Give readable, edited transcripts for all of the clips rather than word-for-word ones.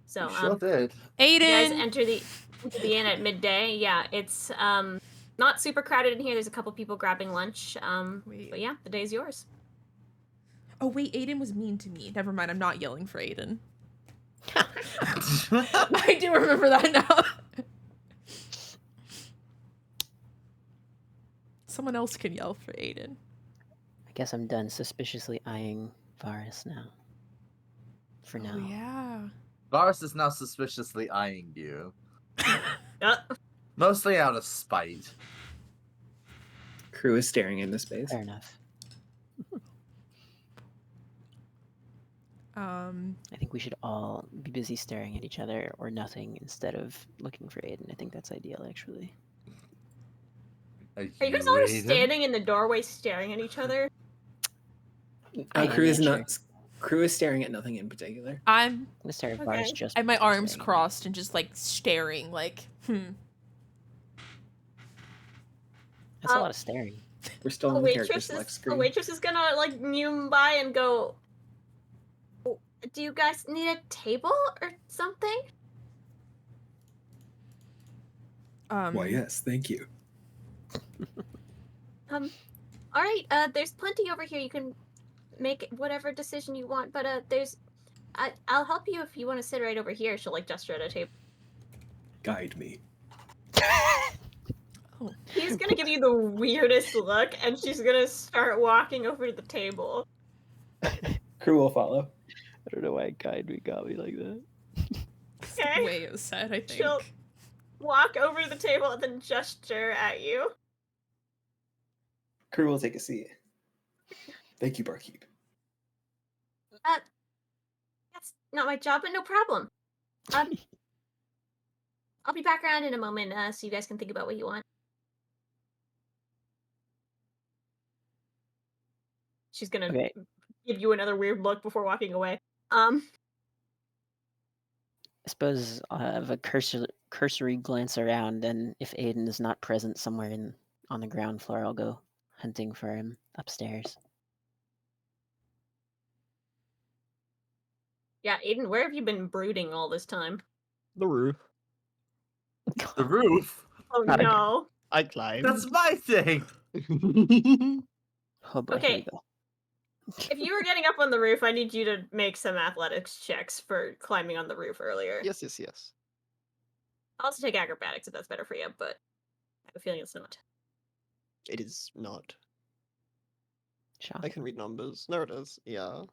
So, Sure did. you guys Aiden! enter the inn at midday. Yeah, it's not super crowded in here. There's a couple people grabbing lunch. Wait. But yeah, the day's yours. Oh wait, Aiden was mean to me. Never mind, I'm not yelling for Aiden. I I do remember that now. Someone else can yell for Aiden. I guess I'm done suspiciously eyeing Varas now. For now. Oh yeah. Varas is now suspiciously eyeing you. Uh, Mostly out of spite. Kruu is staring into space. Fair enough. I think we should all be busy staring at each other or nothing instead of looking for Aiden. I think that's ideal, actually. Are you guys all Aiden? standing in the doorway staring at each other? Kruu is sure. not. Kruu is staring at nothing in particular. I'm I'm gonna stare at Okay. Varas just. I have my because I'm arms staring at him. crossed and just like staring, like, That's a lot of staring. We're still A on the character waitress select is screen. gonna like mew by and go, "Oh, do you guys need a table or something?" Why, yes, thank you. All right, there's plenty over here. You can make whatever decision you want, but I'll help you if you want to sit right over here. She'll like gesture at a table. Guide me. Oh. He's gonna give you the weirdest look, and she's gonna start walking over to the table. Kruu will follow. I don't know why Guide me got me like that. It's the Okay. way it was said, I think. She'll walk over to the table and then gesture at you. Kruu will take a seat. Thank you, barkeep. That's not my job, but no problem. I'll be back around in a moment, so you guys can think about what you want. She's gonna Okay. give you another weird look before walking away. I suppose I'll have a cursory glance around, and if Aiden is not present somewhere on the ground floor, I'll go hunting for him upstairs. Yeah, Aiden, where have you been brooding all this time? The roof. The roof? Oh Not again. no. I climbed. That's my thing! Oh boy, here Okay. we go. If you were getting up on the roof, I need you to make some athletics checks for climbing on the roof earlier. Yes, yes, yes. I'll also take acrobatics if that's better for you, but I have a feeling it's not. It is not. I Shocking. can read numbers. There it is. Yeah.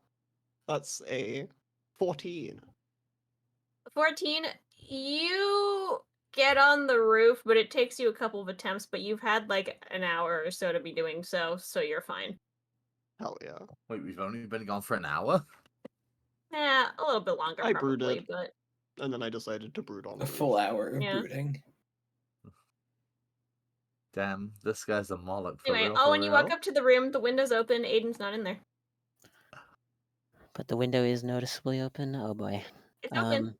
That's a 14. 14, you get on the roof, but it takes you a couple of attempts, but you've had like an hour or so to be doing so you're fine. Hell yeah. Wait, we've only been gone for an hour? Yeah, a little bit longer I probably, brooded. but And then I decided to brood on A the full roof. hour of Yeah. brooding. Damn, this guy's a Moloch for anyway, real. when you walk up to the room, the window's open, Aiden's not in there. But the window is noticeably open. Oh boy. It's open.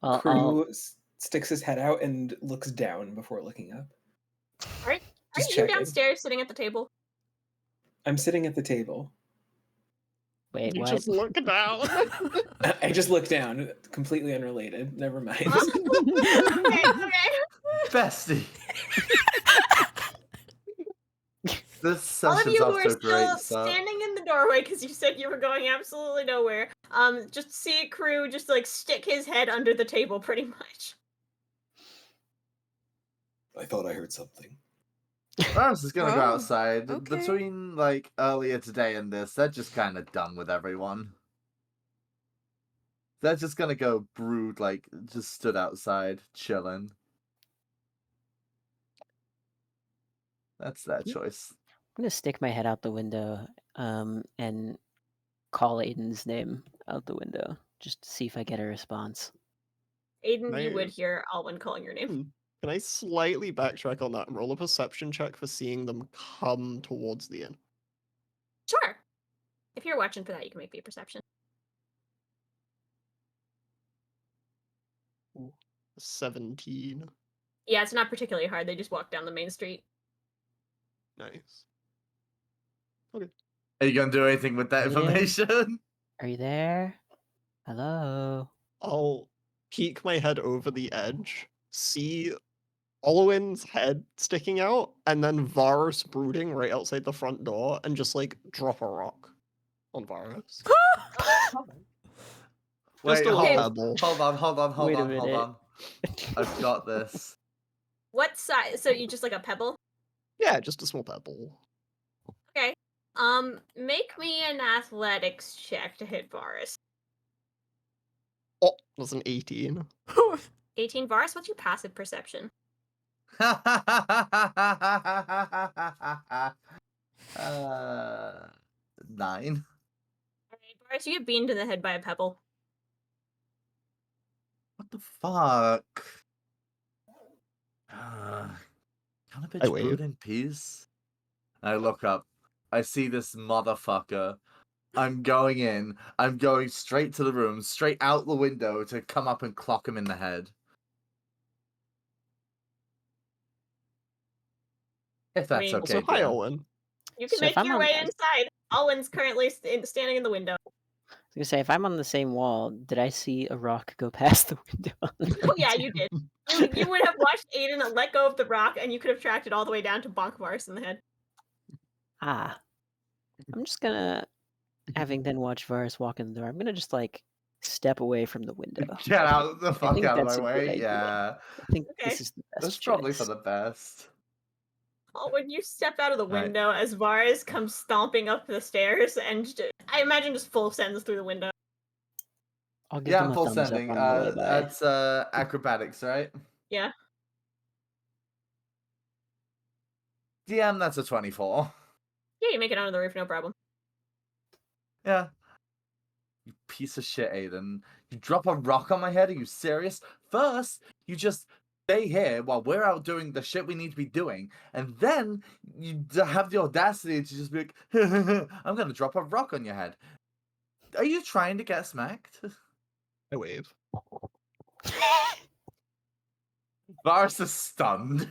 Well, Kruu sticks his head out and looks down before looking up. Are just you checking. downstairs sitting at the table? I'm sitting at the table. wait, You what? just look down. I just look down, completely unrelated. Never mind. Okay. Bestie! This All of session's you off who to are a great still start. standing in the doorway because you said you were going absolutely nowhere, just see Kruu just like stick his head under the table pretty much. I thought I heard something. Varas is gonna go Oh, outside. okay. Between like earlier today and this, they're just kind of done with everyone. They're just gonna go brood, like just stood outside chilling. That's their choice. I'm gonna stick my head out the window, and call Aiden's name out the window, just to see if I get a response. Aiden, you Right. would hear Alwyn calling your name. Can I slightly backtrack on that and roll a perception check for seeing them come towards the inn? Sure. If you're watching for that, you can make me a perception. 17. Yeah, it's not particularly hard. They just walk down the main street. Nice. Are you gonna do anything with that Yeah. information? Are you there? Hello. I'll peek my head over the edge, see Alwyn's head sticking out, and then Varus brooding right outside the front door, and just like drop a rock on Varus. Wait, Just a little Okay. pebble. hold on, Wait a minute. I've got this. What size? So you just like a pebble? Yeah, just a small pebble. Okay. Make me an athletics check to hit Varus. Oh, that's an 18. 18 Varus, what's your passive perception? uh, 9. Alright, Varus, you get beamed in the head by a pebble. What the fuck? Can a I bitch wave. brood in peace? I look up. I see this motherfucker. I'm going in. I'm going straight to the room, straight out the window to come up and clock him in the head. If I that's mean, Also, okay, hi, DM. Alwyn. you can So if make I'm your on- way inside. Alwyn's currently standing in the window. I was gonna say, if I'm on the same wall, did I see a rock go past the window? Oh yeah, you did. You would have watched Aiden let go of the rock, and you could have tracked it all the way down to bonk Varus in the head. Ah. I'm just gonna, having then watched Varus walk in the door, I'm gonna just like step away from the window. Get out the I fuck think out of that's my a good way. idea. Yeah. I think Okay. this is the best That's probably for choice. the best. Oh, when you step out of the Right. window as Varus comes stomping up the stairs, and I imagine just full sends through the window. I'll give Yeah, them I'm a full thumbs up sending. on the way by. That's acrobatics, right? Yeah. DM, that's a 24. Yeah, you make it onto the roof, no problem. Yeah. You piece of shit, Aiden. You drop a rock on my head? Are you serious? First, you just stay here while we're out doing the shit we need to be doing, and then you have the audacity to just be like, I'm gonna drop a rock on your head. Are you trying to get smacked? I wave. Varus is stunned.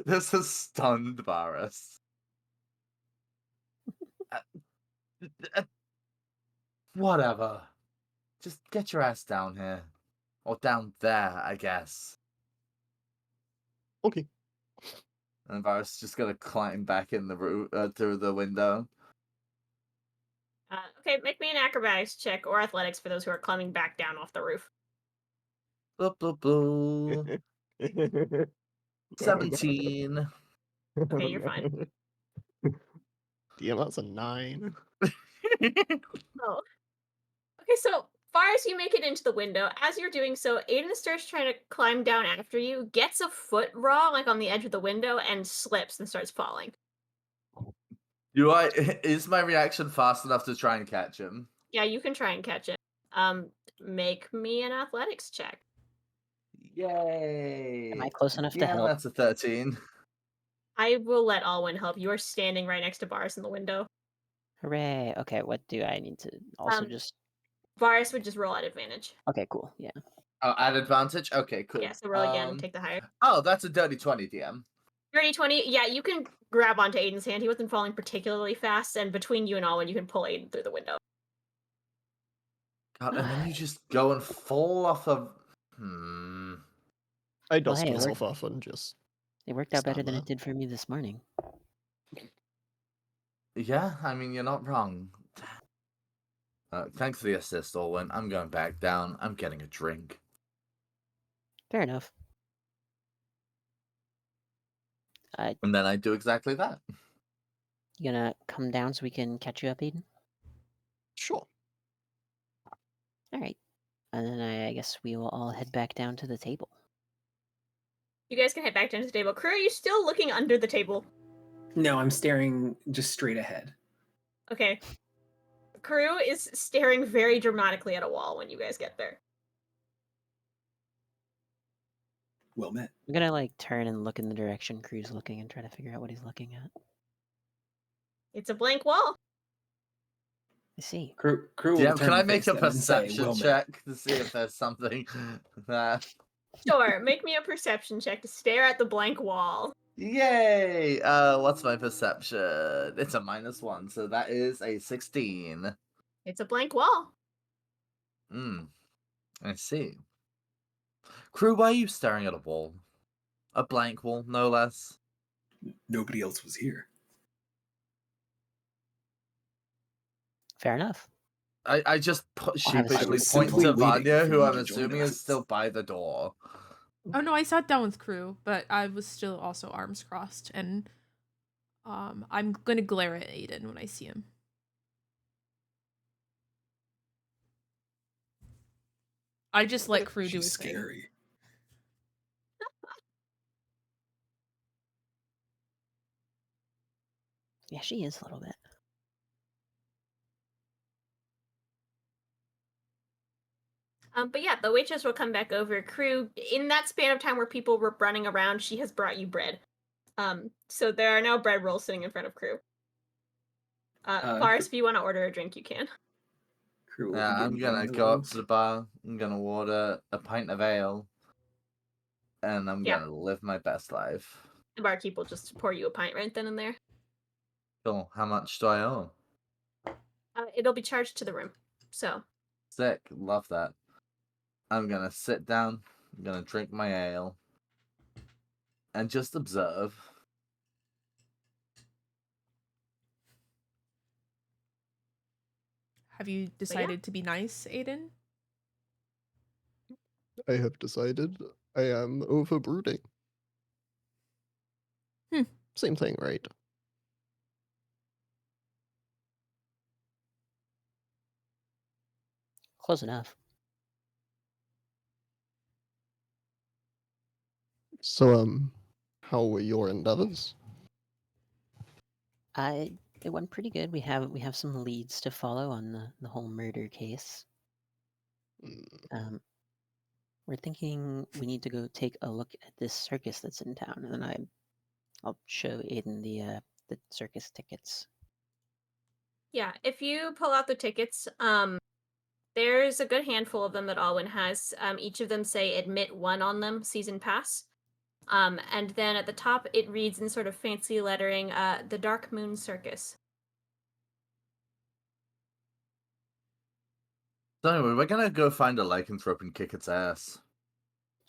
This is stunned Varus. Whatever. Just get your ass down here. Or down there, I guess. Okay. And Varus is just gonna climb back in the room through the window. Okay, make me an acrobatics check or athletics for those who are climbing back down off the roof. Bloop, bloop, bloop. 17. Okay, you're fine. DM, that's a 9. Oh. Okay, so Varus, you make it into the window. As you're doing so, Aiden starts trying to climb down after you, gets a foot raw, like on the edge of the window, and slips and starts falling. Is my reaction fast enough to try and catch him? Yeah, you can try and catch it. Make me an athletics check. Yay! Am I close enough to Yeah, help? that's a 13. I will let Alwyn help. You are standing right next to Varus in the window. Hooray. Okay, what do I need to also Um, just... Varus would just roll at advantage. Okay, cool. Yeah. Oh, at advantage? Okay, cool. Yeah, so roll again and take the higher. Oh, that's a dirty 20, DM. Dirty 20, yeah, you can grab onto Aiden's hand. He wasn't falling particularly fast, and between you and Alwyn, you can pull Aiden through the window. God, and then you just go and fall off of... I Well, dust hey, myself off and just. It worked out better Stand than there. it did for me this morning. Yeah, I mean, you're not wrong. Thanks for the assist, Alwyn. I'm going back down. I'm getting a drink. Fair enough. And then I do exactly that. You gonna come down so we can catch you up, Aiden? Sure. Alright. And then I guess we will all head back down to the table. You guys can head back down to the table. Kruu, are you still looking under the table? No, I'm staring just straight ahead. Okay. Kruu is staring very dramatically at a wall when you guys get there. Well met. I'm gonna like turn and look in the direction Kruu's looking and try to figure out what he's looking at. It's a blank wall. I see. Kruu will DM, turn can I and make face a them and say, perception "Well met." check to see if there's something that... Sure, make me a perception check to stare at the blank wall. Yay! What's my perception? It's a -1, so that is a 16. It's a blank wall. I see. Kruu, why are you staring at a wall? A blank wall, no less. Nobody else was here. Fair enough. I just I'll have a sheepishly I was point simply to waiting Vanya, for who you I'm to join assuming is us. still by the door. Oh no, I sat down with Kruu, but I was still also arms crossed, and I'm gonna glare at Aiden when I see him. I just let Kruu do She's his thing. scary. Yeah, she is a little bit. But yeah, the waitress will come back over. Kruu, in that span of time where people were running around, she has brought you bread. So there are now bread rolls sitting in front of Kruu. Faris, if you want to order a drink, you can. Kruu will Yeah, I'm begin gonna paying the go up rolls. to the bar. I'm gonna order a pint of ale, and I'm Yeah. gonna live my best life. The barkeep will just pour you a pint right then and there. Cool. How much do I owe? It'll be charged to the room. So Sick. Love that. I'm gonna sit down. I'm gonna drink my ale, and just observe. Have you decided to be nice, Aiden? I have decided I am overbrooding. Hmm. Same thing, right? Close enough. So, how were your endeavors? It went pretty good. We have some leads to follow on the whole murder case. Mm, We're thinking we need to go take a look at this circus that's in town, and then I'll show Aiden the circus tickets. yeah, if you pull out the tickets, there's a good handful of them that Alwyn has. Each of them say admit 1 on them, season pass. And then at the top it reads in sort of fancy lettering, the Dark Moon Circus. So anyway, we're gonna go find a lycanthrope and kick its ass.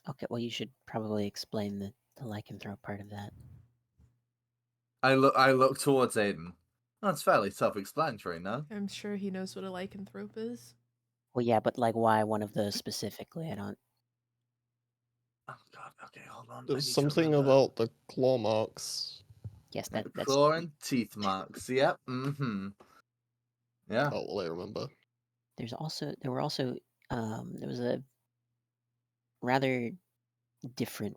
Okay, well you should probably explain the lycanthrope part of that. I look towards Aiden. That's fairly self-explanatory, no? I'm sure he knows what a lycanthrope is. Well, yeah, but like why one of those specifically? I don't. Oh god. Okay, hold on. I There's need to something remember. about the claw marks. Yes, The that's. claw and teeth marks. Yep. Mm-hmm. Yeah. Oh, well, I remember. There were also there was a rather different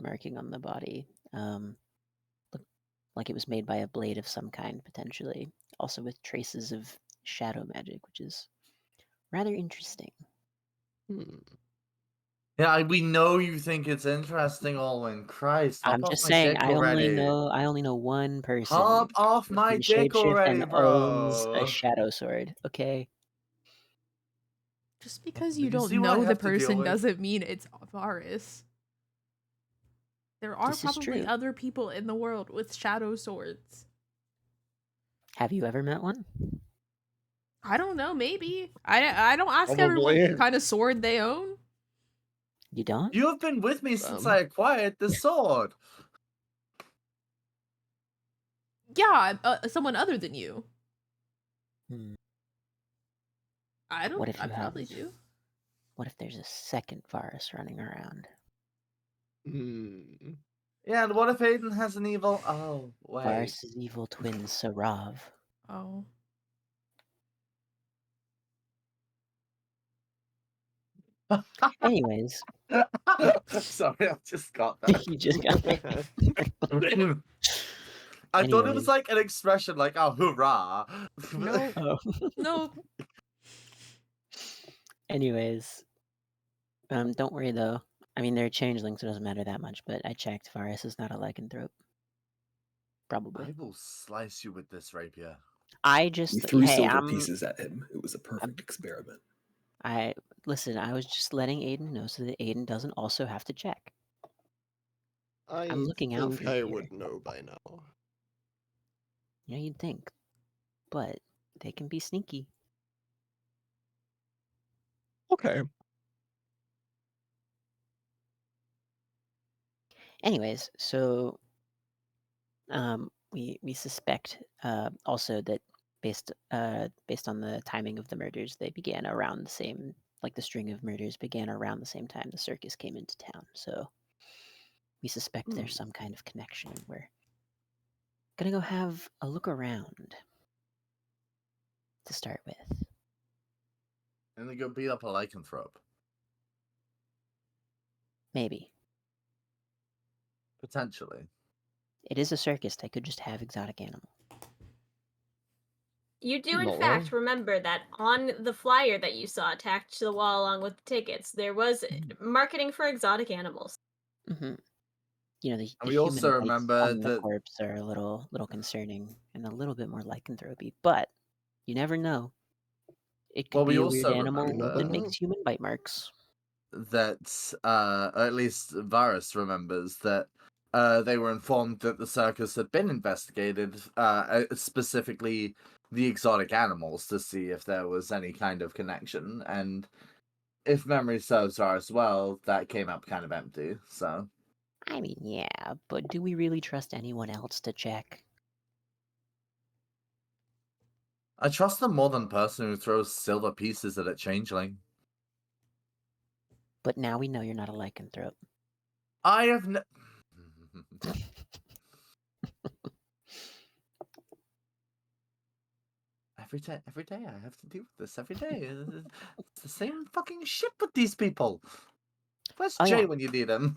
marking on the body. Looked like it was made by a blade of some kind, potentially. Also with traces of shadow magic, which is rather interesting. Hmm. Yeah, we know you think it's interesting, Alwyn. Christ, hop I'm off just my saying, dick I already. only know one person Hop off who my can dick shapeshift already, and owns a bro. shadow sword. Okay. Just because Do you you don't see what I know the have to deal person with? doesn't mean it's Varus. There are This is probably true. other people in the world with shadow swords. Have you ever met one? I don't know, maybe. I don't ask everyone Probably. what kind of sword they own. You don't? You have been with me since I acquired the sword. Yeah, someone other than you. Hmm. I What if you probably have? do. What if there's a second Varus running around? Hmm. Yeah, and what if Aiden has an evil? Oh, wait. Varus's evil twin, Sarav. Oh. Anyways, Sorry, I just got that. you just got there. I thought it Anyways. was like an expression, like "oh, hurrah!" No. Oh. No. Anyways, don't worry though. I mean, they're changelings, so it doesn't matter that much. But I checked. Varus is not a lycanthrope. Probably. I will slice you with this rapier. I You just threw hey, silver pieces at him. It was a perfect experiment. I listen. I was just letting Aiden know so that Aiden doesn't also have to check. I'm looking out for think you I here. would know by now. You know, you'd think, but they can be sneaky. Okay. Anyways, so we suspect also that based on the timing of the murders, they began around the same. Like the string of murders began around the same time the circus came into town. So we suspect there's some kind of connection, and we're gonna go have a look around to start with. And then go beat up a lycanthrope. Maybe. Potentially. It is a circus. They could just have exotic animals. You do, in Not fact, wrong. remember that on the flyer that you saw tacked to the wall along with the tickets, there was marketing for exotic animals. Mm-hmm. You know, the And we human also bites remember on the that corpse are a little concerning and a little bit more lycanthropy, but you never know. It could Well, we be a weird also animal remember- that makes human bite marks. that at least Varus remembers that they were informed that the circus had been investigated, specifically the exotic animals, to see if there was any kind of connection. And if memory serves Varus well, that came up kind of empty. So I mean, yeah, but do we really trust anyone else to check? I trust them more than the person who throws silver pieces at a changeling. But now we know you're not a lycanthrope. I have no. Every day I have to deal with this. Every day, it's the same fucking shit with these people. Where's Oh, Jay yeah. when you need him?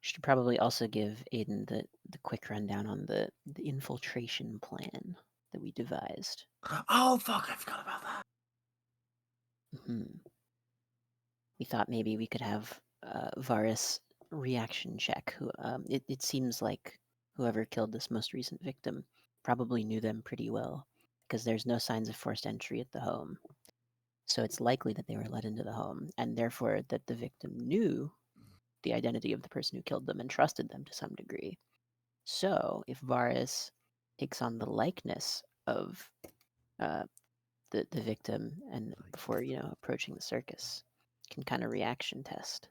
Should probably also give Aiden the quick rundown on the infiltration plan that we devised. Oh fuck! I forgot about that. Hmm. We thought maybe we could have Varus reaction check. It seems like whoever killed this most recent victim probably knew them pretty well, because there's no signs of forced entry at the home. So it's likely that they were let into the home, and therefore that the victim knew the identity of the person who killed them and trusted them to some degree. So if Varus takes on the likeness of the victim, and before approaching the circus, can kind of reaction test.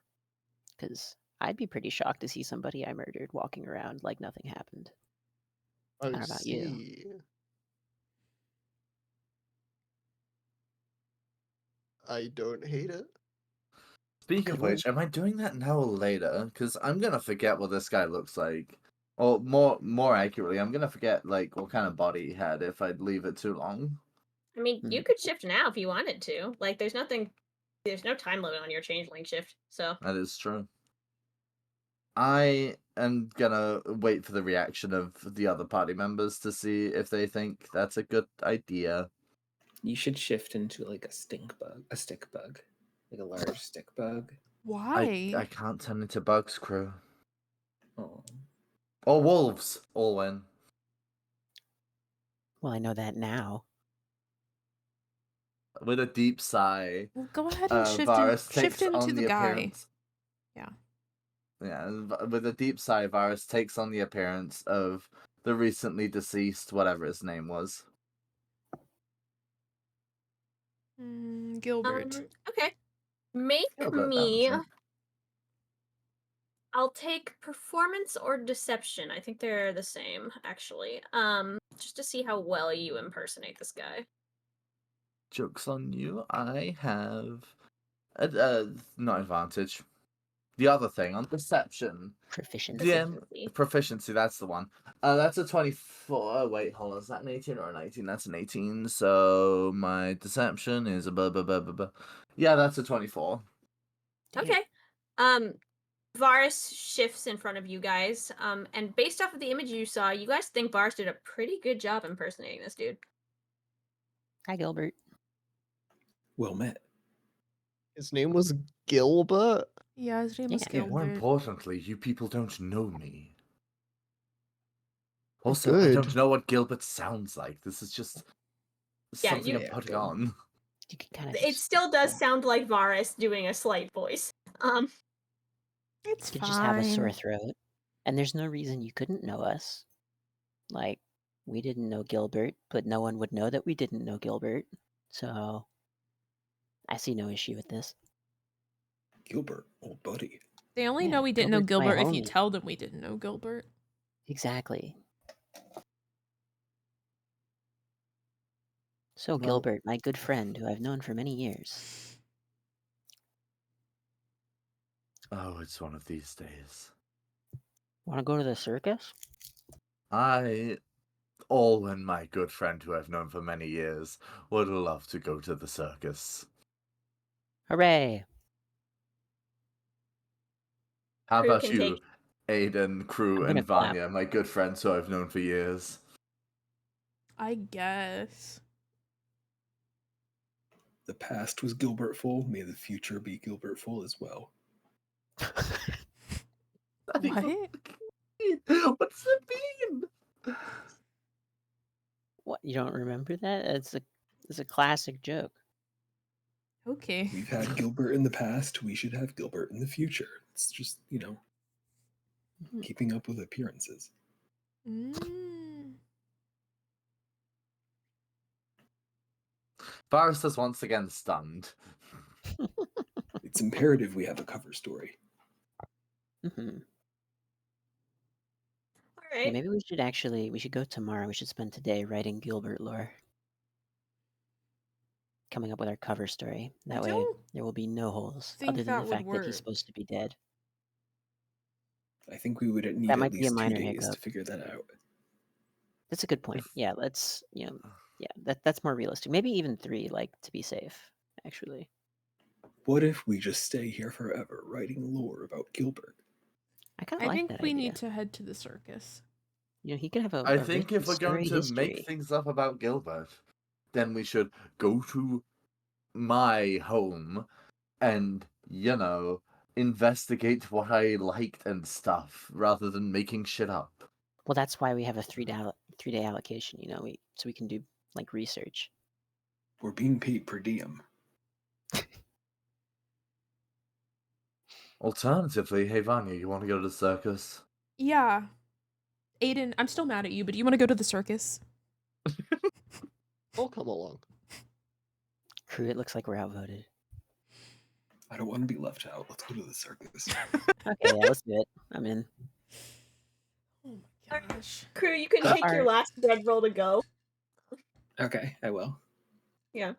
Because I'd be pretty shocked to see somebody I murdered walking around like nothing happened. I I don't know about you. see. I don't hate it. Speaking of which, am I doing that now or later? Because I'm gonna forget what this guy looks like, or more accurately, I'm gonna forget like what kind of body he had if I leave it too long. I mean, you could shift now if you wanted to. Like, there's no time limit on your changeling shift, so. That is true. I am gonna wait for the reaction of the other party members to see if they think that's a good idea. You should shift into like a stick bug, like a large stick bug. Why? I can't turn into bugs, Kruu. Oh, Or wolves, Alwyn. Well, I know that now. With a deep sigh, Well, go ahead and Varus shift takes into on the the guy. appearance. Yeah. Yeah, with a deep sigh, Varus takes on the appearance of the recently deceased, whatever his name was. Gilbert. Okay. Make Gilbert, that me. was it. I'll take performance or deception. I think they're the same, actually. Just to see how well you impersonate this guy. Joke's on you. I have not advantage. The other thing on deception. Proficiency. DM proficiency, that's the one. That's a 24. Oh, wait, hold on. Is that an 18 or an 18? That's an 18. So my deception is a blah, blah, blah, blah, blah. Yeah, that's a 24. Okay. Varus shifts in front of you guys. And based off of the image you saw, you guys think Varus did a pretty good job impersonating this dude. Hi, Gilbert. well met. His name was Gilbert. Yeah, his name was Yeah. More Gilbert. importantly, you people don't know me. Also, I Good. don't know what Gilbert sounds like. This is just Yeah, something I'm yeah, putting good. on. You can kind of. It still does sound like Varus doing a slight voice. It's You could just have a sore fine. throat, and there's no reason you couldn't know us. Like, we didn't know Gilbert, but no one would know that we didn't know Gilbert. So, I see no issue with this. Gilbert, old buddy. They only Yeah, know we didn't know Gilbert's my Gilbert if you homie. tell them we didn't know Gilbert. Exactly. So, Well- Gilbert, my good friend, who I've known for many years. Oh, it's one of these days. Want to go to the circus? Alwyn, my good friend who I've known for many years, would love to go to the circus. Hooray! How Kruu about can you, take- Aiden, Kruu, I'm gonna and clap. Vanya, my good friends who I've known for years? I guess. The past was Gilbertful. May the future be Gilbertful as well. What does it mean? What, you don't remember that? It's a classic joke. Okay. We've had Gilbert in the past. We should have Gilbert in the future. It's just, Mhm. keeping up with appearances. Mm. Varus is once again stunned. It's imperative we have a cover story. Mhm. All Yeah, right. maybe we should go tomorrow. We should spend today writing Gilbert lore. Coming up with our cover story. I That way don't there will be no holes think other than that the would fact that he's work. supposed to be dead. I think we would need That at might be a least 2 minor days hiccup. to figure that out. That's a good point. Yeah, let's that's more realistic. Maybe even 3, like, to be safe, actually. What if we just stay here forever writing lore about Gilbert? I kinda I like think that we idea. need to head to the circus. You know, he could have a I a think rich if we're going storied to make history. things up about Gilbert, then we should go to my home and, investigate what I liked and stuff rather than making shit up. Well, that's why we have a 3-day allocation, so we can do, like, research. We're being paid per diem. Alternatively, hey Vanya, you want to go to the circus? Yeah. Aiden, I'm still mad at you, but do you want to go to the circus? I'll come along. Kruu, it looks like we're outvoted. I don't want to be left out. Let's go to the circus. Okay, yeah, let's do it. I'm in. Oh my gosh. Kruu, you can So take your our- last bread roll to go. Okay, I will. Yeah.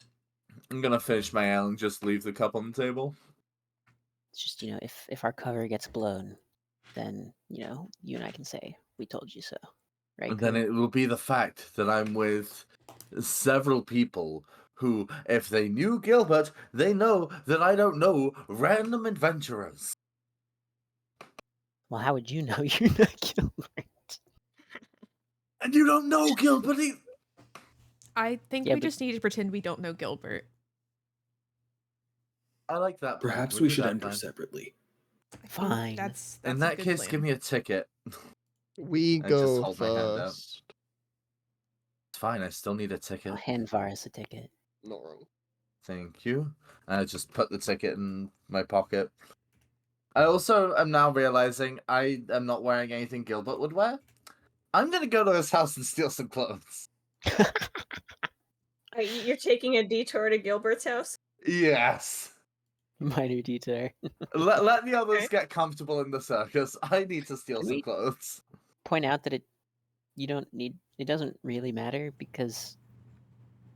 I'm gonna finish my ale and just leave the cup on the table. It's just, if our cover gets blown, then, you and I can say, we told you so. Right, And then Kruu? it will be the fact that I'm with several people who, if they knew Gilbert, they know that I don't know random adventurers. Well, how would you know you're not Gilbert? And you don't know Gilbert either. I think Yeah, we but- just need to pretend we don't know Gilbert. I like that. plan. Perhaps We'll we do should that enter plan. separately. I think Fine. That's In a that good case, plan. give me a ticket. We I just go hold my hand out. first. It's fine, I still need a I'll ticket. hand Varus a ticket. Not wrong. Thank you. I just put the ticket in my pocket. I also am now realizing I am not wearing anything Gilbert would wear. I'm gonna go to his house and steal some clothes. You're taking a detour to Gilbert's house? Yes. Minor detour. Let the others Okay. get comfortable in the circus. I need to steal Can some we- clothes. Point out that it doesn't really matter because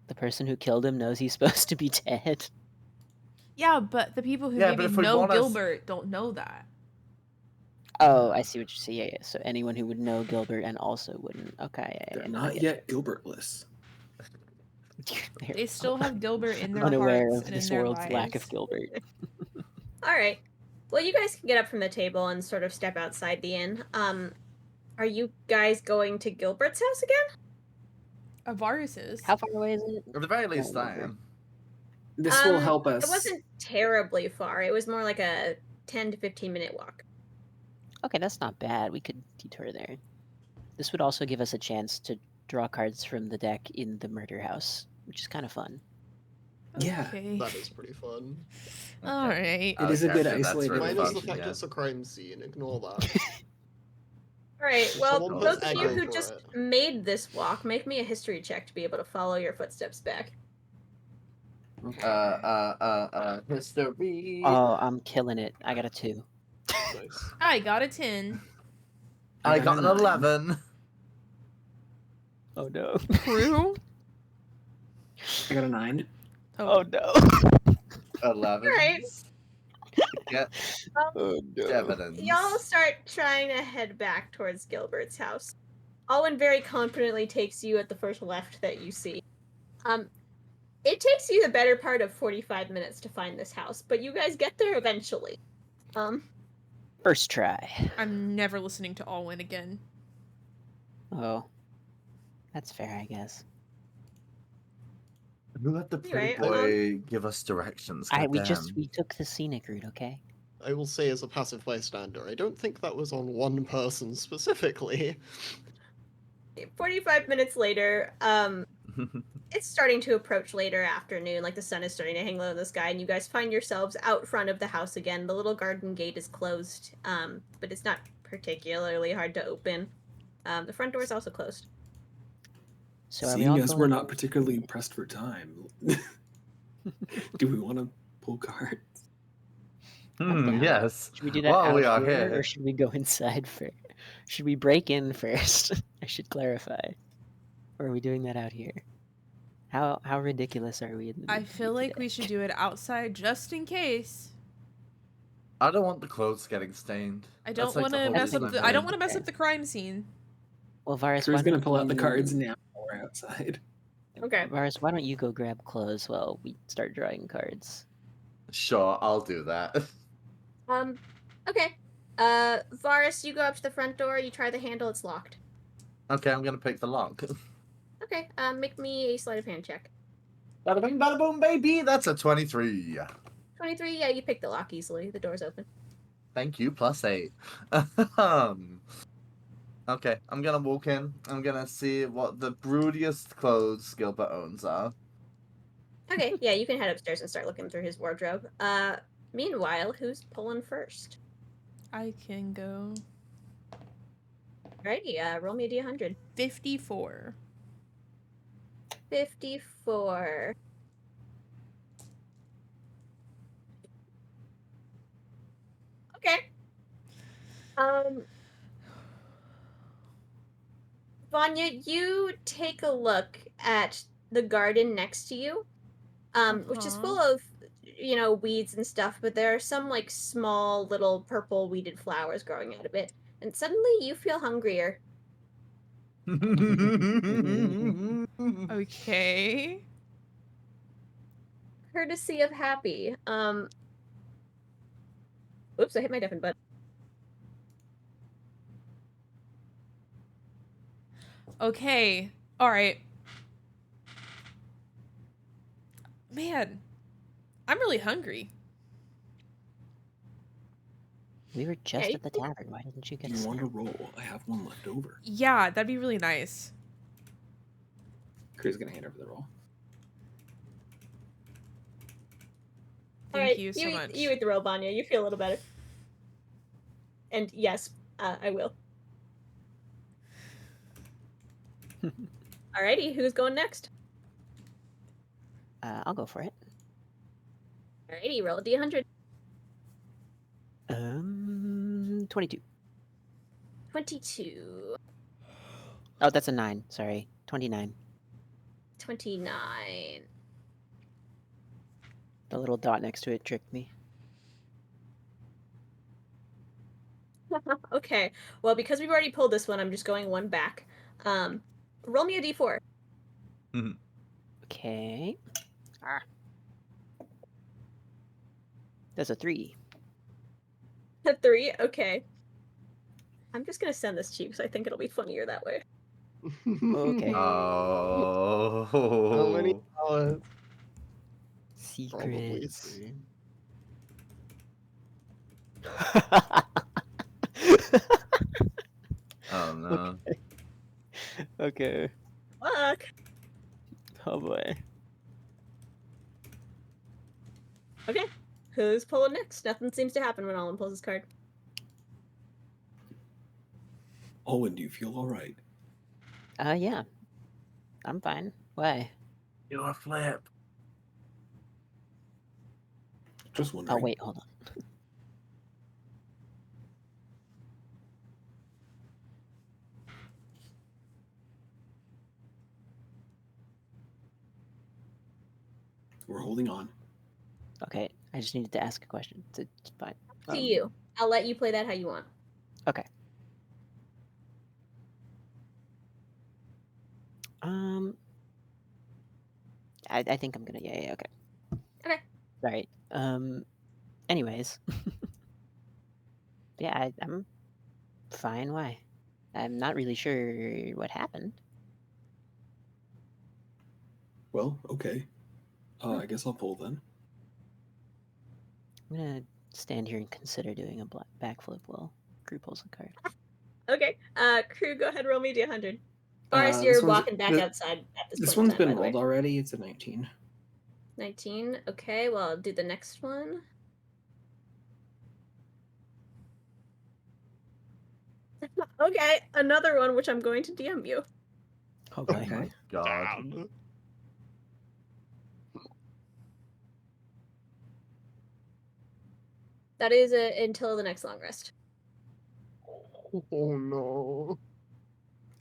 the person who killed him knows he's supposed to be dead. Yeah, but the people who Yeah, but maybe if we know want us- Gilbert don't know that. Oh, I see what you say. Yeah. So anyone who would know Gilbert and also wouldn't. Okay. Yeah, They're I not get yet Gilbertless. you. They're They still have Gilbert in their unaware hearts of and this in their world's lack of lives. Gilbert. All right. Well, you guys can get up from the table and sort of step outside the inn. Are you guys going to Gilbert's house again? Varus is. How far away is it? At the very least, I remember. am. This will help us. It wasn't terribly far. It was more like a 10 to 15-minute walk. Okay, that's not bad. We could detour there. This would also give us a chance to draw cards from the deck in the murder house, which is kind of fun. Yeah, Okay. That is pretty fun. All right. It is a good that's isolated really Minus fun, the fact yeah. it's a crime scene. Ignore that. All right. Well, Someone those puts of egg you in who for just it. made this walk, make me a history check to be able to follow your footsteps back. History. Oh, I'm killing it. I got a 2. Nice. I got a 10. I got an a 9. 11. Oh no. Kruu? I got a 9. Oh no. 11. Alright. Get Oh no. evidence. Y'all start trying to head back towards Gilbert's house. Alwyn very confidently takes you at the first left that you see. It takes you the better part of 45 minutes to find this house, but you guys get there eventually. First try. I'm never listening to Alwyn again. Oh. That's fair, I guess. Who let the pretty Anyway, boy give us directions? We Goddamn. took the scenic route, okay? I will say, as a passive bystander, I don't think that was on one person specifically. 45 minutes later, it's starting to approach later afternoon, like the sun is starting to hang low in the sky, and you guys find yourselves out front of the house again. The little garden gate is closed, but it's not particularly hard to open. The front door is also closed. So are we Seeing all as going... we're not particularly pressed for time, do we want to pull cards? I'm down. Yes. Should we do that While out we are here, here. or should we go inside first? Should we break in first? I should clarify. Or are we doing that out here? How ridiculous are we? In the I movie feel like today? we should do it outside just in case. I don't want the clothes getting stained. I That's don't like want the to whole mess up reason the. I'm I don't here. want to mess Okay. up the crime scene. Well, Varus, Crew's why gonna don't pull out the cards you- now while we're outside. Okay. Varus, why don't you go grab clothes while we start drawing cards? Sure, I'll do that. Okay. Varus, you go up to the front door, you try the handle, it's locked. Okay, I'm gonna pick the lock. Okay, make me a sleight of hand check. Bada bing, bada boom, baby. That's a 23. 23, yeah, you pick the lock easily. The door's open. Thank you. +8. Okay, I'm gonna walk in. I'm gonna see what the broodiest clothes Gilbert owns are. Okay, yeah, you can head upstairs and start looking through his wardrobe. Meanwhile, who's pulling first? I can go. Alrighty, roll me a d100. 54. 54. Okay. Vanya, you take a look at the garden next to you, which is full of, weeds and stuff, but there are some, like, small little purple weeded flowers growing out of it. And suddenly you feel hungrier. Okay. Courtesy of Happy. Oops, I hit my deafened button. Okay. All right. Man, I'm really hungry. We were just Okay. at the tavern. Why didn't you Do get a you want to snack? roll? I have one left over. Yeah, that'd be really nice. Crew's gonna hand over the roll. Thank you so much. You eat the roll, Vanya. You feel a little better. And yes, I will. Alrighty, who's going next? I'll go for it. Alrighty, roll a d100. 22. 22. Oh, that's a 9. Sorry. 29. 29. The little dot next to it tricked me. Okay, well, because we've already pulled this one, I'm just going one back. Roll me a d4. Okay. That's a 3. A 3? Okay. I'm just gonna send this to you because I think it'll be funnier that way. Okay. Oh. How many? Probably Secrets. 3. Oh no. Okay. Fuck! Oh boy. Okay, who's pulling next? Nothing seems to happen when Olin pulls his card. Owen, do you feel all right? Yeah. I'm fine. Why? You're a flip. Just wondering. Oh wait, hold on. holding on. Okay, I just needed to ask a question. It's fine. To you. I'll let you play that how you want. Okay. I think I'm gonna. Yeah. Okay. Okay. All right. Anyways. Yeah, I'm fine. Why? I'm not really sure what happened. Well, okay. I guess I'll pull then. I'm gonna stand here and consider doing a backflip while Kruu pulls a card. Okay. Kruu, go ahead, roll me D100. Varas, This you're one's- walking back outside at this point. This one's in time, been by the way. rolled already. It's a 19. 19. Okay, well, I'll do the next one. Okay, another one which I'm going to DM you. Oh boy. Okay. God. Damn. That is until the next long rest. Oh no.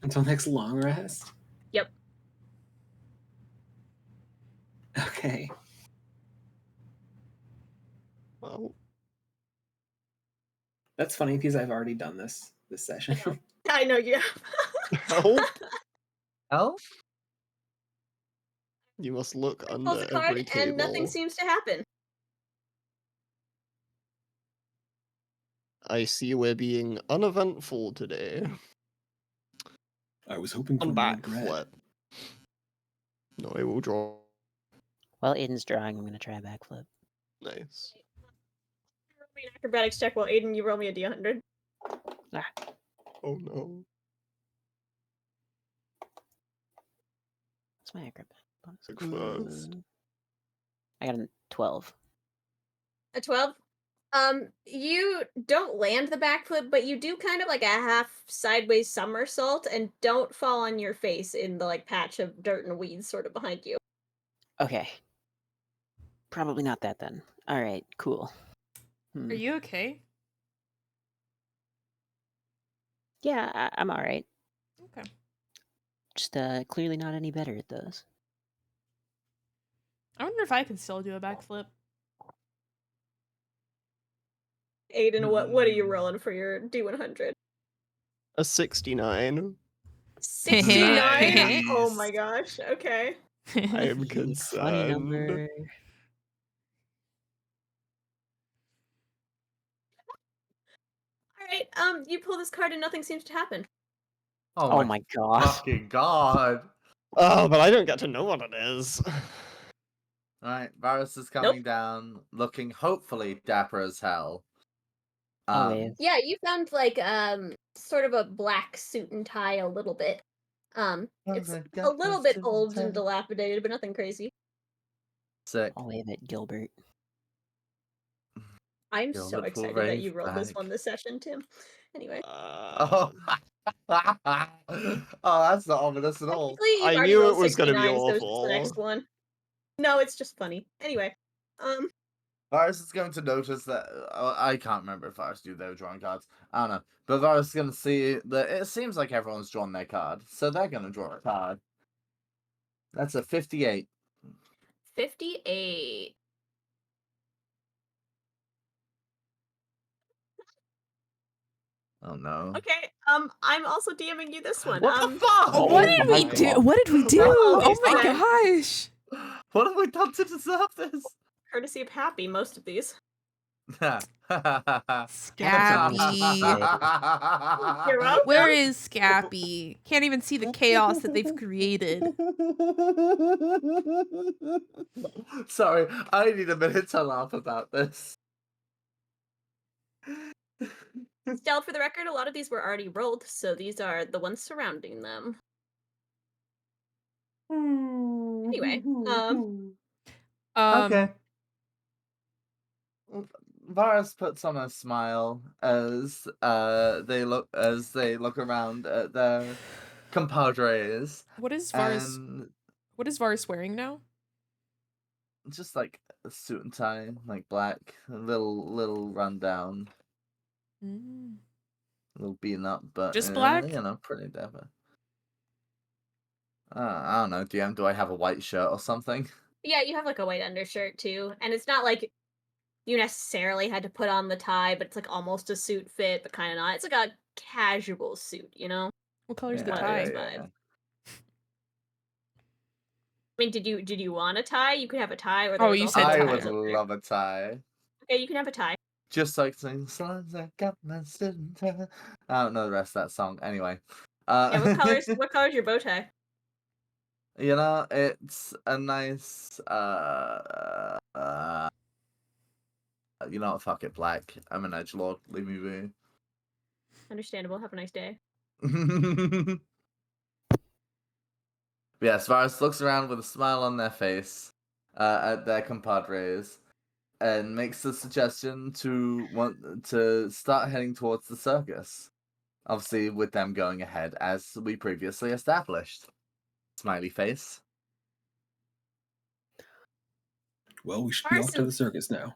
Until next long rest. Yep. Okay. Well, That's funny because I've already done this session. I know you. help. Oh? You must look Pulls under a card every table. and nothing seems to happen. I see we're being uneventful today. I was hoping for On more back bread. flip. No, I will draw. While Aiden's drawing, I'm gonna try a backflip. Nice. Roll me an acrobatics check while Aiden, you roll me a D100. Oh no. What's my acrobat bonus? Six first. I got a 12. A 12? You don't land the backflip, but you do kind of like a half sideways somersault and don't fall on your face in the like patch of dirt and weeds sort of behind you. Okay. Probably not that then. All right. Cool. Are you okay? Yeah, I'm all right. Okay. Just clearly not any better at those. I wonder if I can still do a backflip. Aiden, what are you rolling for your D100? A 69. 69? Oh my Nice. gosh. Okay. I am Funny concerned. number. All right. You pull this card and nothing seems to happen. Oh my gosh. fucking god. Oh, but I don't get to know what it is. Alright, Varus is coming down, looking hopefully dapper as hell. I'll wave. Yeah, you found like sort of a black suit and tie a little bit. It's a little bit old and dilapidated, but nothing crazy. Sick. I'll wave at Gilbert. I'm Gilbert so will excited that you rave rolled this back. one this session, Tim. Anyway. Oh. Oh, that's not ominous at all. Technically, you've I already knew rolled it was gonna be 69, so it's just the awful. next one. No, it's just funny. Anyway. Varus is going to notice that I can't remember if Varus do their drawing cards. I don't know, but Varus is going to see that it seems like everyone's drawn their card, so they're going to draw a card. That's a 58. 58. Oh no! Okay. I'm also DMing you this one. What the fuck? What did we my do? God. What did we do? Oh, Oh my sorry. gosh. What have we done to deserve this? Courtesy of Happy, most of these. Scabby. You're welcome. Where is Scabby? Can't even see the chaos that they've created. Sorry, I need a minute to laugh about this. Still, for the record, a lot of these were already rolled, so these are the ones surrounding them. Anyway, Okay. Varus puts on a smile as they look around at their compadres, What is Varus? and What is Varus wearing now? just like a suit and tie, like black, a little rundown, Mm. a little beaten up, but Just black? you know, pretty dapper. I don't know, DM. Do I have a white shirt or something? Yeah, you have like a white undershirt too, and it's not like you necessarily had to put on the tie, but it's like almost a suit fit, but kind of not. It's like a casual suit, you know? What color's the One of tie? those vibes. I mean, did you want a tie? You could have a tie, or there Oh, was you also said I ties would tie. up there. love a tie. Okay, you can have a tie. Just like sing songs I got my student tie. I don't know the rest of that song. Anyway. Yeah, what color's your bow tie? You know, it's a nice you know what, fuck it, black. I'm an edgelord. Leave me Understandable. Have a nice day. be. Yes, Varus looks around with a smile on their face at their compadres and makes the suggestion to want to start heading towards the circus. Obviously, with them going ahead, as we previously established. Smiley face. Well, we should be off to Arson. the circus now.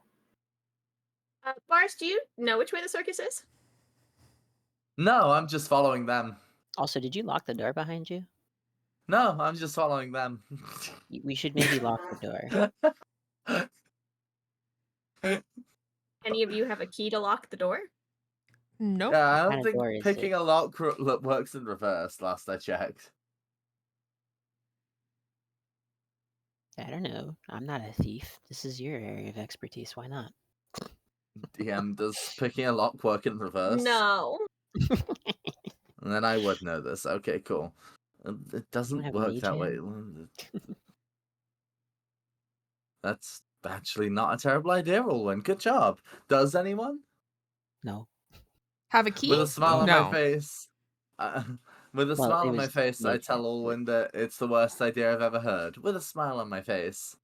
Boris, do you know which way the circus is? No, I'm just following them. Also, did you lock the door behind you? No, I'm just following them. We should maybe lock the door. Any of you have a key to lock the door? Nope. Yeah, I What don't kind of think door is picking it? a lock works in reverse, last I checked. I don't know. I'm not a thief. This is your area of expertise. Why not? DM, does picking a lock work in reverse? No. And then I would know this. Okay, cool. It doesn't have work mage that way. That's actually not a terrible idea, Alwyn. Good job. Does anyone? No. Have a key? With a smile on no. my face. With a Well, smile it on my was face, I mage tell hand, but- Alwyn that it's the worst idea I've ever heard. With a smile on my face.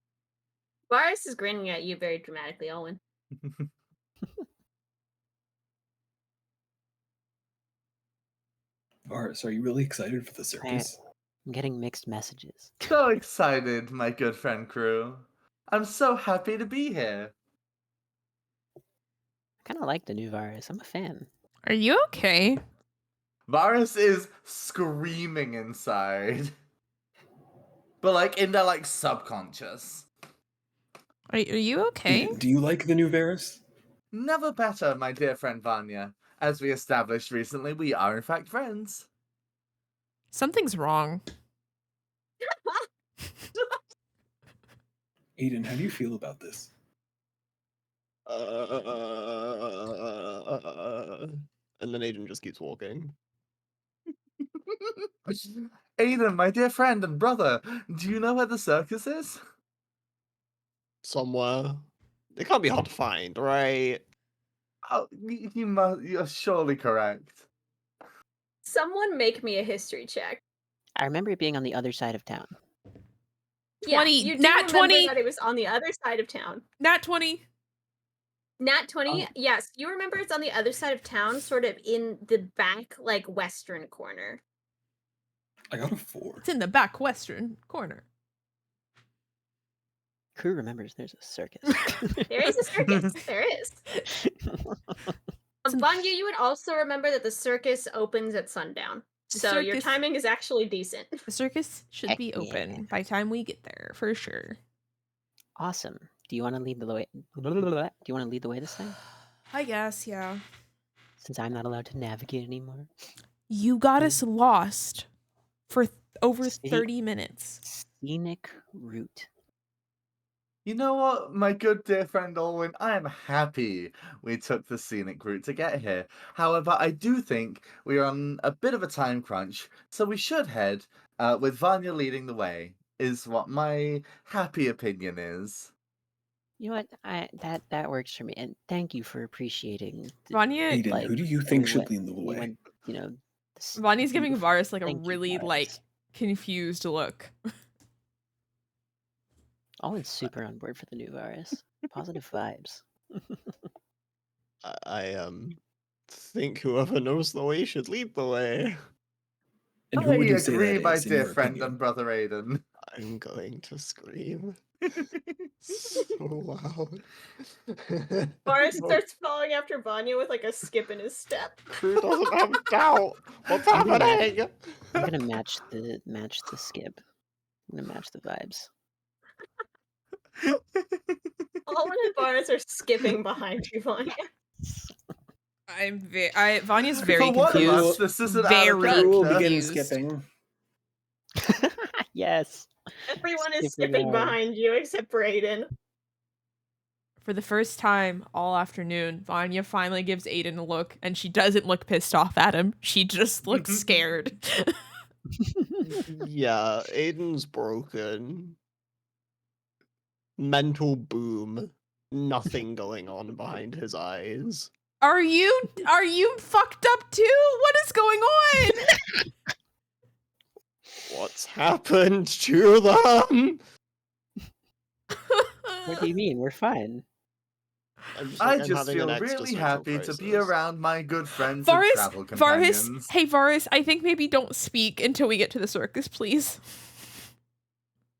Boris is grinning at you very dramatically, Alwyn. Varus, are you really excited for the circus? I'm getting mixed messages. So excited, my good friend Kruu. I'm so happy to be here. I kind of like the new Varus. I'm a fan. Are you okay? Varus is screaming inside. But like in their like subconscious. Are you okay? Do you like the new Varus? Never better, my dear friend Vanya. As we established recently, we are in fact friends. Something's wrong. Aiden, how do you feel about this? And then Aiden just keeps walking. Aiden, my dear friend and brother, do you know where the circus is? Somewhere. It can't be hard to find, right? Oh, you're surely correct. Someone make me a history check. I remember it being on the other side of town. 20, you do nat remember 20. that it was on the other side of town. Nat 20. Nat 20? Oh. Yes, you remember it's on the other side of town, sort of in the back, like, western corner. I got a 4. It's in the back western corner. Kruu remembers there's a circus. There is a circus. There is. Vanya, you would also remember that the circus opens at sundown. The So your circus- timing is actually decent. The circus should Heck be yeah. open by the time we get there, for sure. Awesome. Do you want to lead the way? Do you want to lead the way this time? I guess, yeah. Since I'm not allowed to navigate anymore. You got us lost for over City- 30 minutes. Scenic route. You know what, my good dear friend Alwyn, I am happy we took the scenic route to get here. However, I do think we are on a bit of a time crunch, so we should head with Vanya leading the way, is what my happy opinion is. You know what? That works for me. And thank you for appreciating. Vanya, Aiden, like, who do you think we should went- lead the we way? went, you know, this Vanya's giving beautiful- Varus like a Thank you, really Varus. like confused look. Always super on board for the new Varus. Positive vibes. I think whoever knows the way should lead the way. And who would I you say agree, that my is, in dear your friend opinion? and brother Aiden. I'm going to scream so loud. Boris starts following after Vanya with like a skip in his step. Kruu doesn't have doubt. What's I'm gonna happening? I'm gonna match the skip. I'm gonna match the vibes. Alwyn and Varas are skipping behind you, Vanya. Vanya's very For one of us, confused. this isn't out of Very Kruu will character. begin confused. skipping. Yes. Everyone is Skipping skipping hard. behind you except for Aiden. For the first time all afternoon, Vanya finally gives Aiden a look, and she doesn't look pissed off at him. She just looks scared. Yeah, Aiden's broken. Mental boom. Nothing going on behind his eyes. Are you fucked up too? What is going on? What's happened to them? What do you mean? We're fine. I'm I I'm just having an feel really existential happy to be crisis. around my good friends and travel companions. Hey Varus, I think maybe don't speak until we get to the circus, please.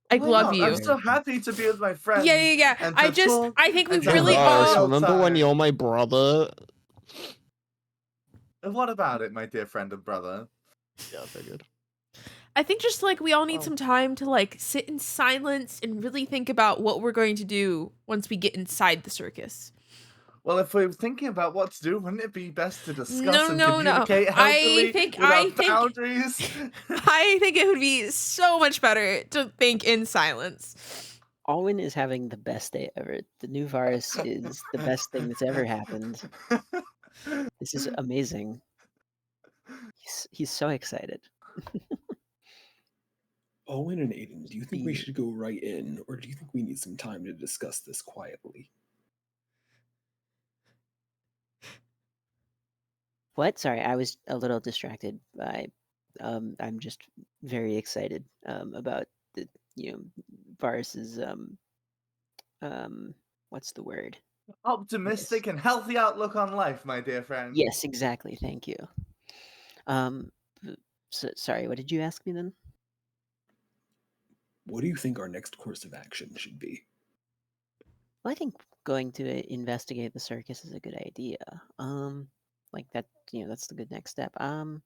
I Why love not? you. I'm so happy to be with my friends. Yeah. and I to talk think we and to really have a Varus, real all. remember when time. you're my brother? What about it, my dear friend and brother? Yeah, I figured. I think just like we all need Oh. some time to like sit in silence and really think about what we're going to do once we get inside the circus. Well, if we're thinking about what to do, wouldn't it be best to discuss No, and no, no. communicate healthily think- without I think- boundaries? I think it would be so much better to think in silence. Alwyn is having the best day ever. The new Varus is the best thing that's ever happened. This is amazing. He's so excited. Owen and Aiden, do you think we The- should go right in, or do you think we need some time to discuss this quietly? What? Sorry, I was a little distracted by. I'm just very excited about the Varus's what's the word? Optimistic and healthy outlook on life, my dear friend. Yes, exactly. Thank you. Sorry, what did you ask me then? What do you think our next course of action should be? Well, I think going to investigate the circus is a good idea. Like that, that's the good next step. Kruu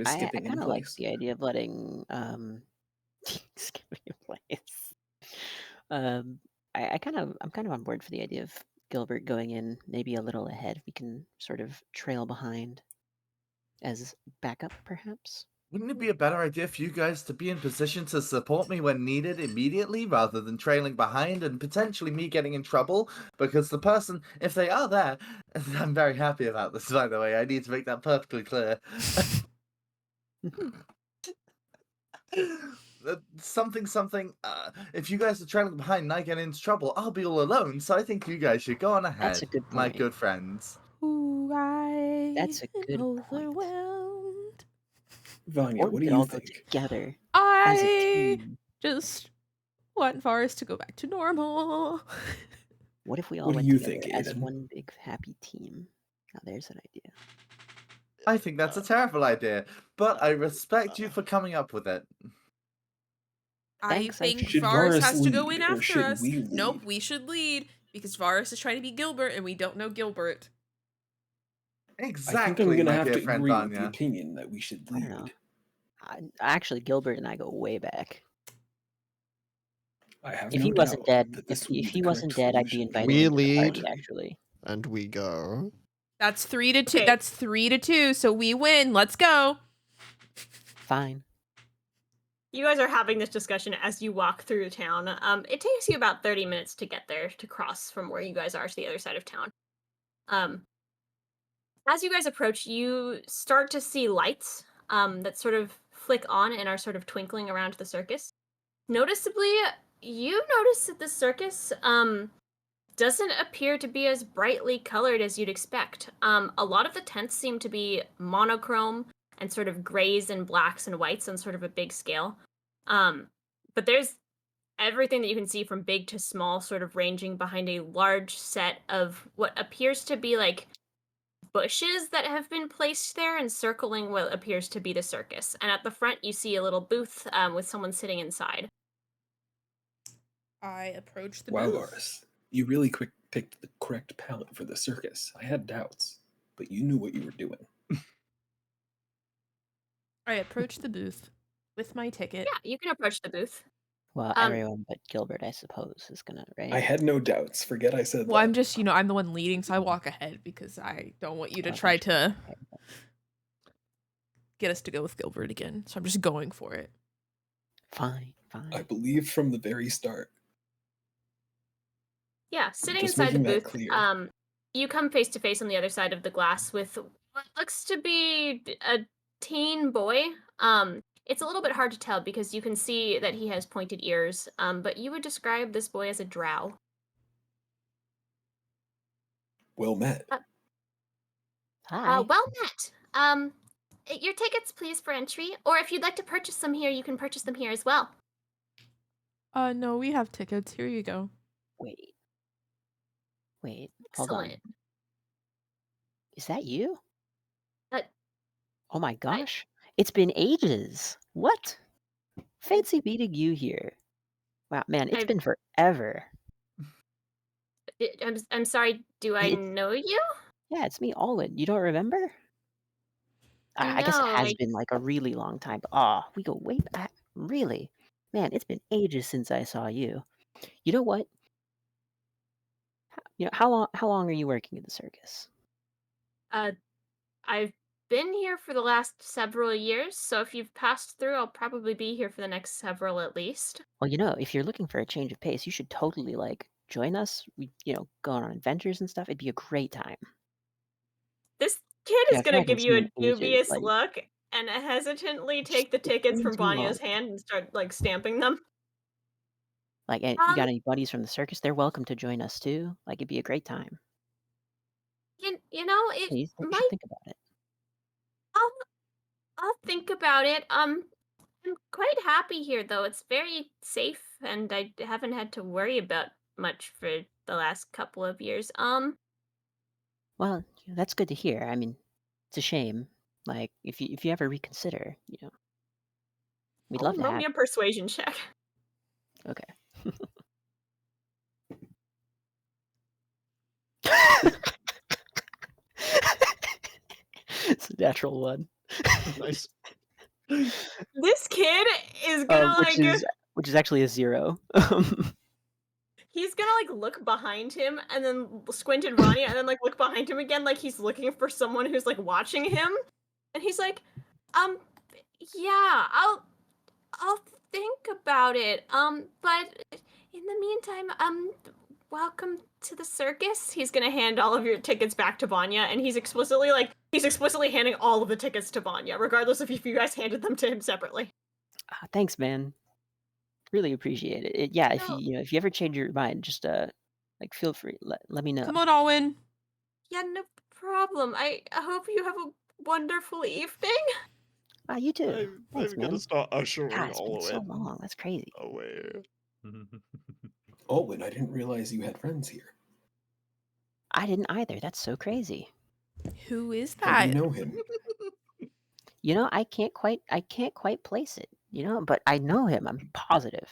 is I skipping in kind of like place. the idea of letting skipping in place. I'm kind of on board for the idea of Gilbert going in maybe a little ahead. We can sort of trail behind as backup, perhaps. Wouldn't it be a better idea for you guys to be in position to support me when needed immediately rather than trailing behind and potentially me getting in trouble? Because the person, if they are there, I'm very happy about this, by the way. I need to make that perfectly clear. Something, if you guys are trailing behind and I get into trouble, I'll be all alone, so I think you guys should go on ahead, That's a good my point. good friends. Ooh, I That's a good am point. overwhelmed. Vanya, Or what we do could you all go think? together as a I team. just want Varus to go back to normal. What if we all What do went you together think, as Aiden? one big happy team? Now there's an idea. I think that's a terrible idea, but I respect you for coming up with it. Thanks, I I think Should Varus Varus has to go in lead, or after should us. we Nope, lead? we should lead because Varus is trying to be Gilbert and we don't know Gilbert. I think Exactly, I'm gonna my have dear to friend agree with the Vanya. opinion that we should I don't know. lead. Actually, Gilbert and I go way back. I have If no he wasn't doubt dead, that this if would be he the wasn't correct dead, I'd be solution. invited We into the party. lead. Actually, And we go. That's 3-2. Okay. That's 3-2. So we win. Let's go. fine. You guys are having this discussion as you walk through town. It takes you about 30 minutes to get there, to cross from where you guys are to the other side of town. As you guys approach, you start to see lights that sort of flick on and are sort of twinkling around the circus. Noticeably, you notice that the circus doesn't appear to be as brightly colored as you'd expect. A lot of the tents seem to be monochrome and sort of grays and blacks and whites on sort of a big scale. But there's everything that you can see from big to small sort of ranging behind a large set of what appears to be like bushes that have been placed there encircling what appears to be the circus. And at the front, you see a little booth with someone sitting inside. I approach the Wow, booth. Varus, you really picked the correct palette for the circus. I had doubts, but you knew what you were doing. I approach the booth with my ticket. Yeah, you can approach the booth. Well, Um, everyone but Gilbert, I suppose, is gonna, I right? had no doubts. Forget I said Well, that. I'm just, I'm the one leading, so I walk ahead because I don't want you to Oh, try gotcha. to Okay. get us to go with Gilbert again. So I'm just going for it. Fine, I fine. believe from the very start. yeah, sitting Just inside the making that booth, clear. you come face to face on the other side of the glass with what looks to be a teen boy. It's a little bit hard to tell because you can see that he has pointed ears, but you would describe this boy as a drow. Well met. Hi. Well met. Your tickets, please, for entry. Or if you'd like to purchase them here, you can purchase them here as well. No, we have tickets. Here you go. Wait. Hold on. Excellent. Is that you? Uh, Oh my gosh. It's been ages. What? Fancy meeting you here. Wow, man, it's I- been forever. I'm sorry. Do I It's know you? yeah, it's me, Alwyn. You don't remember? I guess it No. has been like a really long time. But we go way back. Really? Man, it's been ages since I saw you. You know what? How long are you working at the circus? I've been here for the last several years, so if you've passed through, I'll probably be here for the next several at least. Well, if you're looking for a change of pace, you should totally like join us. We, go on adventures and stuff. It'd be a great time. This kid Yeah, is I feel gonna like give I've you seen a you in ages. dubious Like, look and hesitantly it's just take the tickets from been too long. Vanya's hand and start like stamping them. Like, and you got any buddies from the circus? They're welcome to join us too. Like, it'd be a great time. You know, it You should might. think about it. I'll I'll think about it. I'm quite happy here though. It's very safe, and I haven't had to worry about much for the last couple of years. Well, that's good to hear. I mean, it's a shame. Like, if you ever reconsider, we'd love to Roll me have. a persuasion check. Okay. It's a natural one. Nice. This kid is gonna which is actually a 0. he's gonna like look behind him and then squint at Vanya and then like look behind him again like he's looking for someone who's like watching him. And he's like, yeah, I'll think about it. But in the meantime, welcome to the circus. He's gonna hand all of your tickets back to Vanya, and he's explicitly handing all of the tickets to Vanya, regardless of if you guys handed them to him separately. Thanks, man. Really appreciate it. Yeah, if No. if you ever change your mind, just like feel free. Let me know. Come on, Alwyn. Yeah, no problem. I hope you have a wonderful evening. You too. I'm Thanks, gonna man. start ushering God, it's been so Alwyn long. That's crazy. away. Alwyn, I didn't realize you had friends here. I didn't either. That's so crazy. Who is How do that? you know him? I can't quite place it. But I know him. I'm positive.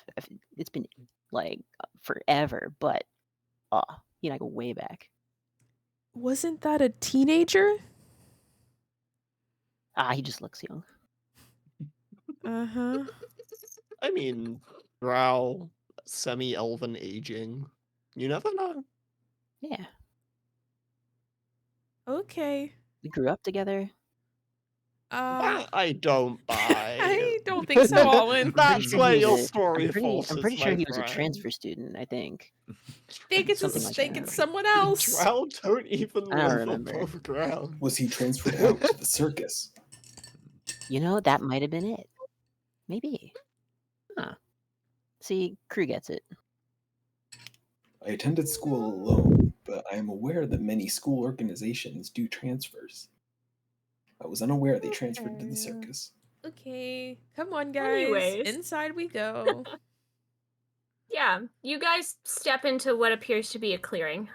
It's been like forever, but I go way back. Wasn't that a teenager? He just looks young. Uh-huh. I mean, drow, semi-elven aging. You never know. Yeah, Okay. we grew up together. That I don't buy. I don't think so, Alwyn. That's sure where he was your a- story I'm falls. pretty sure my he was a friend. transfer student. I think. Think it's Something like think that. it's someone else. Drow don't even I don't live remember. above ground. Was he transferred out to the circus? That might have been it. Maybe. Huh. See, Kruu gets it. I attended school alone, but I am aware that many school organizations do transfers. I was unaware they transferred to the circus. Okay. Come on, guys. Anyways. Inside we go. Yeah, you guys step into what appears to be a clearing.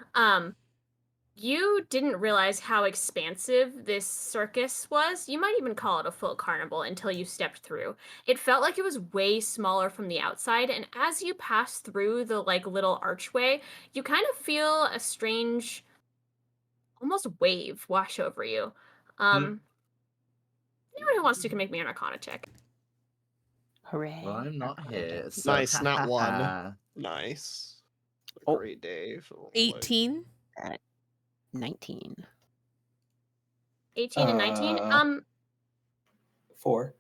You didn't realize how expansive this circus was. You might even call it a full carnival until you stepped through. It felt like it was way smaller from the outside, and as you pass through the like little archway, you kind of feel a strange almost wave wash over you. Anyone who wants to can make me an arcana check. Hooray. Well, I'm not here, Okay. so Nice, not one. ha. Nice. Oh. Great day for 18. 19. 18 and 19. 4.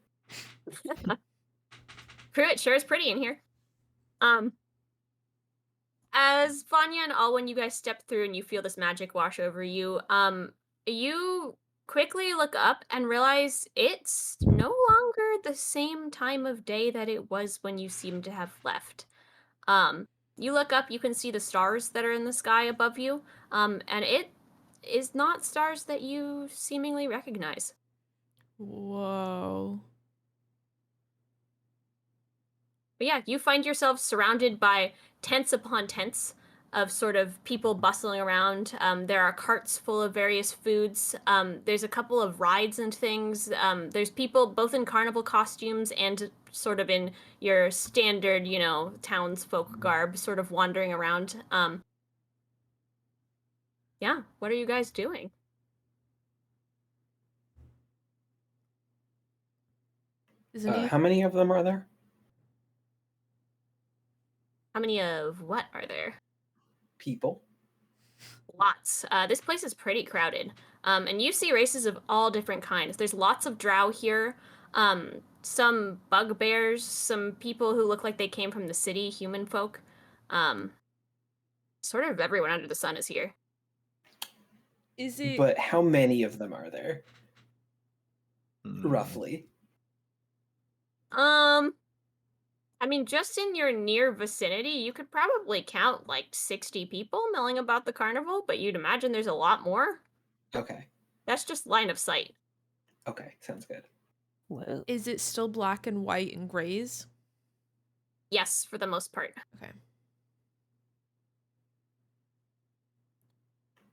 Kruu, it sure is pretty in here. As Vanya and Alwyn, you guys step through and you feel this magic wash over you. You quickly look up and realize it's no longer the same time of day that it was when you seem to have left. You look up, you can see the stars that are in the sky above you, and it is not stars that you seemingly recognize. Whoa. But yeah, you find yourself surrounded by tents upon tents of sort of people bustling around. There are carts full of various foods. There's a couple of rides and things. There's people both in carnival costumes and sort of in your standard, townsfolk garb, sort of wandering around. Yeah, what are you guys doing? Isn't he? How many of them are there? How many of what are there? People. Lots. This place is pretty crowded. And you see races of all different kinds. There's lots of drow here. Some bugbears, some people who look like they came from the city, human folk. Sort of everyone under the sun is here. Is it? But how many of them are there? Hmm. Roughly. I mean, just in your near vicinity, you could probably count like 60 people milling about the carnival, but you'd imagine there's a lot more. Okay. That's just line of sight. Okay, sounds good. Whoa. Is it still black and white and grays? Yes, for the most part. Okay.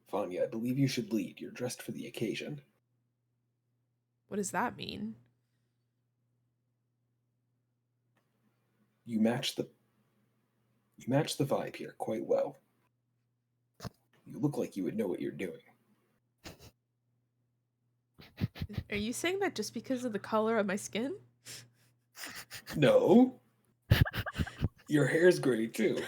Vanya, I believe you should lead. You're dressed for the occasion. What does that mean? You match the vibe here quite well. You look like you would know what you're doing. Are you saying that just because of the color of my skin? No. Your hair's gray too.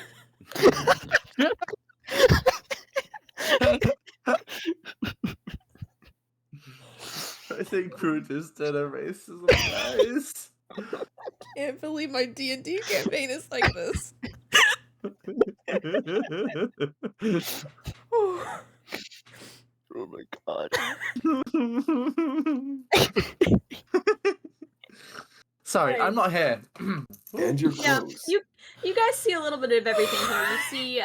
I think Kruu just did a racism, guys. Can't believe my D&D campaign is like this. Oh my god. Sorry, Right. I'm not here. And your Yeah, clothes. you guys see a little bit of everything here. You see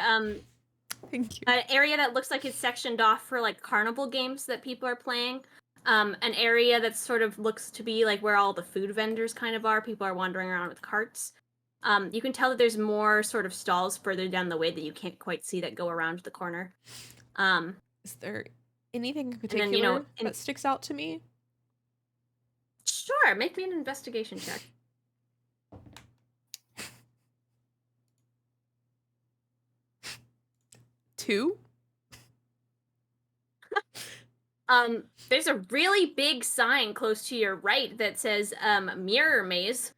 Thank you. an area that looks like it's sectioned off for like carnival games that people are playing. An area that sort of looks to be like where all the food vendors kind of are. People are wandering around with carts. You can tell that there's more sort of stalls further down the way that you can't quite see that go around the corner. Is there anything in then, particular that sticks out to me? Sure, make me an investigation check. Two? There's a really big sign close to your right that says mirror maze.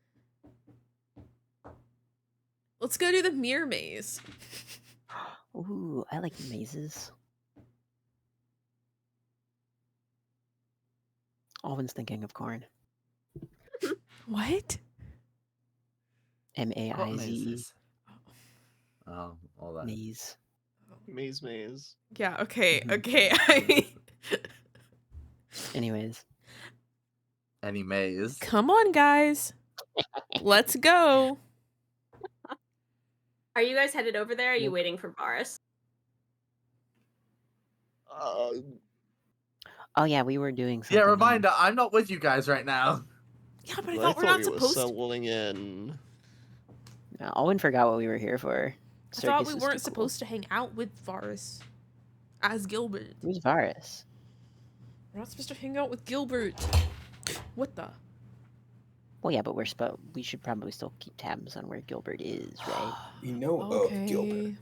Let's go do the mirror maze. Ooh, I like mazes. Alwyn's thinking of corn. What? What M-A-I-Z-E. mazes? Oh, all that. Maze. Maze. Yeah, okay, okay. Anyways. Any maze? Come on, guys. Let's go. Are you guys headed over there? Or are you waiting for Varas? Oh yeah, we were doing something. Yeah, reminder, I'm not with you guys right now. Yeah, but I thought we're not we supposed were to. settling in. No, Alwyn forgot what we were here for. I thought Circus we is weren't too cool. supposed to hang out with Varas as Gilbert. Who's Varas? We're not supposed to hang out with Gilbert. What the? Well, yeah, but we should probably still keep tabs on where Gilbert is, right? We know of Gilbert.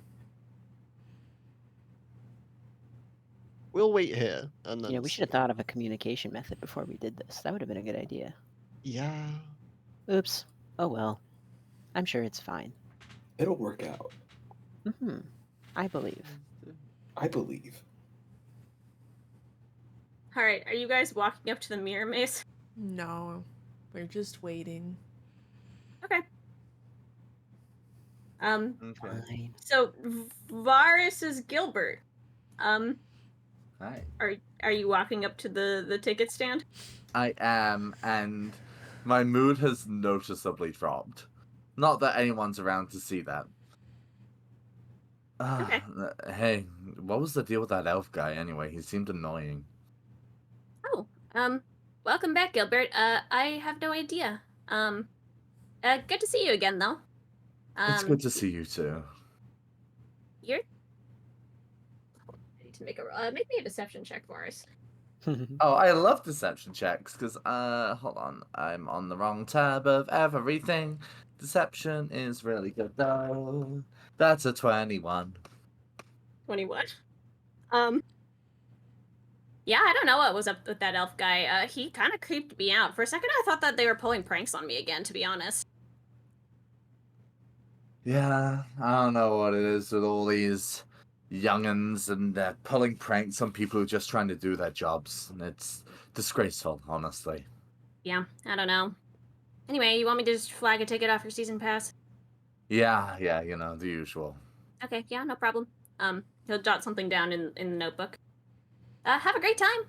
We'll wait here and then. You know, we should have thought of a communication method before we did this. That would have been a good idea. Yeah. Oops. Oh well. I'm sure it's fine. It'll work out. I believe. I believe. All right, are you guys walking up to the mirror maze? No, we're just waiting. Okay. Okay. Fine. So Varus is Gilbert. Hi. Are you walking up to the ticket stand? I am, and my mood has noticeably dropped. Not that anyone's around to see that. Okay. Hey, what was the deal with that elf guy anyway? He seemed annoying. Oh, welcome back, Gilbert. I have no idea. Good to see you again, though. It's good to see you too. You're. I need to make me a deception check for us. Oh, I love deception checks, because, hold on. I'm on the wrong tab of everything. Deception is really good, though. That's a 21. 21. Yeah, I don't know what was up with that elf guy. He kind of creeped me out. For a second, I thought that they were pulling pranks on me again, to be honest. Yeah, I don't know what it is with all these young'uns and pulling pranks on people who are just trying to do their jobs. And it's disgraceful, honestly. Yeah, I don't know. Anyway, you want me to just flag a ticket off your season pass? Yeah, the usual. Okay, yeah, no problem. He'll jot something down in the notebook. Have a great time.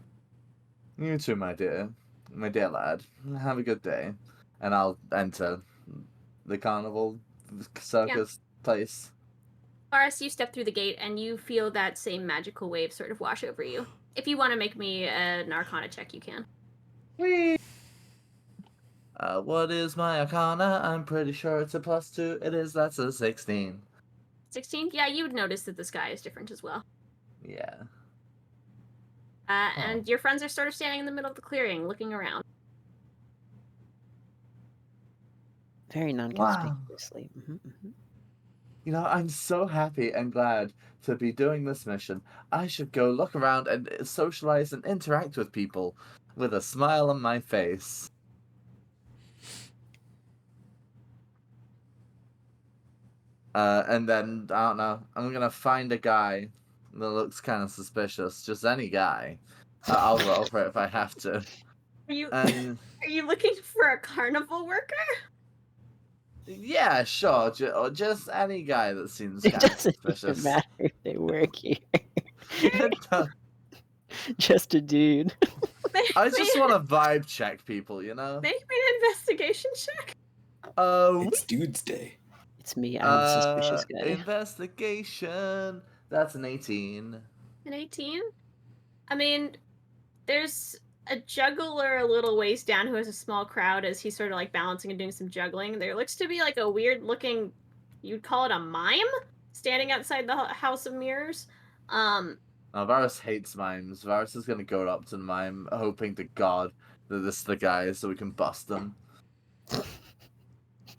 You too, my dear lad. Have a good day. And I'll enter the carnival circus place. Varus, you step through the gate and you feel that same magical wave sort of wash over you. If you want to make me an Arcana check, you can. Whee! What is my Arcana? I'm pretty sure it's a +2. It is. That's a 16. 16? Yeah, you would notice that the sky is different as well. Yeah. And your friends are sort of standing in the middle of the clearing, looking around. Very non-conspicuously. You know, I'm so happy and glad to be doing this mission. I should go look around and socialize and interact with people with a smile on my face. And then, I don't know, I'm gonna find a guy that looks kind of suspicious. Just any guy. I'll roll for it if I have to. Are you And are you looking for a carnival worker? yeah, sure. Just any guy that seems It kind of doesn't even suspicious. matter if they work here. It does. Just a dude. I just want to vibe check people, you know? Make me an investigation check. It's Dude's Day. It's me. I'm the suspicious guy. Investigation. That's an 18. An 18? I mean, there's a juggler a little ways down who has a small crowd as he's sort of like balancing and doing some juggling. There looks to be like a weird looking, you'd call it a mime, standing outside the House of Mirrors. Varus hates mimes. Varus is gonna go up to the mime, hoping to God that this is the guy so we can bust them.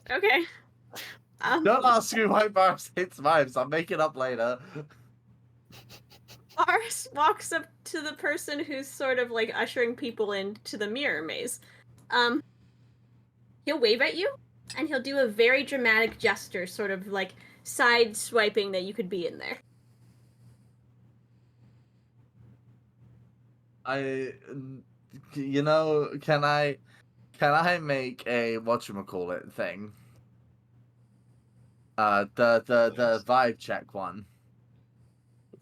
Okay. Don't ask me why Varus hates mimes. I'll make it up later. Varus walks up to the person who's sort of like ushering people into the mirror maze. He'll wave at you, and he'll do a very dramatic gesture, sort of like side swiping that you could be in there. Can I make a whatchamacallit thing? The vibe check one.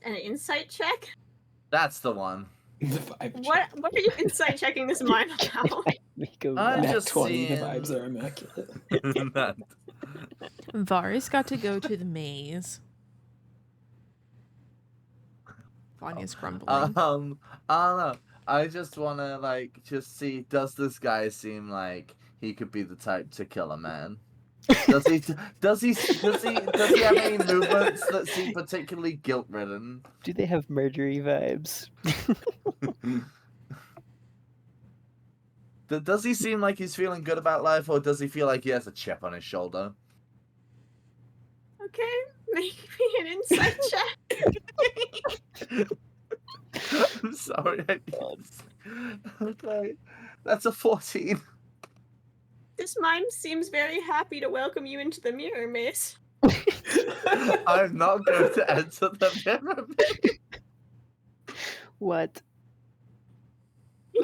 An insight check? That's the one. The vibe What check. are you insight checking this mime about? Make a I'm Nat just 20, the seeing- vibes are immaculate. That- Varys got to go to the maze. Vanya's grumbling. I don't know. I just wanna just see, does this guy seem like he could be the type to kill a man? Does he have any movements that seem particularly guilt-ridden? Do they have murdery vibes? Does he seem like he's feeling good about life, or does he feel like he has a chip on his shoulder? Okay, make me an insight check. I'm sorry. Okay, that's a 14. This mime seems very happy to welcome you into the mirror maze. I'm not going to enter the mirror maze. What?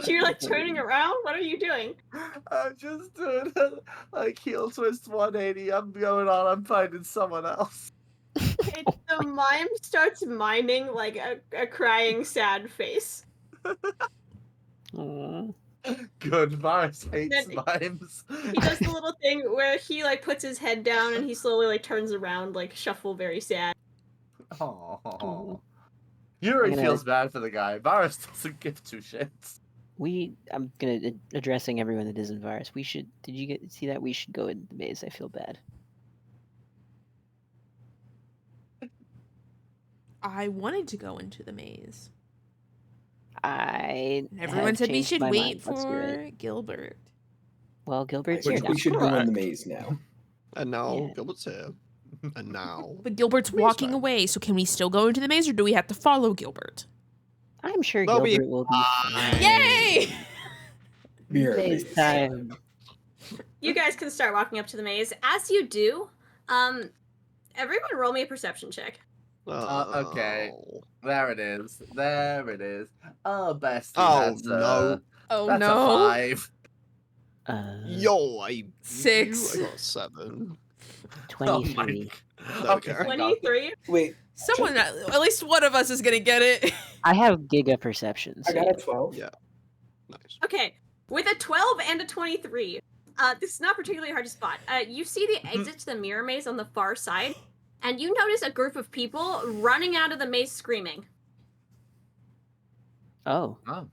You're like turning around? What are you doing? I'm just doing like heel twist 180. I'm going on. I'm finding someone else. Okay, the mime starts miming like a crying, sad face. Aw. Good. Varas hates Then mimes. He does the little thing where he like puts his head down and he slowly like turns around, like shuffle very sad. Aww. Yuri gonna- feels bad for the guy. Varas doesn't give two shits. I'm gonna addressing everyone that isn't Virus. We should. Did you see that? We should go in the maze. I feel bad. I wanted to go into the maze. I. And everyone have said we changed should my wait mind. Let's do it. for Gilbert. Well, I Gilbert's here think now. we should go in the Correct. maze now. And now Yeah. Gilbert's here. And now. But Gilbert's Maze walking man. away, so can we still go into the maze or do we have to follow Gilbert? I'm sure They'll be Gilbert will be fine. Yay! Mirror Maze maze. time. You guys can start walking up to the maze. As you do, everyone roll me a perception check. Okay. Oh. There it is. There it is. Oh, bestie. Oh, that's no. Oh That's no. a 5. Yo, I beat 6. You. I got a 7. 23. Okay. Okay. 23? Wait, Someone, at least one of us is gonna get it. I have Giga perception. I So got yeah. a 12. Yeah. Nice. Okay, with a 12 and a 23, this is not particularly hard to spot. You see the exit to the mirror maze on the far side, and you notice a group of people running out of the maze screaming. Oh. Oh.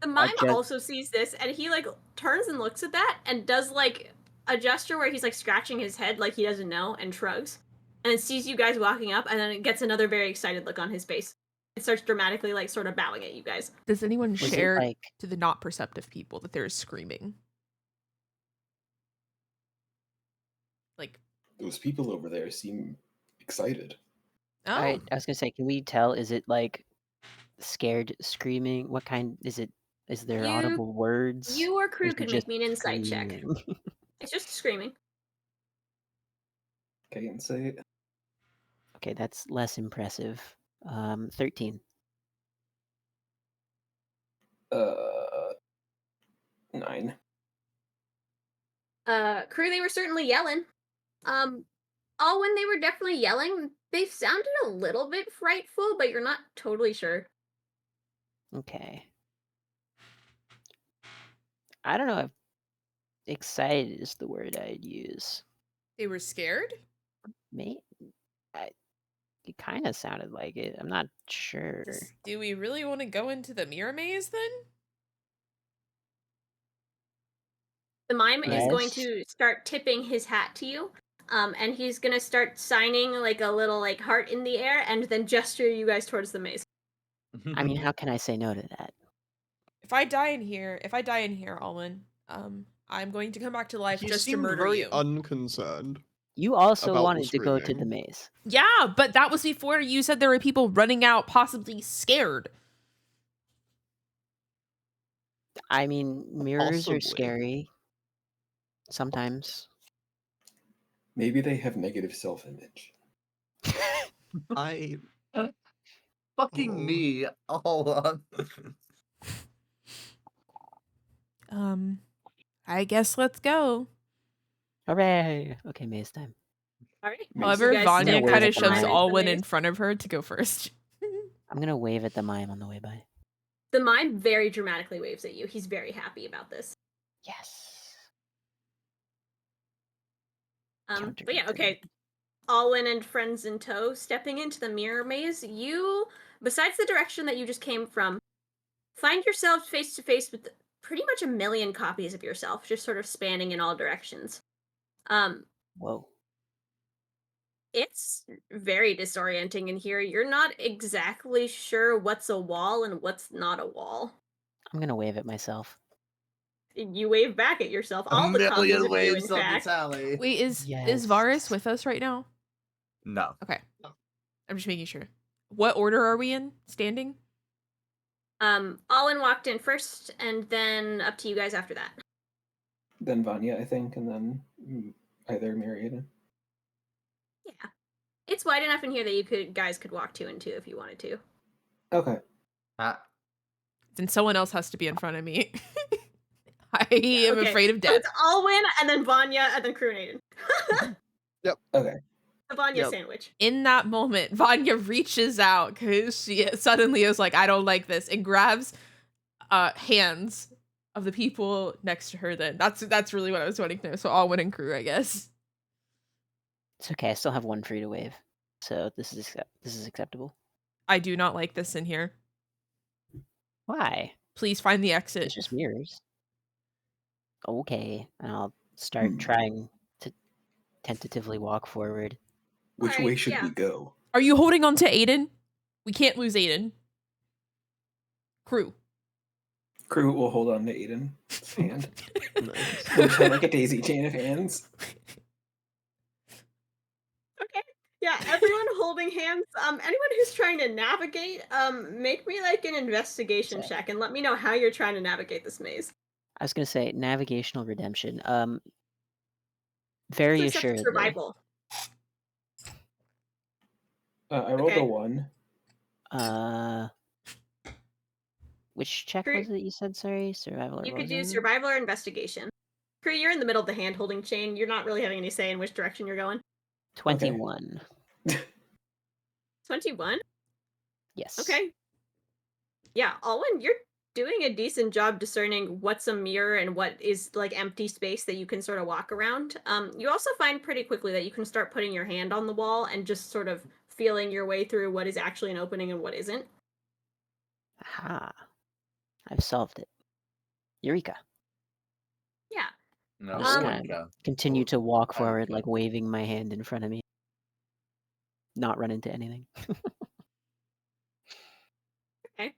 The mime just- also sees this, and he like turns and looks at that, and does like a gesture where he's like scratching his head like he doesn't know, and shrugs, and then sees you guys walking up, and then it gets another very excited look on his face. It starts dramatically like sort of bowing at you guys. Does anyone Was it share like to the not perceptive people that there's screaming? Like, Those people over there seem excited. oh, I was gonna say, can we tell? Is it like scared screaming? What kind is it? Is there You- audible words? You or Or Kruu is it can just make me an insight check. screaming? It's just screaming. Okay, and say it. Okay, that's less impressive. 13. 9. Kruu, they were certainly yelling. All when they were definitely yelling, they sounded a little bit frightful, but you're not totally sure. Okay. I don't know if excited is the word I'd use. they were scared? It kind of sounded like it. I'm not sure. Do we really want to go into the mirror maze then? The mime is going Yes. to start tipping his hat to you, and he's gonna start signing like a little like heart in the air, and then gesture you guys towards the maze. I mean, how can I say no to that? If I die in here, Alwyn, I'm going to come back to life He just to seemed murder very you. unconcerned. You also About the wanted to go to the screaming. maze. Yeah, but that was before you said there were people running out, possibly scared. I mean, mirrors are Possibly. scary. Sometimes. Maybe they have negative self-image. I Fucking Oh. me. Hold on. I guess let's go. Hooray! Okay, maze time. All right. Maze. However, You guys Vanya start kind with of the shoves mime. Alwyn in front of her to go first. I'm gonna wave at the mime on the way by. The mime very dramatically waves at you. He's very happy about this. Yes. But yeah, okay. Alwyn and friends in tow, stepping into the mirror maze, you, besides the direction that you just came from, find yourselves face to face with pretty much a million copies of yourself, just sort of spanning in all directions. Whoa. It's very disorienting in here. You're not exactly sure what's a wall and what's not a wall. I'm gonna wave at myself. You wave back at yourself. A All the copies million of you, in waves on the fact. tally. Wait, is Yes. Varas with us right now? No. Okay. I'm just making sure. What order are we in? Standing? Alwyn walked in first, and then up to you guys after that. then Vanya, I think, and then either Mary Aiden. Yeah. It's wide enough in here that guys could walk 2 and 2 if you wanted to. Okay. Then someone else has to be in front of me. I am Okay, afraid of So death. it's Alwyn, and then Vanya, and then Kroo and Aiden. Okay. The Vanya Yep. sandwich. In that moment, Vanya reaches out because she suddenly is like, I don't like this, and grabs hands of the people next to her. Then that's really what I was wanting to know. So Alwyn and Kroo, I guess. It's okay. I still have one free to wave, so this is acceptable. I do not like this in here. Why? Please find the It's exit. just mirrors. Okay, and I'll start trying to tentatively walk forward. Which Alright, way should yeah. we go? Are you holding on to Aiden? We can't lose Aiden. Kroo. Kroo will hold on to Aiden's hand. Nice. We'll have like a daisy chain of hands. Okay. Yeah, everyone holding hands. Anyone who's trying to navigate, make me like an investigation check and let me know how you're trying to navigate this maze. I was gonna say navigational redemption. Very Except for assuredly. survival. I rolled Okay. a 1. Which check Kroo- was it you said? Sorry, survival. Or You what could was do it? survival or investigation. Kroo, you're in the middle of the hand holding chain. You're not really having any say in which direction you're going. 21. 21? Yes. Okay. Yeah, Alwyn, you're doing a decent job discerning what's a mirror and what is like empty space that you can sort of walk around. You also find pretty quickly that you can start putting your hand on the wall and just sort of feeling your way through what is actually an opening and what isn't. Aha. I've solved it. Eureka. Yeah. No, I'll just Um, kind Eureka. of continue to walk forward, Okay. like waving my hand in front of me. Not run into anything. Okay.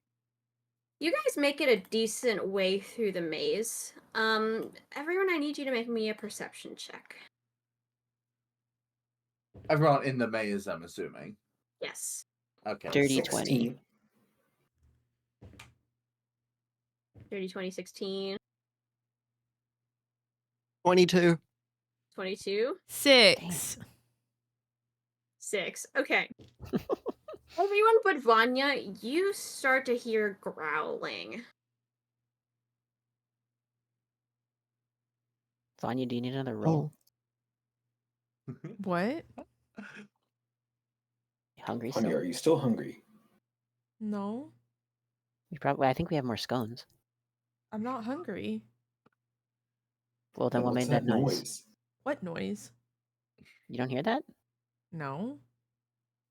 You guys make it a decent way through the maze. Everyone, I need you to make me a perception check. Everyone in the maze, I'm assuming. Yes. Okay. Dirty 16. 30, 20, 16, 22. 22, 6. 6. Okay. Everyone but Vanya, you start to hear growling. Vanya, do you need another roll? What? You hungry Vanya, still? are you still hungry? No, I think we have more scones. I'm not hungry. Well, then what What's made that noise? What noise? You don't hear that? No.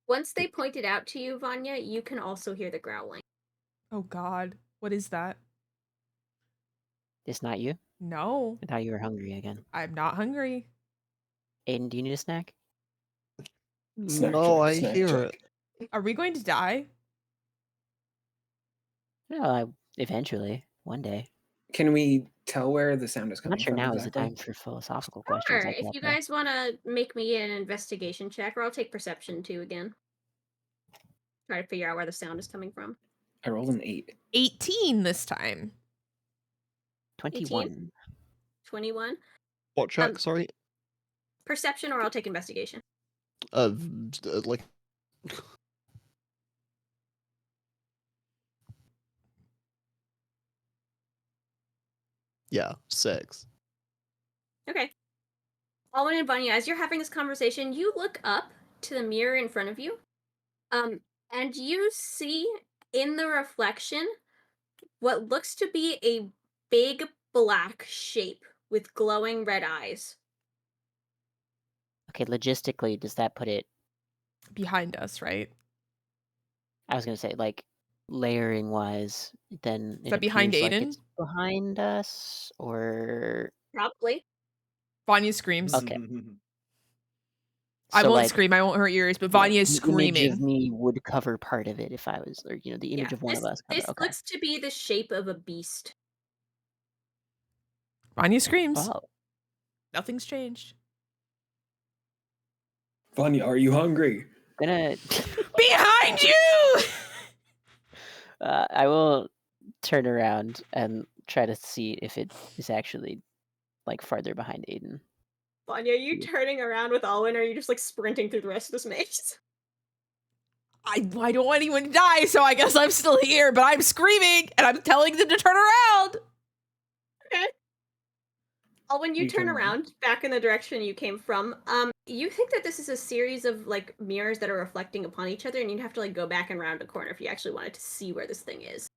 Once they point it out to you, Vanya, you can also hear the growling. Oh God, what is that? It's not you? No, I thought you were hungry again. I'm not hungry. Aiden, do you need a snack? Snack No, check, I snack hear check. it. Are we going to die? No, eventually, one day. Can we tell where the sound is I'm coming not sure from now exactly? is the time for philosophical questions Sure, like if that. you though. guys want to make me an investigation check, or I'll take perception too again. Try to figure out where the sound is coming from. I rolled an 8. 18 this time. 21. 21. What check? Sorry. Perception, or I'll take investigation. Like. Yeah, 6. Okay. Alwyn and Vanya, as you're having this conversation, you look up to the mirror in front of you, and you see in the reflection what looks to be a big black shape with glowing red eyes. Okay, logistically, does that put it? Behind us, right? I was gonna say, like, layering wise, then Is that behind appears like Aiden? it's behind us, or Probably. Vanya screams. Okay. I so, won't like, scream. I won't hurt your ears, but yeah, Vanya is the image of screaming. me would cover part of it if I was, or the image Yeah, of one of us. Cover. this Okay. looks to be the shape of a beast. Vanya screams. Oh, Nothing's changed. Vanya, are you hungry? gonna. Behind you! I will turn around and try to see if it is actually like farther behind Aiden. Vanya, are you turning around with Alwyn, or are you just like sprinting through the rest of this maze? I don't want anyone to die, so I guess I'm still here, but I'm screaming and I'm telling them to turn around. Okay. Alwyn, you You turn turn around. around back in the direction you came from. You think that this is a series of like mirrors that are reflecting upon each other, and you'd have to like go back and round a corner if you actually wanted to see where this thing is.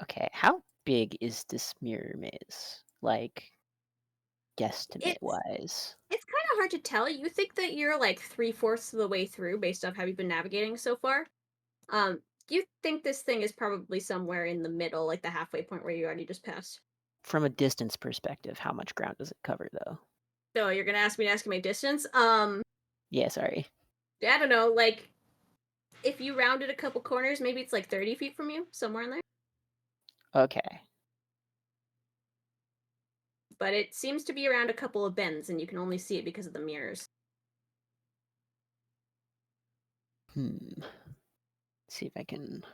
Okay, how big is this mirror maze? Like, guesstimate wise. It's kind of hard to tell. You think that you're like 3/4 of the way through based off how you've been navigating so far. You think this thing is probably somewhere in the middle, like the halfway point where you already just passed. From a distance perspective, how much ground does it cover though? So you're gonna ask me to estimate distance? Yeah, sorry. I don't know, like if you rounded a couple corners, maybe it's like 30 feet from you, somewhere in there. Okay. But it seems to be around a couple of bends, and you can only see it because of the mirrors. Let's see if I can.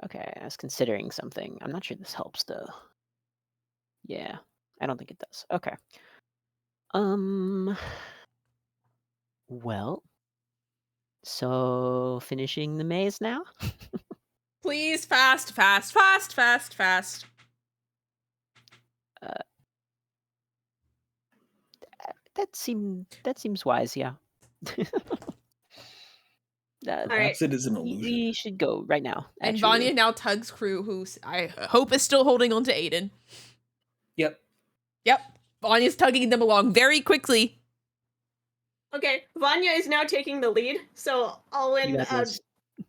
Okay, I was considering something. I'm not sure this helps though. Yeah, I don't think it does. Okay. Well, so finishing the maze now? Please, fast, fast, fast, fast, fast. That seems wise, yeah. Alright. Perhaps it is an illusion. We should go right now. And actually. Vanya now tugs Kruu, who I hope is still holding on to Aiden. Yep. Yep. Vanya's tugging them along very quickly. Okay, Vanya is now taking the lead, so Alwyn, You got this.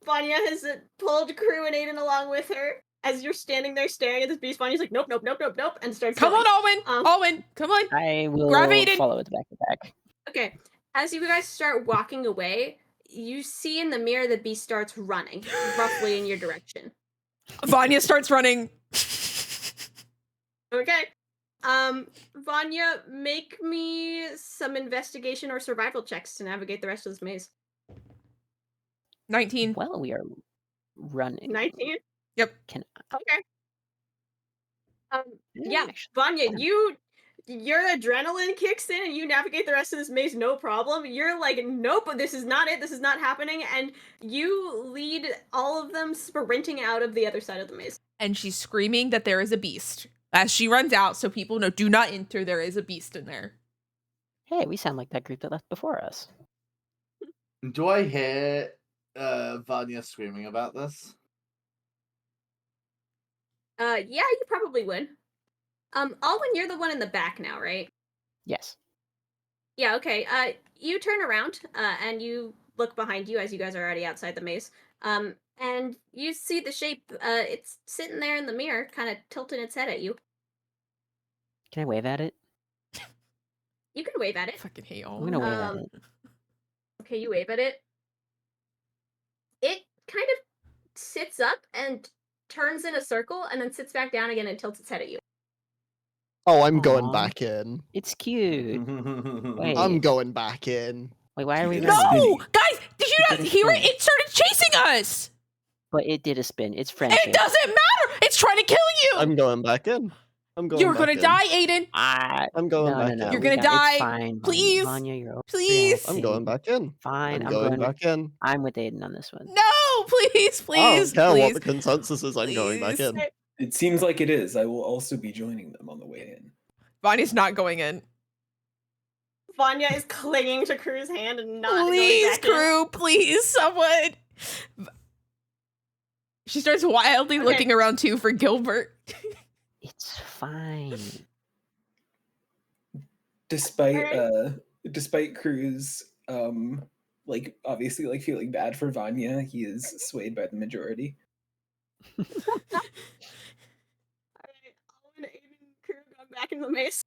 Vanya has pulled Kruu and Aiden along with her. As you're standing there staring at this beast, Vanya's like, nope, nope, nope, nope, nope, and starts Come going. on, Alwyn. Alwyn, come on. I will Grab Aiden. follow it back to back. Okay, as you guys start walking away, you see in the mirror the beast starts running, roughly in your direction. Vanya starts running. Okay. Vanya, make me some investigation or survival checks to navigate the rest of this maze. 19. Well, we are running. 19? Yep. Can Okay. Yeah, actually, Vanya, yeah. your adrenaline kicks in and you navigate the rest of this maze no problem. You're like, nope, this is not it, this is not happening, and you lead all of them sprinting out of the other side of the maze. And she's screaming that there is a beast. As she runs out, so people know, do not enter, there is a beast in there. Hey, we sound like that group that left before us. Do I hear Vanya screaming about this? Yeah, you probably would. Alwyn, you're the one in the back now, right? Yes. Yeah, okay. You turn around, and you look behind you as you guys are already outside the maze. And you see the shape, it's sitting there in the mirror, kind of tilting its head at you. Can I wave at it? You can wave at I it. fucking hate I'm Alwyn. gonna wave at it. Okay, you wave at it. It kind of sits up and turns in a circle, and then sits back down again and tilts its head at you. Oh, I'm going Aw. back in. It's cute. Wait. I'm going back in. Wait, why are we It's running? No! spinning. Guys, did you It not did a hear it? spin. It started chasing us! But it did a spin. It's friendship. It doesn't matter! It's trying to kill you! I'm going back in. I'm going You're back gonna in. die, Aiden! I'm going No, back no, no. in. You're we gonna got- die. It's fine. Please. Vanya, you're Please. I'm going back in. Fine. I'm I'm going going back in. I'm with Aiden on this one. No! Please, I please, don't care please. what the consensus is. I'm going back Please. in. It seems like it is. I will also be joining them on the way in. Vanya's not going in. Vanya is clinging to Kruu's hand and not Please, going back in. Kruu, please, someone. She starts wildly Okay. looking around too for Gilbert. It's fine. Despite Alright. despite Kruu's like obviously like feeling bad for Vanya, he is swayed by the majority. Alright, Alwyn, Aiden, Kruu going back into the maze.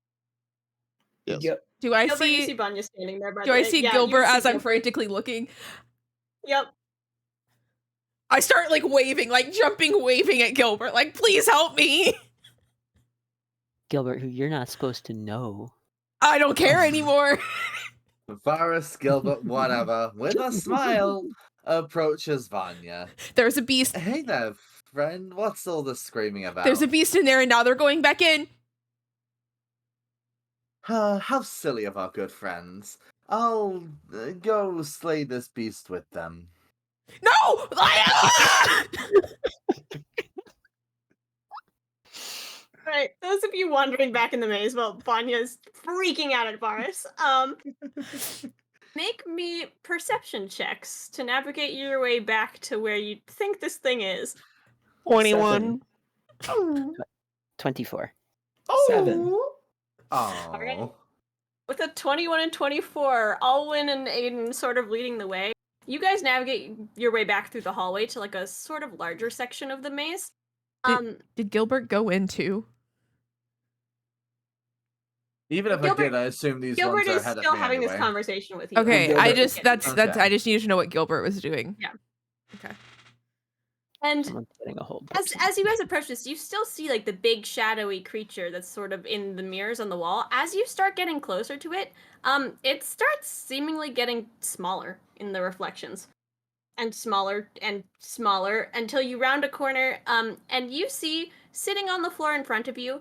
Yes. Yep. Do I Gilbert, you see see? Vanya standing there, by Do the I way. see Yeah, you Gilbert see as I'm Gilbert. frantically looking? Yep. I start like waving, like jumping, waving at Gilbert, like please help me. Gilbert, who you're not supposed to know. I don't care anymore. Varas, Gilbert, whatever, with a smile, approaches Vanya. There's a beast. Hey there, friend? What's all this screaming about? There's a beast in there, and now they're going back in. How silly of our good friends. I'll go slay this beast with them. No! Right. Those of you wandering back in the maze, well, Vanya's freaking out at Varas. Make me perception checks to navigate your way back to where you think this thing is. 21. 24. 7. Alright. Oh. With a 21 and 24, Alwyn and Aiden sort of leading the way, you guys navigate your way back through the hallway to like a sort of larger section of the maze. Did Gilbert go in too? Even if I Gilbert- did, I assume these Gilbert ones are is ahead still of me having anyway. this conversation with you. Okay, Gilbert- I just that's Okay. I just need to know what Gilbert was doing. Yeah. Okay. And Someone's getting a hold. as you guys approach this, you still see like the big shadowy creature that's sort of in the mirrors on the wall. As you start getting closer to it, it starts seemingly getting smaller in the reflections. And smaller until you round a corner, and you see sitting on the floor in front of you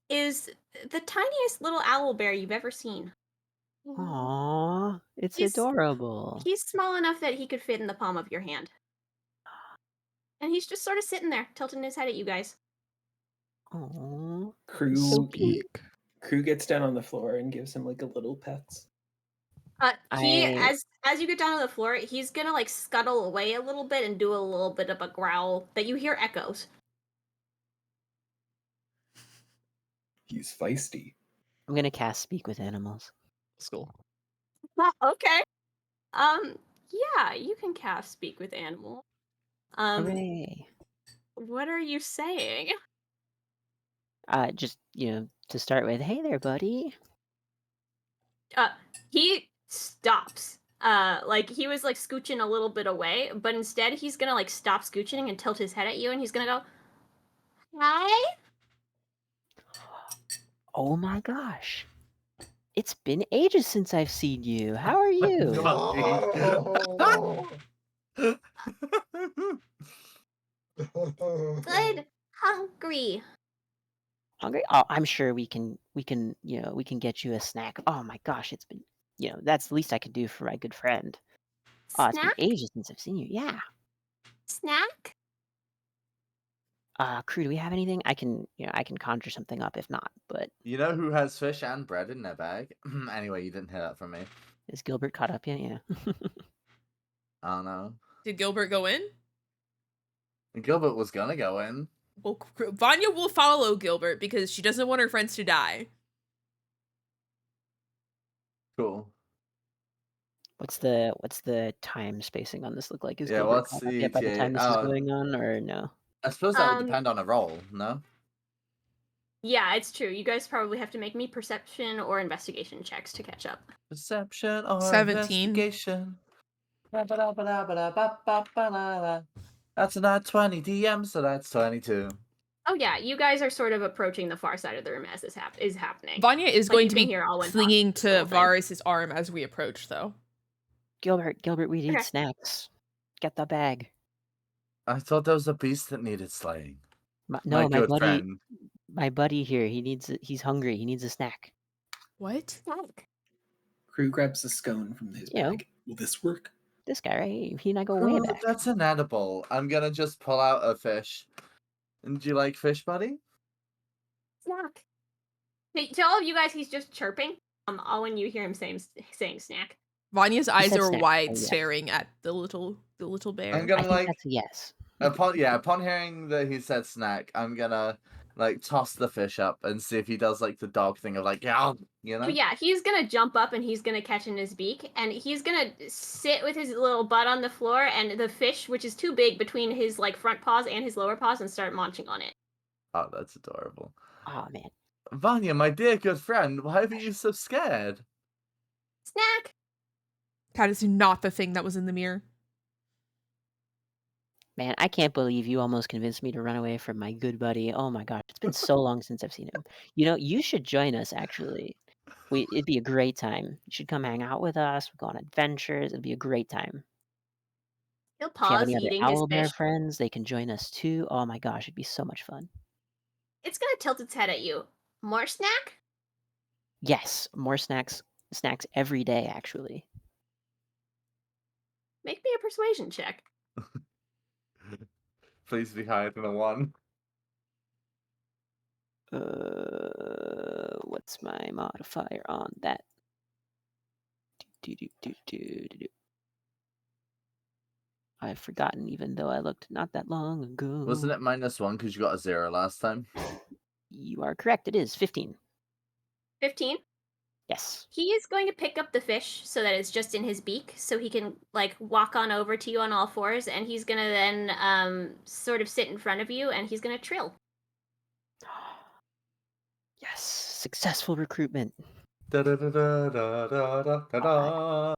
is the tiniest little owl bear you've ever seen. Aww, it's He's- adorable. He's small enough that he could fit in the palm of your hand. And he's just sort of sitting there, tilting his head at you guys. Aww. Kruu gets down on the floor and gives him like a little pets. As you get down to the floor, he's gonna like scuttle away a little bit and do a little bit of a growl that you hear echoes. He's feisty. I'm gonna cast Speak with Animals. Let's go. Okay. Yeah, you can cast Speak with Animal. Hooray! What are you saying? Just to start with, hey there, buddy. He stops. Like he was like scooching a little bit away, but instead he's gonna like stop scooching and tilt his head at you, and he's gonna go, "Hi." Oh my gosh, it's been ages since I've seen you. How are you? Good. Hungry. Hungry? Oh, I'm sure we can get you a snack. Oh my gosh, it's been that's the least I can do for my good friend. Oh, it's been Snack? ages since I've seen you. Yeah. Snack? Kruu, do we have anything? I can conjure something up if not, but You know who has fish and bread in their bag? Anyway, you didn't hear that from me. is Gilbert caught up yet? Yeah. I don't know. Did Gilbert go in? Gilbert was gonna go in. Well, Vanya will follow Gilbert because she doesn't want her friends to die. Cool. What's the time spacing on this look like? Is Yeah, Gilbert what's caught up the yet by the ETA? time this is Oh. going on, or no? I suppose that would depend on a roll, no? Yeah, it's true. You guys probably have to make me perception or investigation checks to catch up. Perception or 17. investigation. Ba-ba-da-ba-da-ba-da-ba-ba-la-la. That's a nat 20 DM, so that's 22. Oh yeah, you guys are sort of approaching the far side of the room as this is happening. Vanya is Like, going you to can be hear Alwyn clinging talking to this whole thing. Varys' arm as we approach, though. Gilbert, we need Okay. snacks. Get the bag. I thought there was a beast that needed slaying. My My good buddy, friend. my buddy here. He's hungry. He needs a snack. What? Snack. Kruu grabs a scone from his You know. bag. Will this work? This guy, right? He and I go way Ooh, back. that's an edible. I'm gonna just pull out a fish. And do you like fish, buddy? Snack. Hey, to all of you guys, he's just chirping. All when you hear him saying snack. Vanya's eyes said are snack, wide, so yes. staring at the little bear. I'm I gonna think like that's a yes. upon hearing that he said snack, I'm gonna like toss the fish up and see if he does like the dog thing of like yeah, you know? So yeah, he's gonna jump up and he's gonna catch in his beak, and he's gonna sit with his little butt on the floor and the fish, which is too big between his like front paws and his lower paws, and start munching on it. Oh, that's adorable. Oh man. Vanya, my dear good friend, why are you so scared? Snack. That is not the thing that was in the mirror. Man, I can't believe you almost convinced me to run away from my good buddy. Oh my gosh, it's been so long since I've seen him. You should join us actually. It'd be a great time. You should come hang out with us. We'll go on adventures. It'd be a great time. He'll If you have pause any other eating his owlbear fish. friends, they can join us too. Oh my gosh, it'd be so much fun. It's gonna tilt its head at you. More snack? Yes, more snacks every day, actually. Make me a persuasion check. Please be higher than a 1. What's my modifier on that? Do. I've forgotten, even though I looked not that long ago. Wasn't it -1 because you got a 0 last time? You are correct. It is 15. 15. Yes. He is going to pick up the fish so that it's just in his beak, so he can like walk on over to you on all fours, and he's gonna then sort of sit in front of you, and he's gonna trill. Yes. Successful recruitment. Da da da da da da da da da.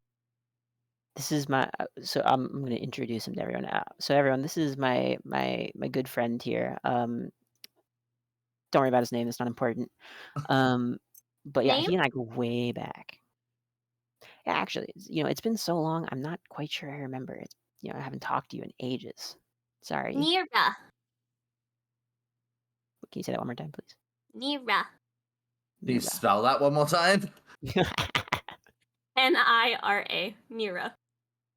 This is my. So I'm going to introduce him to everyone. So everyone, this is my good friend here. Don't worry about his name. It's not important. But yeah, Name? he and I go way back. Yeah, actually, it's been so long. I'm not quite sure I remember. It's I haven't talked to you in ages. Sorry. Nira. Can you say that one more time, please? Nira. Can you spell that one more time? Nira. Nira.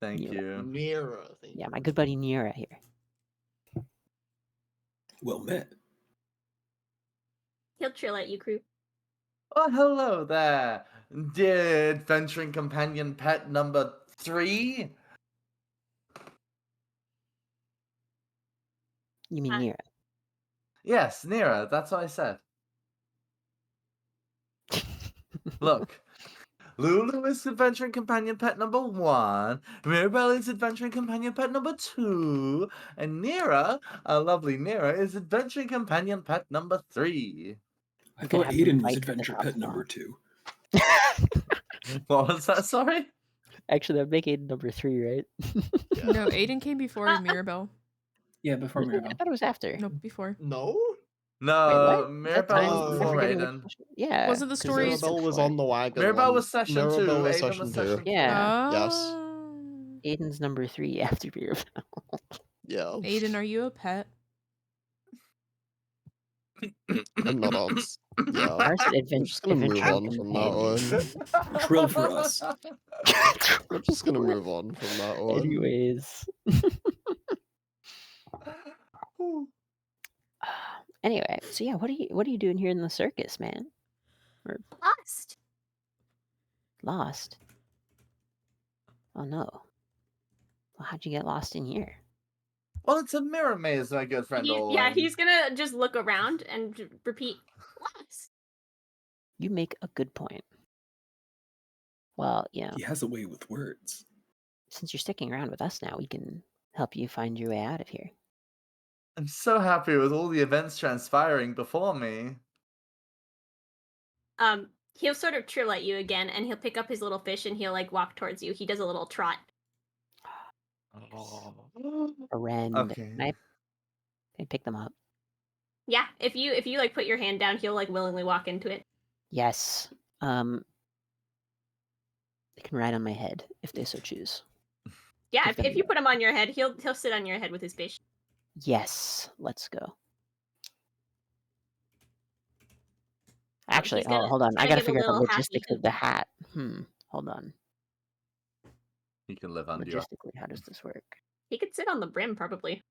Thank Nira. you. Mira. Yeah, my good buddy Nira here. Well met. He'll trill at you, Kruu. Oh, hello there, dear adventuring companion pet number 3. You mean Hi. Nira? Yes, Nira, that's what I said. Look, Lulu is adventuring companion pet number 1, Mirabelle is adventuring companion pet number 2, and Nira, our lovely Nira, is adventuring companion pet number 3. I We could thought have them Aiden was fight at the adventure top pet of the number mountain. 2. What was that, sorry? Actually, that'd make Aiden number 3, right? No, Aiden came before Mirabelle. Yeah, before Was it? I Mirabelle. thought it was after. No, before. No? Wait, No, what? Is that Mirabelle time? was Oh. Am I before forgetting which Aiden. question? Yeah. Wasn't the 'cause story- those are Mirabelle was before. on the wagon. Mirabelle one. was session 2, Mirabelle was Aiden session was 2. session 3. Yeah. Yes. Aiden's number 3 after Mirabelle. Yeah. Aiden, are you a pet? I'm not on. Yeah. Ours is We're just gonna move adventure on from that one. Trill for us. We're just gonna move on from that one. Anyways. Anyway, so yeah, what are you doing here in the circus, man? Lost. Lost? Oh no. Well, how'd you get lost in here? Well, it's a mirror maze, my good friend Alwyn. Yeah, he's gonna just look around and repeat, lost. You make a good point. Well, He has a way with words. since you're sticking around with us now, we can help you find your way out of here. I'm so happy with all the events transpiring before me. He'll sort of trill at you again, and he'll pick up his little fish, and he'll like walk towards you. He does a little trot. A wren. Okay. Can I pick them up? Yeah, if you like put your hand down, he'll like willingly walk into it. Yes. They can ride on my head if they so choose. Yeah, Give them if you put him on your head, he'll sit on your head with his fish. Yes, let's go. Actually, he's gonna- hold on. he's I gonna gotta give a figure out the little happy logistics of the hat. Hold on. He can live under you. Logistically, how does this work? He could sit on the brim probably.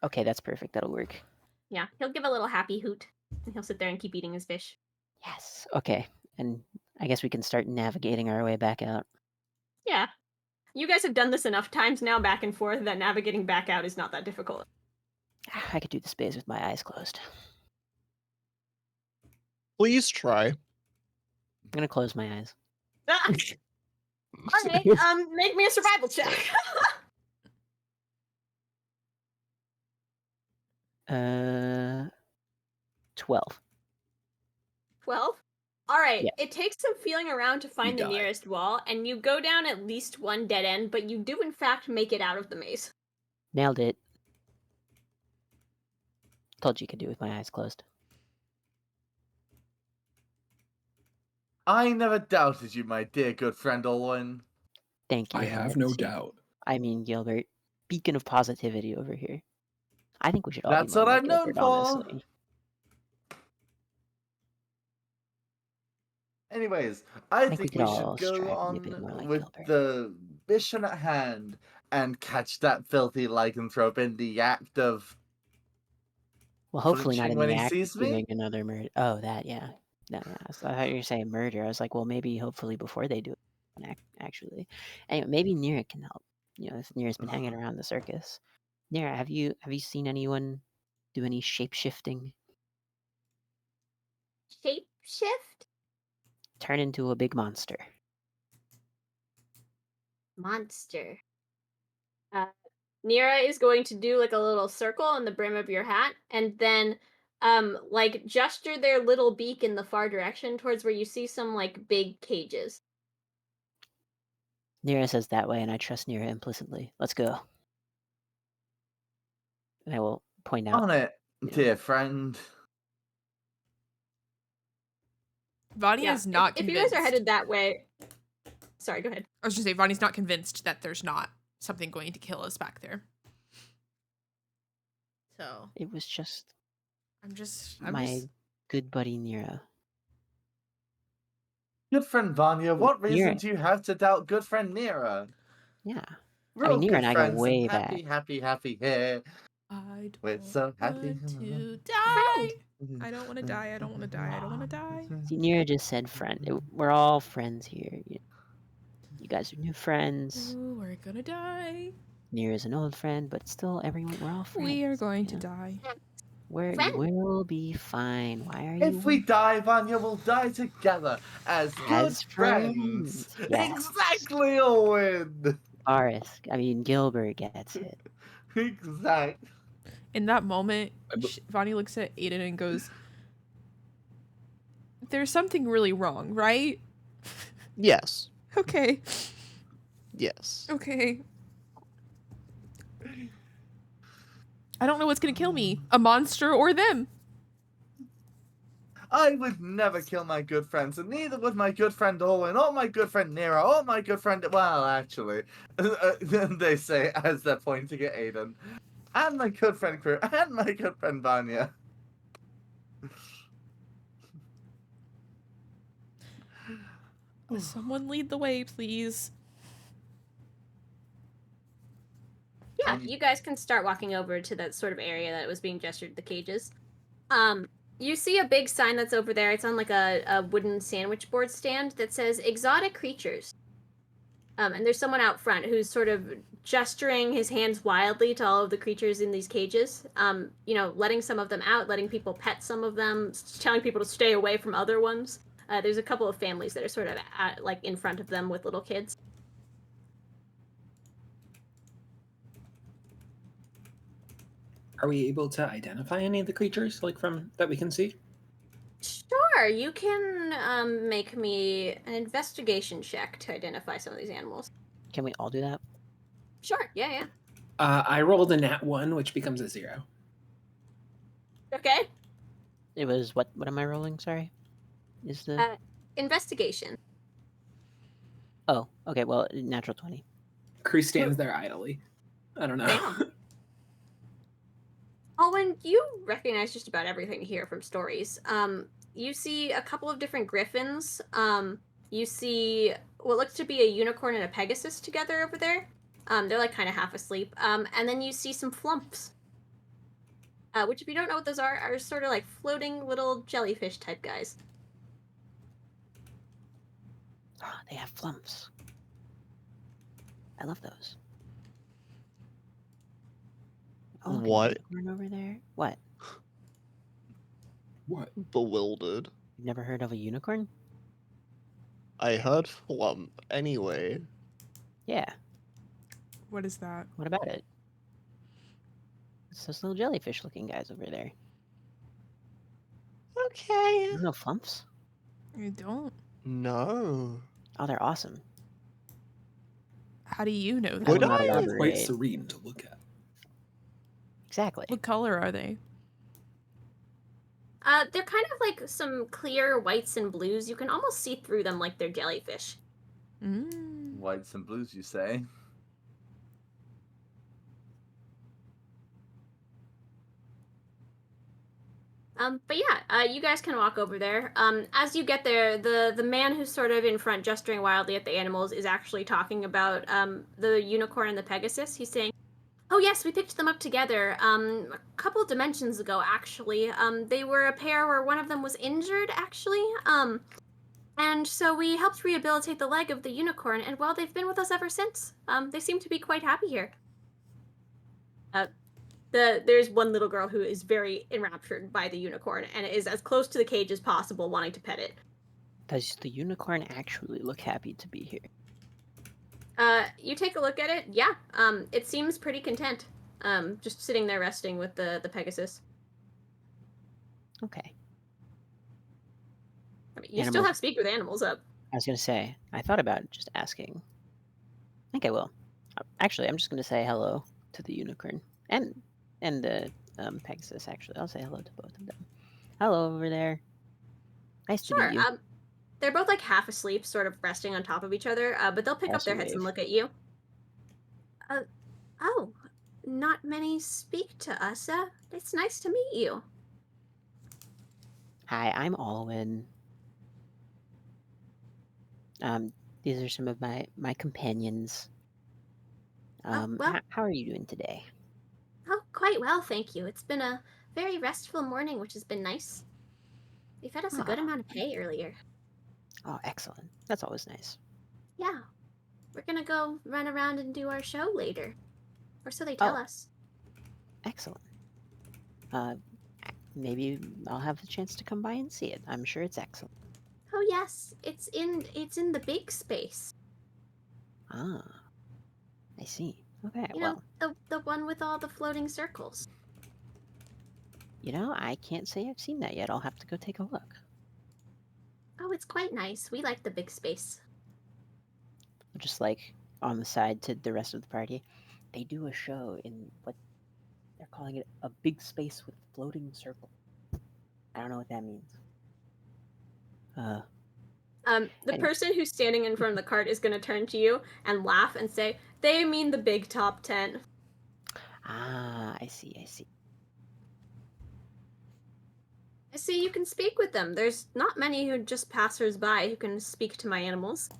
Okay, that's perfect. That'll work. Yeah, he'll give a little happy hoot, and he'll sit there and keep eating his fish. Yes. Okay, and I guess we can start navigating our way back out. Yeah, you guys have done this enough times now, back and forth, that navigating back out is not that difficult. I could do this maze with my eyes closed. Please try. I'm gonna close my eyes. Ah! All right, make me a survival check. 12. 12. All right, Yeah. it takes some feeling around to find the die. nearest wall, and you go down at least one dead end, but you do in fact make it out of the maze. Nailed it. Told you could do it with my eyes closed. I never doubted you, my dear good friend Alwyn. Thank you. I have no doubt. I mean, Gilbert. beacon of positivity over here. I think we should all That's be more what like I'm known Gilbert, for. honestly. Anyways, I think we think could we should all go strive to be a bit on more like with Gilbert. the mission at hand and catch that filthy lycanthrope in the act of Well, hopefully not flinching in when the he act of sees me. doing another murder. Oh, that, yeah. No, yeah. So I thought you were saying murder. I was like, well, maybe, hopefully, before they do it, actually. Anyway, maybe Nira can help. You know, if Nira's been hanging around the circus. Nira, have you seen anyone do any shape shifting? Shape shift? Turn into a big monster. Monster. Nira is going to do like a little circle on the brim of your hat, and then like gesture their little beak in the far direction towards where you see some like big cages. Nira says that way, and I trust Nira implicitly. Let's go. And I will point out. On it, Yeah. dear friend. Vanya is not if convinced. you guys are headed that way. Sorry, go ahead. I was just say Vanya's not convinced that there's not something going to kill us back there. So It was just I'm just good buddy Nira. Good friend Vanya, what reason Nira. do you have to doubt good friend Nira? Yeah. We're I all mean, Nira good and I go friends way and back. happy here. I We're don't so happy. want to die. I don't want to die. I don't want to die. I don't want to die. See, Nira just said friend. We're all friends here. You guys are new friends. Ooh, we're gonna die. Nira's an old friend, but still, everyone, we're all friends. We are going to you know? die. You Friend. will be fine. Why are you? If we die, Vanya will die together as good As friends. friends, yes. Exactly, Owen. Gilbert gets it. Exact. In that moment, Vanya looks at Aiden and goes, "There's something really wrong, right?" Yes. Okay. Yes. Okay. I don't know what's gonna kill me. A monster or them. I would never kill my good friends, and neither would my good friend Owen, or my good friend Nero, or my good friend. Well, actually, they say as they're pointing at Aiden, and my good friend Kruu, and my good friend Vanya. Someone lead the way, please. Yeah, you guys can start walking over to that sort of area that was being gestured, the cages. You see a big sign that's over there. It's on like a wooden sandwich board stand that says exotic creatures. And there's someone out front who's sort of gesturing his hands wildly to all of the creatures in these cages. Letting some of them out, letting people pet some of them, telling people to stay away from other ones. There's a couple of families that are sort of like in front of them with little kids. Are we able to identify any of the creatures, like from that we can see? Sure, you can make me an investigation check to identify some of these animals. Can we all do that? Sure, yeah. I rolled a nat 1, which becomes a 0. Okay. It was what? What am I rolling? Sorry. Is the Investigation. Oh, okay. Well, natural 20. Kruu stands there idly. I don't know. Damn. Alwyn, you recognize just about everything here from stories. You see a couple of different griffins. You see what looks to be a unicorn and a pegasus together over there. They're like kind of half asleep. And then you see some flumps. Which, if you don't know what those are sort of like floating little jellyfish type guys. Oh, they have flumps. I love those. Oh, look, What? a unicorn over there? What? What? Bewildered. You've never heard of a unicorn? I heard flump anyway. Yeah. What is that? What about it? It's those little jellyfish-looking guys over there. Okay. You know flumps? I don't. No. Oh, they're awesome. How do you know I that? will Would not I? Quite elaborate. serene to look at. Exactly. What color are they? They're kind of like some clear whites and blues. You can almost see through them like they're jellyfish. Mm. Whites and blues, you say? But yeah, you guys can walk over there. As you get there, the man who's sort of in front, gesturing wildly at the animals, is actually talking about the unicorn and the Pegasus. He's saying, "Oh yes, we picked them up together. A couple dimensions ago, actually. They were a pair where one of them was injured, actually. And so we helped rehabilitate the leg of the unicorn, and well, they've been with us ever since. They seem to be quite happy here." There's one little girl who is very enraptured by the unicorn and is as close to the cage as possible, wanting to pet it. Does the unicorn actually look happy to be here? You take a look at it. Yeah. It seems pretty content. Just sitting there resting with the Pegasus. Okay. I mean, you still Animals- have speak with animals up. I was gonna say, I thought about just asking. I think I will. Actually, I'm just gonna say hello to the unicorn and the Pegasus. Actually, I'll say hello to both of them. Hello over there. Nice to Sure. meet you. They're both like half asleep, sort of resting on top of each other. But they'll pick up their heads and Wave. look at you. Oh, not many speak to us. It's nice to meet you. Hi, I'm Alwyn. These are some of my companions. well- How are you doing today? Oh, quite well, thank you. It's been a very restful morning, which has been nice. They fed us a good Ah. amount of hay earlier. Oh, excellent. That's always nice. Yeah. We're gonna go run around and do our show later. Or so they tell Oh. us. Excellent. Maybe I'll have the chance to come by and see it. I'm sure it's excellent. Oh yes, it's in the big space. Ah, I see. Okay, You well, know, the one with all the floating circles. I can't say I've seen that yet. I'll have to go take a look. Oh, it's quite nice. We like the big space. Just like on the side to the rest of the party, they do a show in what they're calling it a big space with floating circle. I don't know what that means. The Anyway. person who's standing in front of the cart is gonna turn to you and laugh and say, "They mean the big top 10." Ah, I see. I see you can speak with them. There's not many who just passers-by who can speak to my animals.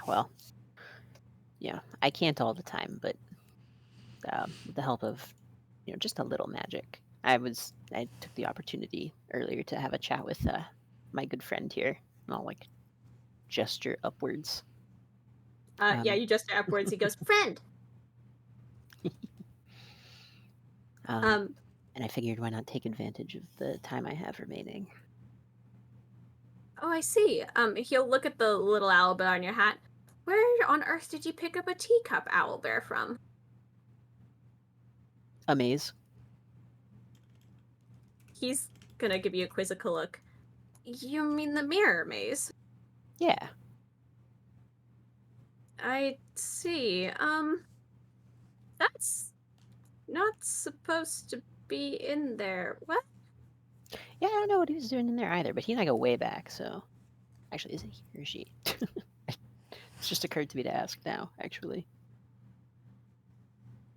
Well, I can't all the time, but with the help of, just a little magic, I took the opportunity earlier to have a chat with my good friend here, and I'll gesture upwards. Yeah, you just upwards. He goes, "Friend." And I figured, why not take advantage of the time I have remaining? Oh, I see. He'll look at the little owlbear on your hat. Where on earth did you pick up a teacup owlbear from? A maze. He's gonna give you a quizzical look. You mean the mirror maze? Yeah. I see. That's not supposed to be in there. What? Yeah, I don't know what he was doing in there either, but he and I go way back, so... Actually, is it he or she? It's just occurred to me to ask now, actually.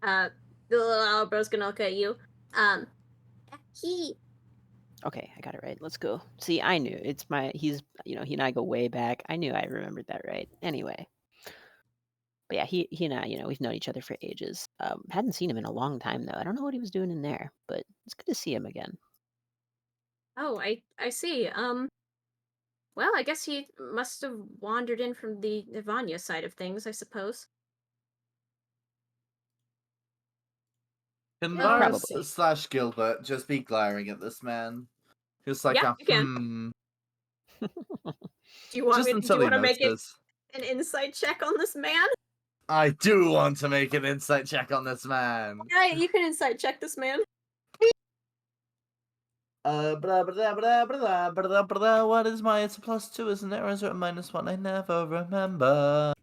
The little owlbear's gonna look at you. He. Okay, I got it right. Let's go. See, I knew. He's, he and I go way back. I knew I remembered that right. Anyway. But yeah, he and I, we've known each other for ages. Hadn't seen him in a long time, though. I don't know what he was doing in there, but it's good to see him again. Oh, I see. Well, I guess he must have wandered in from the Vanya side of things, I suppose. Can Yeah, Varus probably. / Gilbert just be glaring at this man? Just like Yeah, you can. Do you want Just me? Do until you he want to make it notices. an insight check on this man? I do want to make an insight check on this man. Yeah, you can insight check this man. Blah, blah, blah, blah, blah, blah, blah. What is my? It's a +2, isn't it? Or is it a -1? I never remember.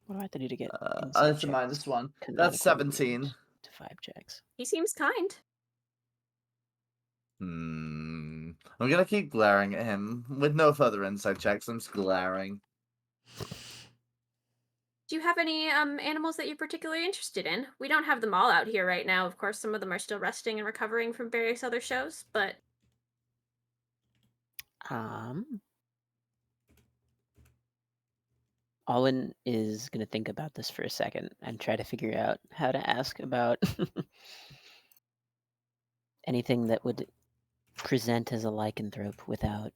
What do I have to do to get insight It's a checks -1. That's canonical 17. rules to 5 checks? He seems kind. I'm gonna keep glaring at him with no further insight checks. I'm just glaring. Do you have any animals that you're particularly interested in? We don't have them all out here right now. Of course, some of them are still resting and recovering from various other shows, but Alwyn is going to think about this for a second and try to figure out how to ask about anything that would present as a lycanthrope without.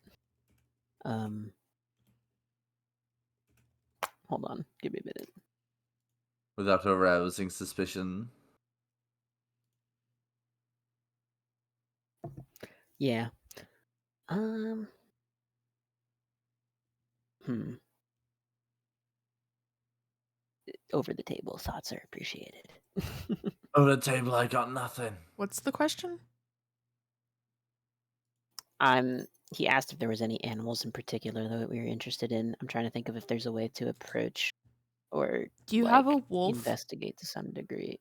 Hold on, give me a minute. Without arousing suspicion. Yeah. Over the table thoughts are appreciated. Over the table, I got nothing. What's the question? He asked if there was any animals in particular that we were interested in. I'm trying to think of if there's a way to approach or Do you have a wolf? investigate to some degree.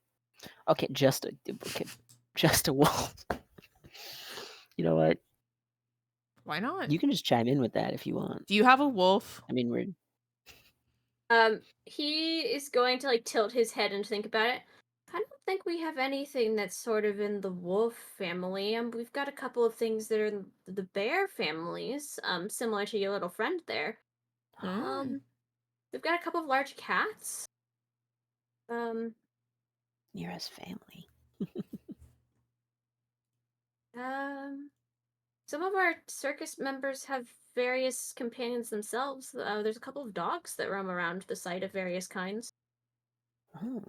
Okay, just a wolf. You know what? Why not? You can just chime in with that if you want. Do you have a wolf? I mean, we're He is going to like tilt his head and think about it. I don't think we have anything that's sort of in the wolf family. We've got a couple of things that are in the bear families, similar to your little friend there. Hmm. We've got a couple of large cats. Nira's family. Some of our circus members have various companions themselves. There's a couple of dogs that roam around the site of various kinds. Oh.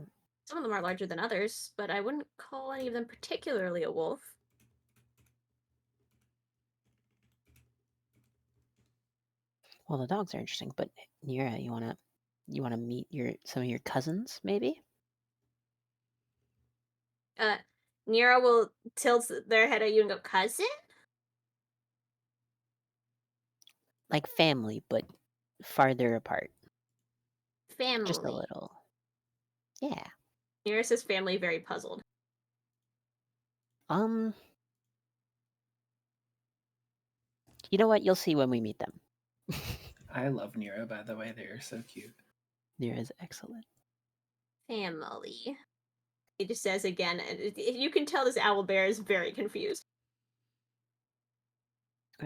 Some of them are larger than others, but I wouldn't call any of them particularly a wolf. Well, the dogs are interesting, but Nira, you wanna meet some of your cousins, maybe? Nira will tilt their head at you and go, "Cousin?" Like family, but farther apart. Family. Just a little. Yeah. Nira says family, very puzzled. You know what? You'll see when we meet them. I love Nira, by the way. They're so cute. Nira's excellent. Family. He just says again, and you can tell this owl bear is very confused.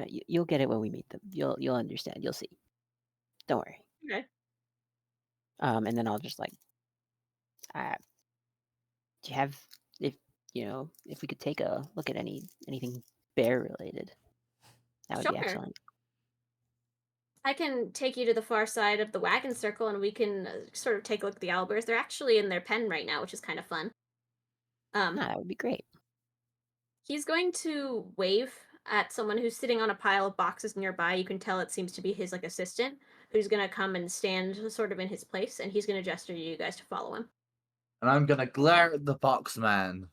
You'll get it when we meet them. You'll understand. You'll see. Don't worry. Okay. And then I'll just do you have if we could take a look at anything bear related, that would be Sure. excellent. I can take you to the far side of the wagon circle and we can sort of take a look at the owlbears. They're actually in their pen right now, which is kind of fun. That would be great. He's going to wave at someone who's sitting on a pile of boxes nearby. You can tell it seems to be his like assistant, who's going to come and stand sort of in his place, and he's going to gesture to you guys to follow him. And I'm gonna glare at the box man.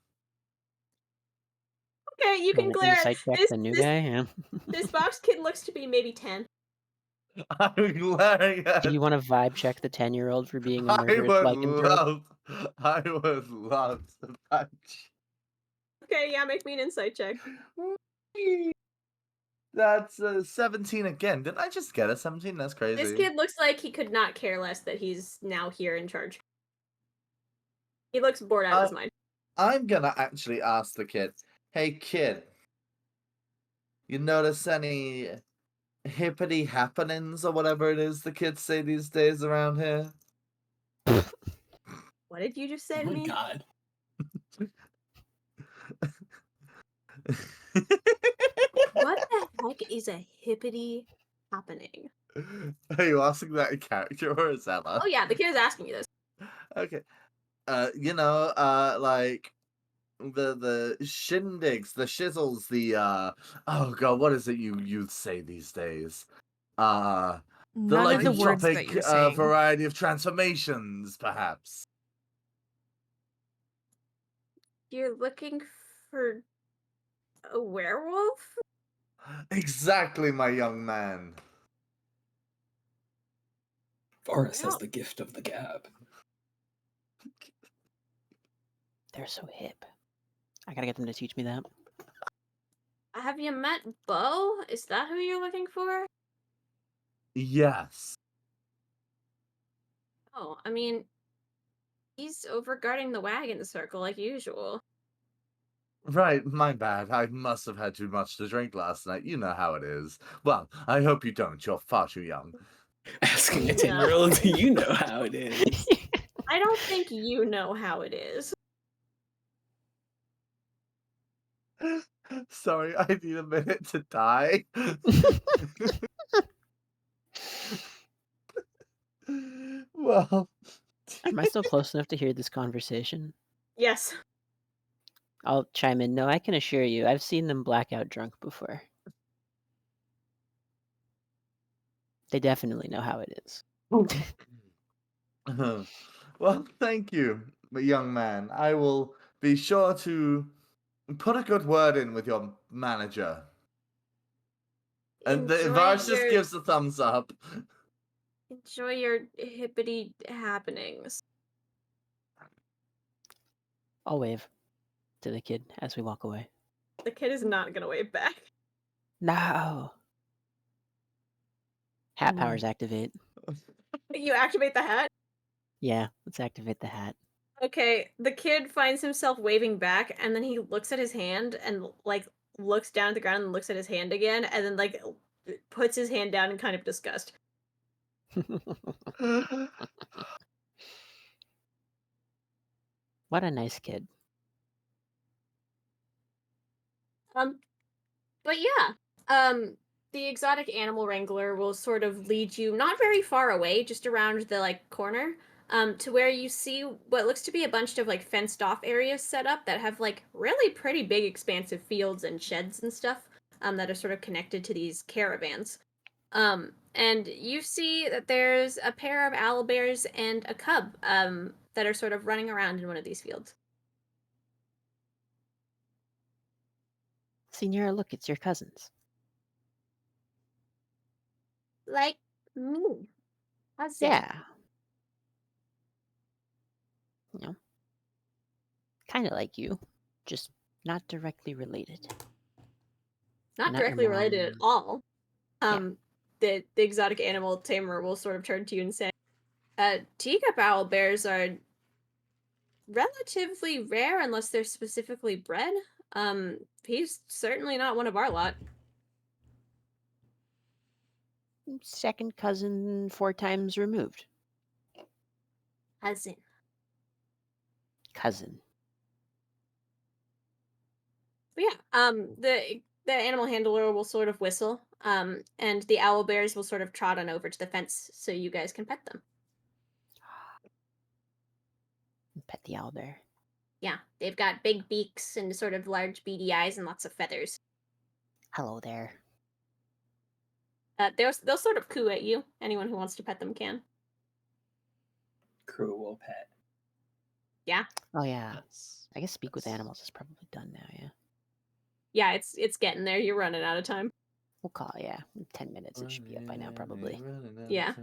Okay, you can glare at Insight check this. the new guy. Yeah. This box kid looks to be maybe 10. I'm glaring at. Do you want to vibe check the 10-year-old for being a I murderous would lycanthrope? love to touch. Okay, yeah, make me an insight check. That's 17 again. Didn't I just get a 17? That's crazy. This kid looks like he could not care less that he's now here in charge. He looks bored out of his mind. I'm gonna actually ask the kid, hey kid, you notice any hippity happenings or whatever it is the kids say these days around here? What did you just say Oh to my me? god. What the heck is a hippity happening? Are you asking that in character or is that Oh yeah, the kid is asking you this. Okay. Like the shindigs, the shizzles, the oh god, what is it you'd say these days? The None of the words that lycanthropic you're saying. variety of transformations, perhaps. You're looking for a werewolf? Exactly, my young man. Varas has Wow. the gift of the gab. They're so hip. I gotta get them to teach me that. Have you met Bo? Is that who you're looking for? Yes. Oh, I mean, he's over guarding the wagon circle like usual. Right, my bad. I must have had too much to drink last night. You know how it is. Well, I hope you don't. You're far too young. Asking a No. 10-year-old, do you know how it is? I don't think you know how it is. Sorry, I need a minute to die. Well, Am I still close enough to hear this conversation? Yes. I'll chime in. No, I can assure you, I've seen them blackout drunk before. They definitely know how it is. well, thank you, young man. I will be sure to put a good word in with your manager. And the Enjoy Varas just your gives a thumbs up. enjoy your hippity happenings. I'll wave to the kid as we walk away. The kid is not gonna wave back. No! Hat powers activate. You activate the hat. Yeah, let's activate the hat. Okay, the kid finds himself waving back, and then he looks at his hand and like looks down at the ground and looks at his hand again, and then like puts his hand down in kind of disgust. What a nice kid. But yeah, the exotic animal wrangler will sort of lead you not very far away, just around the like corner, to where you see what looks to be a bunch of like fenced off areas set up that have like really pretty big expansive fields and sheds and stuff, that are sort of connected to these caravans. And you see that there's a pair of owlbears and a cub, that are sort of running around in one of these fields. Senora, look, it's your cousins. Like me. How's it? Yeah. You know, kind of like you, just not directly related. Not Not your directly related at mom. all. Yeah. The exotic animal tamer will sort of turn to you and say, teacup owl bears are relatively rare unless they're specifically bred. He's certainly not one of our lot. Second cousin 4 times removed. Cousin. Cousin. But yeah, the animal handler will sort of whistle, and the owl bears will sort of trot on over to the fence so you guys can pet them. Pet the owlbear. Yeah, they've got big beaks and sort of large beady eyes and lots of feathers. Hello there. They'll sort of coo at you. Anyone who wants to pet them can. Kruu will pet. Yeah. Oh yeah. Yes. I guess speak with Yes. animals is probably done now, yeah. Yeah, it's getting there. You're running out of time. We'll call, yeah. 10 minutes, it should be up by now, probably. Yeah.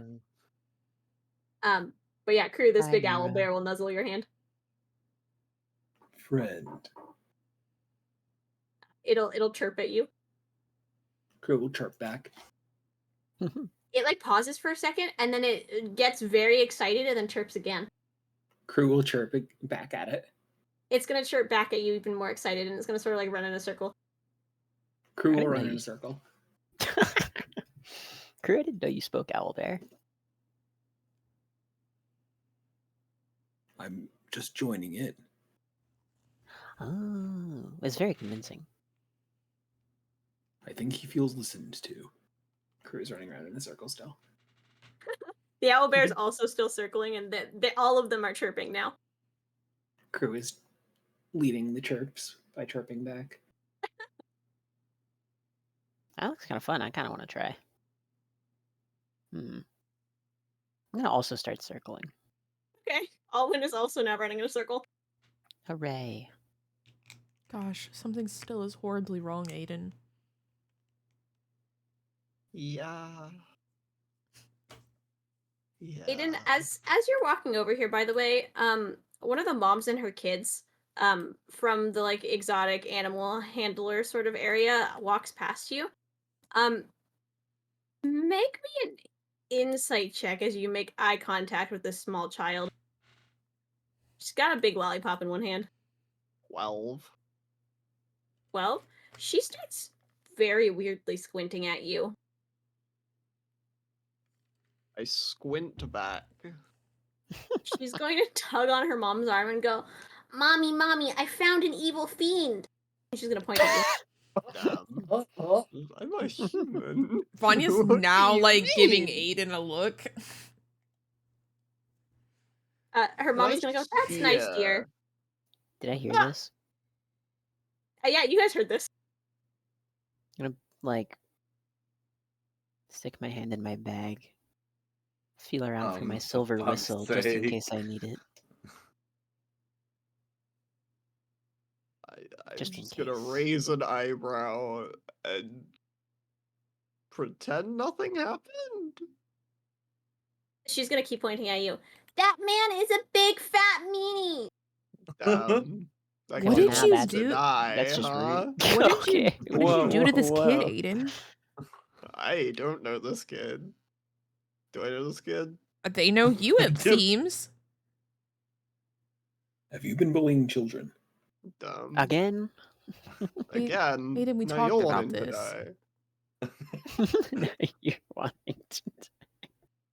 But yeah, Kruu, this Hi, big owl Mira. bear will nuzzle your hand. Friend. It'll chirp at you. Kruu will chirp back. It like pauses for a second and then it gets very excited and then chirps again. Kruu will chirp back at it. It's gonna chirp back at you even more excited and it's gonna sort of like run in a circle. Kruu will didn't run know in you- a circle. Kruu, I didn't know you spoke owlbear. I'm just joining in. Oh, it's very convincing. I think he feels listened to. Kruu's running around in a circle still. The owl bear is also still circling and all of them are chirping now. Kruu is leading the chirps by chirping back. That looks kind of fun. I kind of want to try. I'm going to also start circling. Okay. Alwyn is also now running in a circle. Hooray. Gosh, something still is horribly wrong, Aiden. Yeah. Yeah. Aiden, as you're walking over here, by the way, one of the moms and her kids, from the like exotic animal handler sort of area walks past you. Make me an insight check as you make eye contact with this small child. She's got a big lollipop in one hand. 12. 12, she starts very weirdly squinting at you. I squint back. She's going to tug on her mom's arm and go, "Mommy, mommy, I found an evil fiend." And she's going to point at you. Damn. Oh, I'm a human. Vanya's What do now you like giving mean? Aiden a look. Her mommy's going to go, "That's nice, dear." Did I hear Ah! this? Yeah, you guys heard this. I'm gonna like stick my hand in my bag, feel around for my silver fuck's whistle just in sake. case I need it. I'm Just in just gonna case. raise an eyebrow and pretend nothing happened. She's going to keep pointing at you. "That man is a big fat meanie." I What guess did that's you to do? die, That's just huh? rude. What did you Okay. what did you do to this kid, Whoa. Aiden? I don't know this kid. Do I know this kid? They know you, it Dude. seems. Have you been bullying children? Again? Again. Aiden, we now talked you're about wanting to this. die. You're wanting to.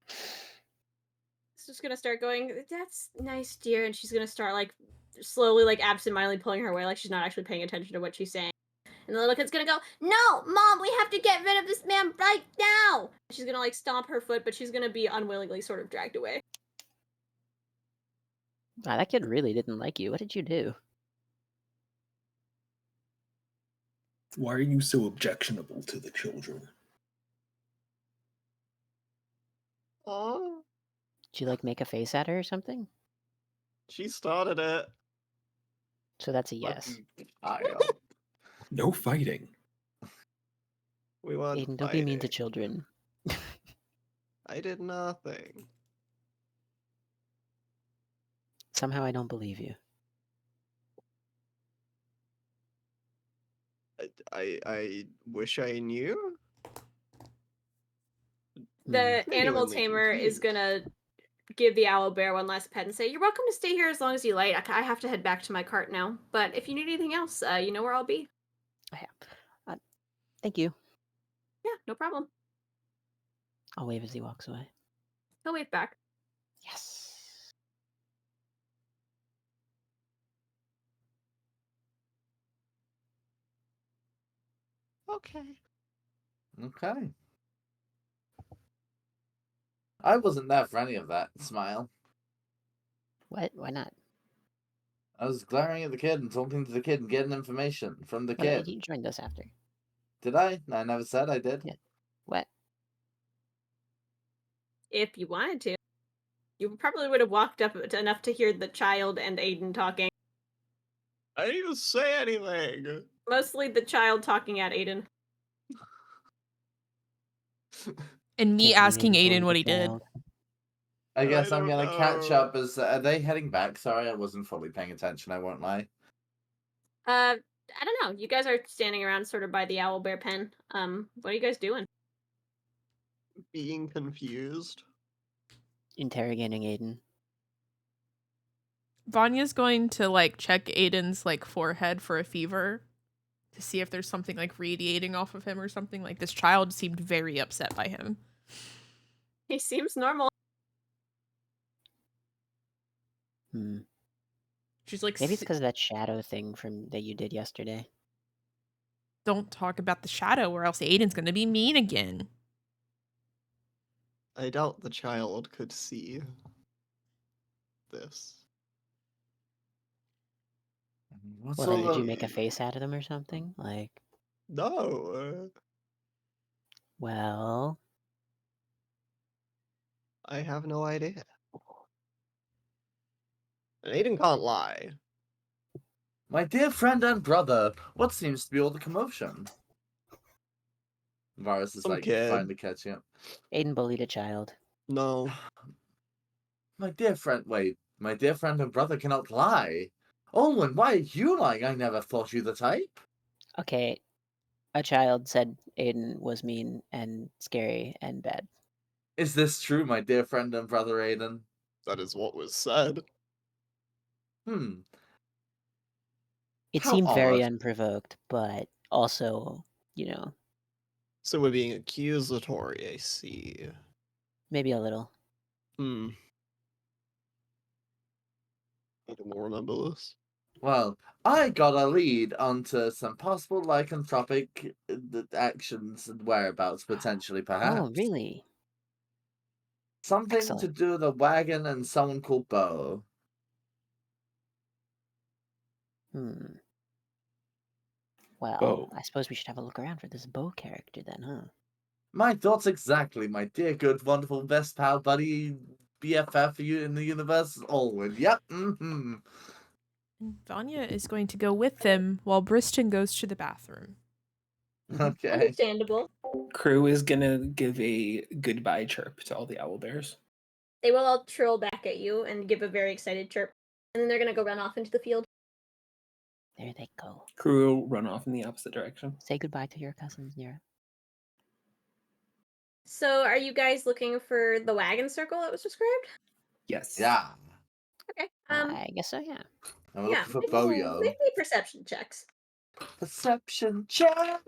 She's just gonna start going, "That's nice, dear," and she's gonna start like slowly, like absentmindedly pulling her away, like she's not actually paying attention to what she's saying. And the little kid's gonna go, "No, Mom, we have to get rid of this man right now." She's gonna like stomp her foot, but she's gonna be unwillingly sort of dragged away. Wow, that kid really didn't like you. What did you do? Why are you so objectionable to the children? Aw, Did you like make a face at her or something? she started it. So that's a yes. Child. No fighting. We weren't Aiden, don't be mean to fighting. children. I did nothing. Somehow I don't believe you. I wish I knew. The animal Genuinely tamer is confused. gonna give the owl bear one last pet and say, "You're welcome to stay here as long as you like. I have to head back to my cart now. But if you need anything else, you know where I'll be." Thank you. Yeah, no problem. I'll wave as he walks away. He'll wave back. Yes. Okay. Okay. I wasn't there for any of that smile. What? Why not? I was glaring at the kid and talking to the kid and getting information from the Well, kid. you joined us after. Did I? I never said I did. Yeah. What? If you wanted to. You probably would have walked up enough to hear the child and Aiden talking. I didn't even say anything. Mostly the child talking at Aiden. And me Can't believe asking Aiden Aiden bullied what the he did. child. I guess I'm don't gonna catch know. up as are they heading back? Sorry, I wasn't fully paying attention, I won't lie. I don't know. You guys are standing around sort of by the owl bear pen. What are you guys doing? Being confused. Interrogating Aiden. Vanya's going to like check Aiden's like forehead for a fever to see if there's something like radiating off of him or something. Like this child seemed very upset by him. He seems normal. She's like, Maybe it's because of that shadow thing that you did yesterday. don't talk about the shadow or else Aiden's gonna be mean again. I doubt the child could see this. What's Well, all did you the... make a face out of them or something? Like, No. well, I have no idea. And Aiden can't lie. My dear friend and brother, what seems to be all the commotion? Varus is Some like kid. finally catching up. Aiden bullied a child. No. My dear friend and brother cannot lie. Alwyn, why are you lying? I never thought you the type. Okay, a child said Aiden was mean and scary and bad. Is this true, my dear friend and brother Aiden? That is what was said. It How seemed very odd. unprovoked, but also, So we're being accusatory, I see. maybe a little. Hmm. Aiden will remember this. Well, I got a lead onto some possible lycanthropic actions and whereabouts, potentially, perhaps. Oh, really? Something to Excellent. do with a wagon and someone called Bo. Hmm. Well, Bo. I suppose we should have a look around for this Bo character then, huh? My thoughts exactly, my dear, good, wonderful, best pal, buddy, BFF for you in the universe, Alwyn. Yep, mm-hmm. And Vanya is going to go with them while Briston goes to the bathroom. Okay. Understandable. Kruu is gonna give a goodbye chirp to all the owlbears. They will all trill back at you and give a very excited chirp. And then they're gonna go run off into the field. There they go. Kruu will run off in the opposite direction. Say goodbye to your cousins, Nira. So are you guys looking for the wagon circle that was described? Yes. Yeah. Okay. I guess so, yeah. I'm Yeah, looking for make Boyo. me perception checks. Perception check!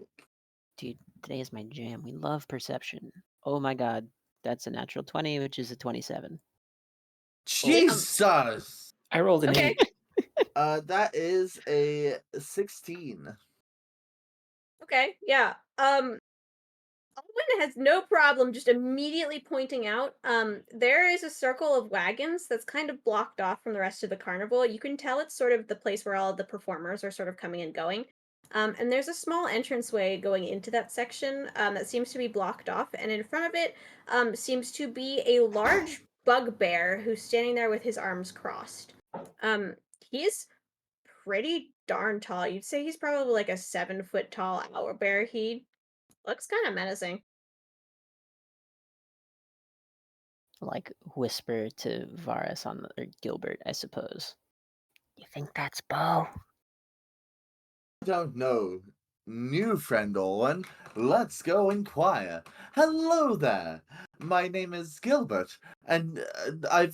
Dude, today is my jam. We love perception. Oh my god, that's a natural 20, which is a 27. Jesus! I rolled an Okay. 8. That is a 16. Okay, yeah. Alwyn has no problem just immediately pointing out, there is a circle of wagons that's kind of blocked off from the rest of the carnival. You can tell it's sort of the place where all of the performers are sort of coming and going. And there's a small entranceway going into that section that seems to be blocked off, and in front of it seems to be a large bugbear who's standing there with his arms crossed. He's pretty darn tall. You'd say he's probably like a 7-foot tall owlbear. He looks kind of menacing. Like, whisper to Varas or Gilbert, I suppose. You think that's Bo? Don't know. New friend, Alwyn. Let's go inquire. Hello there. My name is Gilbert, and are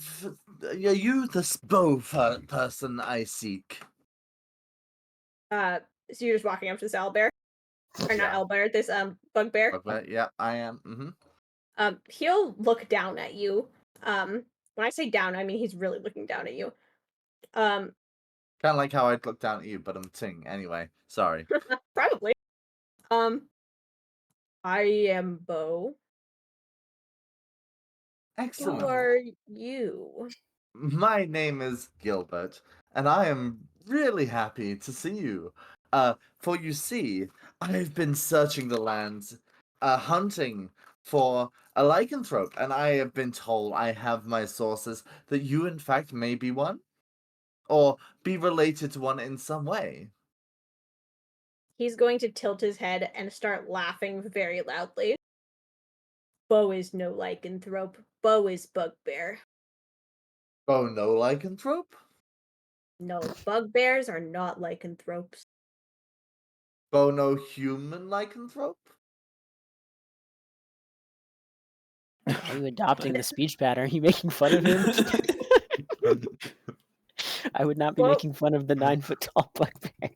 you the person I seek? So you're just walking up to this owlbear, or not Yeah. owlbear, this bugbear. Okay, yeah, I am. Mm-hmm. He'll look down at you. When I say down, I mean he's really looking down at you. Kind of like how I'd look down at you, but I'm ting. Anyway, sorry. Probably. I am Bo. Excellent. Who are you? My name is Gilbert, and I am really happy to see you. For you see, I've been searching the lands, hunting for a lycanthrope, and I have been told I have my sources that you, in fact, may be one, or be related to one in some way. He's going to tilt his head and start laughing very loudly. Bo is no lycanthrope. Bo is bugbear. Oh, no lycanthrope? No, bugbears are not lycanthropes. Oh, no human lycanthrope? Are you adopting the speech pattern? Are you making fun of him? I would not be Well- making fun of the 9-foot tall bugbear.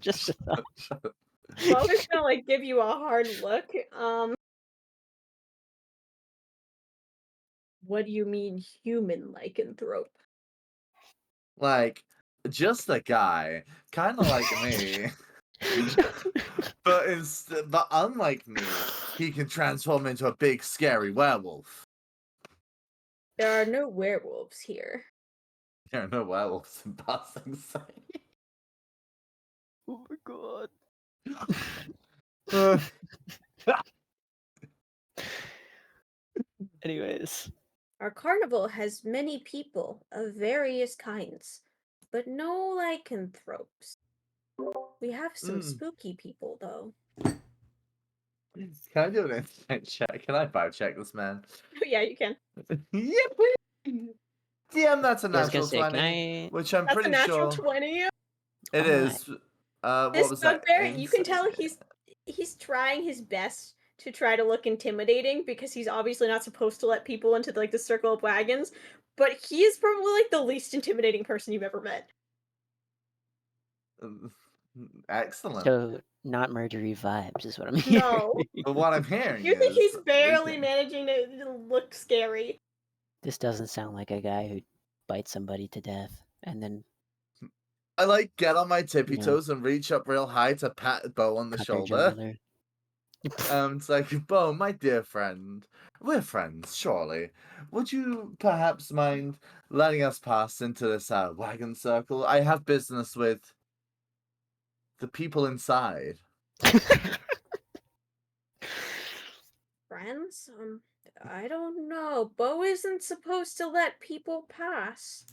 Just a thought. Shut up. Bo is gonna like give you a hard look. What do you mean human lycanthrope? Like, just a guy, kind of like me. But unlike me, he can transform into a big scary werewolf. There are no werewolves here. There are no werewolves in Passing Sight. Oh my god. Anyways. Our carnival has many people of various kinds, but no lycanthropes. We have some spooky people, though. Can I do an insight check? Can I vibe check this man? Yeah, you can. Yippee! DM, that's a Yeah, I was gonna natural say, 20, can I... which I'm That's a pretty natural sure 20. it Alright. is. What This was that? bugbear, you can tell Insight? he's trying his best to try to look intimidating because he's obviously not supposed to let people into like the circle of wagons, but he is probably like the least intimidating person you've ever met. Excellent. So not murdery vibes is what I'm hearing. No. But what I'm hearing You think is he's barely leaking. managing to look scary? This doesn't sound like a guy who bites somebody to death and then I like get on my tippy No. toes and reach up real high to pat Bo on the cut their shoulder. jugular. It's like, Bo, my dear friend, we're friends, surely. Would you perhaps mind letting us pass into this wagon circle? I have business with the people inside. Friends? I don't know. Bo isn't supposed to let people pass.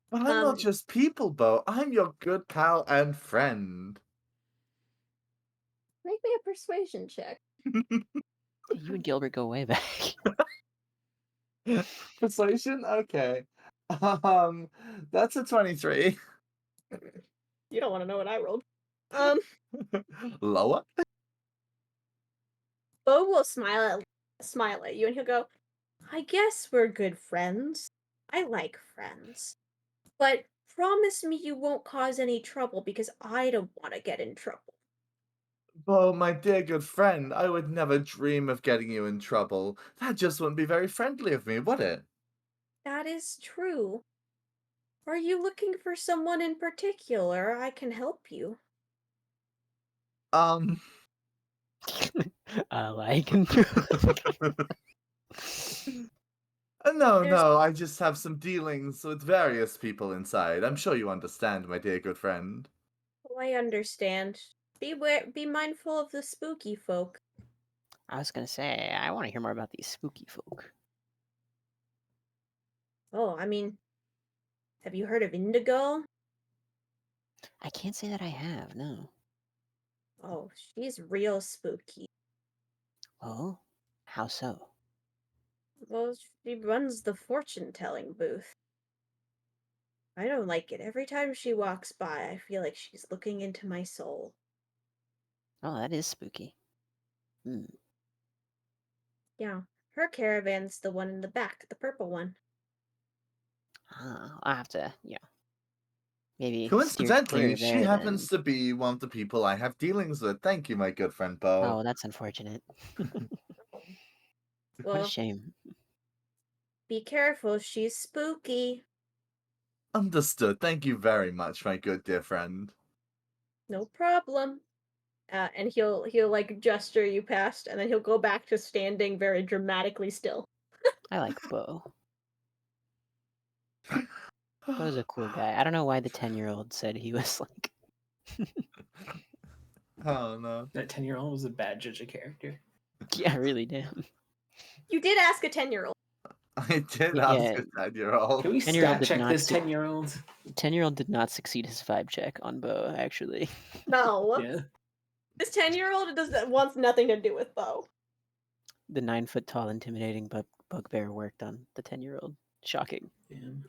But I'm not just people, Bo. I'm your good pal and friend. Make me a persuasion check. You and Gilbert go way back. Persuasion? Okay. That's a 23. You don't want to know what I rolled. Lower? Bo will smile at you and he'll go, I guess we're good friends. I like friends. But promise me you won't cause any trouble because I don't want to get in trouble. Bo, my dear good friend, I would never dream of getting you in trouble. That just wouldn't be very friendly of me, would it? That is true. Are you looking for someone in particular? I can help you. Like No, I just have some dealings with various people inside. I'm sure you understand, my dear good friend. Oh, I understand. Be mindful of the spooky folk. I was gonna say, I want to hear more about these spooky folk. Oh, I mean, have you heard of Indigo? I can't say that I have, no. Oh, she's real spooky. Oh? How so? Well, she runs the fortune-telling booth. I don't like it. Every time she walks by, I feel like she's looking into my soul. Oh, that is spooky. Hmm. Yeah, her caravan's the one in the back, the purple one. I'll have to, maybe steer Coincidentally, clear she there happens then. to be one of the people I have dealings with. Thank you, my good friend Bo. Oh, that's unfortunate. What a Well, shame. be careful, she's spooky. Understood. Thank you very much, my good dear friend. No problem. And he'll like gesture you past, and then he'll go back to standing very dramatically still. I like Bo. Bo's a cool guy. I don't know why the 10-year-old said he was like... Oh, no. That 10-year-old was a bad judge of character. Yeah, really, damn. You did ask a 10-year-old. I did Yeah. ask a 10-year-old. Can we 10-year-old stat did check not this do- 10-year-old? 10-year-old did not succeed his vibe check on Bo, actually. No. Yeah. This 10-year-old wants nothing to do with Bo. The 9-foot-tall, intimidating bugbear worked on the 10-year-old. Shocking. Damn.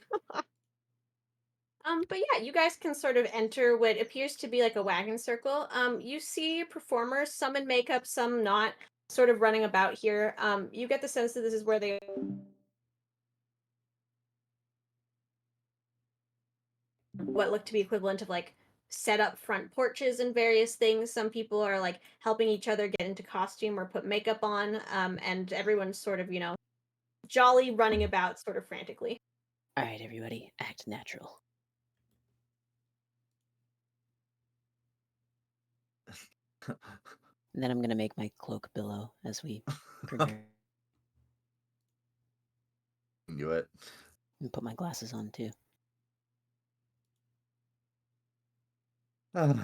But yeah, you guys can sort of enter what appears to be like a wagon circle. You see performers, some in makeup, some not, sort of running about here. You get the sense that this is where they what look to be equivalent of like set up front porches and various things. Some people are like helping each other get into costume or put makeup on, and everyone's sort of, jolly running about sort of frantically. All right, everybody, act natural. And then I'm going to make my cloak billow as we prepare. Knew it. And put my glasses on, too. I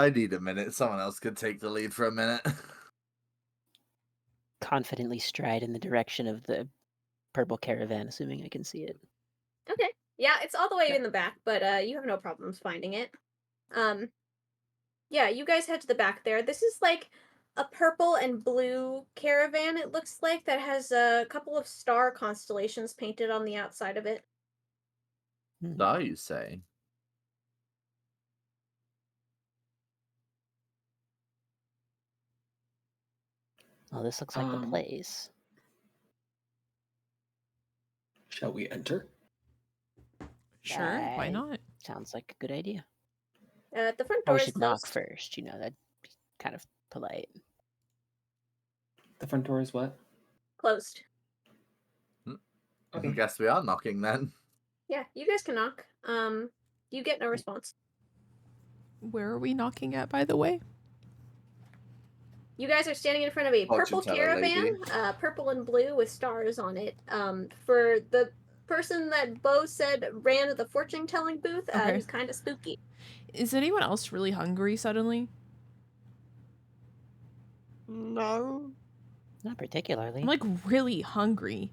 need a minute. Someone else could take the lead for a minute. Confidently stride in the direction of the purple caravan, assuming I can see it. Okay. Yeah, it's all the way in the back, but you have no problems finding it. Yeah, you guys head to the back there. This is like a purple and blue caravan, it looks like, that has a couple of star constellations painted on the outside of it. Now you say. Oh, this looks like the place. Shall we enter? Sure, why I- not? Sounds like a good idea. The front Or door we is should knock closed. first, that'd be kind of polite. The front door is what? Closed. I Okay. guess we are knocking then. Yeah, you guys can knock. You get no response. Where are we knocking at, by the way? You guys are standing in front of a Fortune purple teller caravan, lady. purple and blue with stars on it. For the person that Bo said ran the fortune telling booth, Okay. who's kind of spooky. Is anyone else really hungry suddenly? No. Not particularly. I'm like really hungry.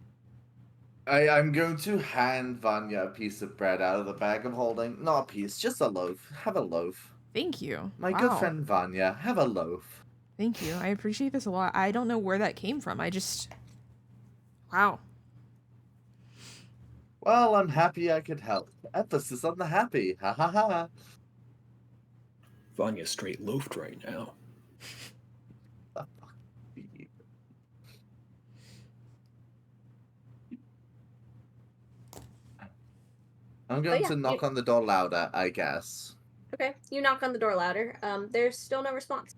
I'm going to hand Vanya a piece of bread out of the bag I'm holding. Not a piece, just a loaf. Have a loaf. Thank you. My Wow. good friend Vanya, have a loaf. Thank you. I appreciate this a lot. I don't know where that came from. Wow. Well, I'm happy I could help. Emphasis on the happy. Ha ha ha. Vanya's straight loafed right now. The fuck be- I'm going yeah, to knock on the door louder, I guess. Okay, you knock on the door louder. There's still no response.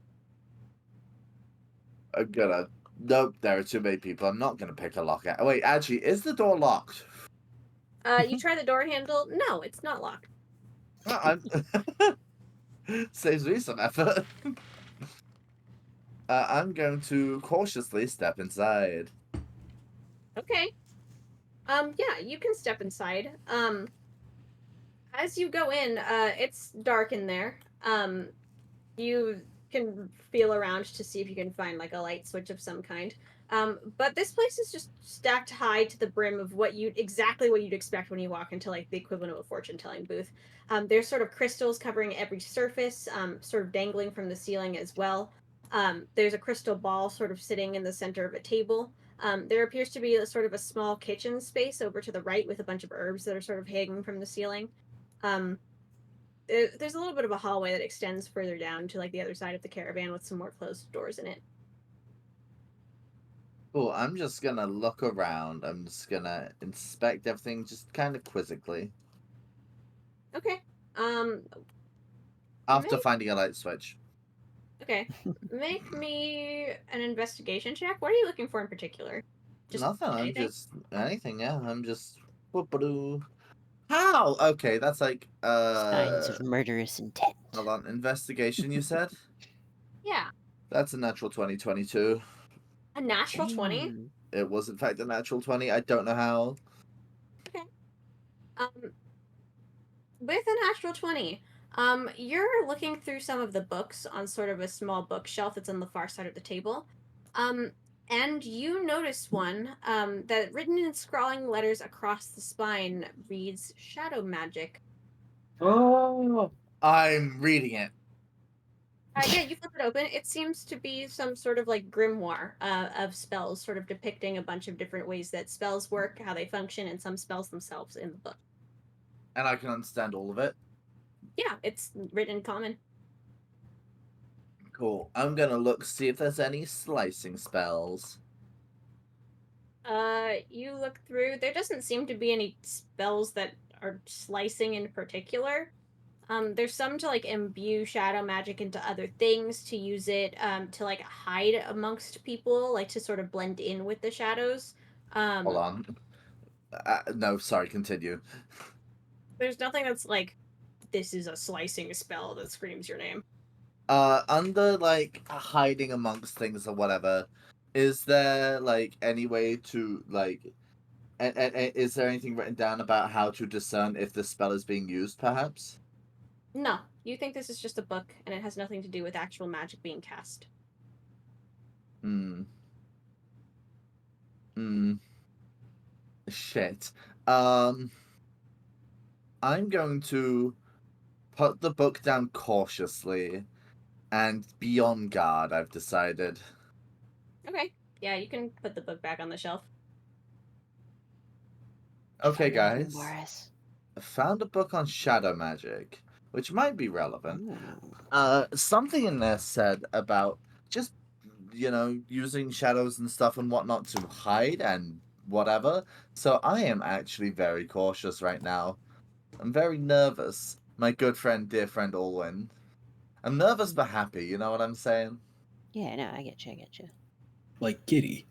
I'm gonna. Nope, there are too many people. I'm not gonna pick a lock out. Wait, actually, is the door locked? You try the door handle. No, it's not locked. Well, saves me some effort. I'm going to cautiously step inside. Okay. Yeah, you can step inside. As you go in, it's dark in there. You can feel around to see if you can find like a light switch of some kind. But this place is just stacked high to the brim of exactly what you'd expect when you walk into like the equivalent of a fortune telling booth. There's sort of crystals covering every surface, sort of dangling from the ceiling as well. There's a crystal ball sort of sitting in the center of a table. There appears to be sort of a small kitchen space over to the right with a bunch of herbs that are sort of hanging from the ceiling. There's a little bit of a hallway that extends further down to like the other side of the caravan with some more closed doors in it. Cool, I'm just gonna look around. I'm just gonna inspect everything just kind of quizzically. Okay. After Make- finding a light switch. Okay. Make me an investigation check. What are you looking for in particular? Nothing, I'm anything? just anything, yeah. I'm just whoop-a-doo. How? Okay, that's like Signs of murderous intent. hold on. Investigation, you said? Yeah. That's a natural 2022. A natural 20? Damn. It was in fact a natural 20. I don't know how. Um, with a natural 20, you're looking through some of the books on sort of a small bookshelf that's on the far side of the table. And you notice one that written in scrawling letters across the spine reads shadow magic. Oh, I'm reading it. Yeah, you flip it open. It seems to be some sort of like grimoire of spells, sort of depicting a bunch of different ways that spells work, how they function, and some spells themselves in the book. And I can understand all of it. Yeah, it's written in common. Cool. I'm gonna look, see if there's any slicing spells. You look through. There doesn't seem to be any spells that are slicing in particular. There's some to like imbue shadow magic into other things, to use it to like hide amongst people, like to sort of blend in with the shadows. Hold on. No, sorry, continue. There's nothing that's like, this is a slicing spell that screams your name. Under like hiding amongst things or whatever, is there like any way to like and is there anything written down about how to discern if the spell is being used, perhaps? No, you think this is just a book and it has nothing to do with actual magic being cast. Shit. I'm going to put the book down cautiously and be on guard, I've decided. Okay. Yeah, you can put the book back on the shelf. Okay, Find anything, guys. Boris? I found a book on shadow magic, which might be relevant. Ooh. Something in there said about just, using shadows and stuff and whatnot to hide and whatever. So I am actually very cautious right now. I'm very nervous. my good friend, dear friend Alwyn. I'm nervous but happy, you know what I'm saying? Yeah, no, I get you. I get you. Like Giddy.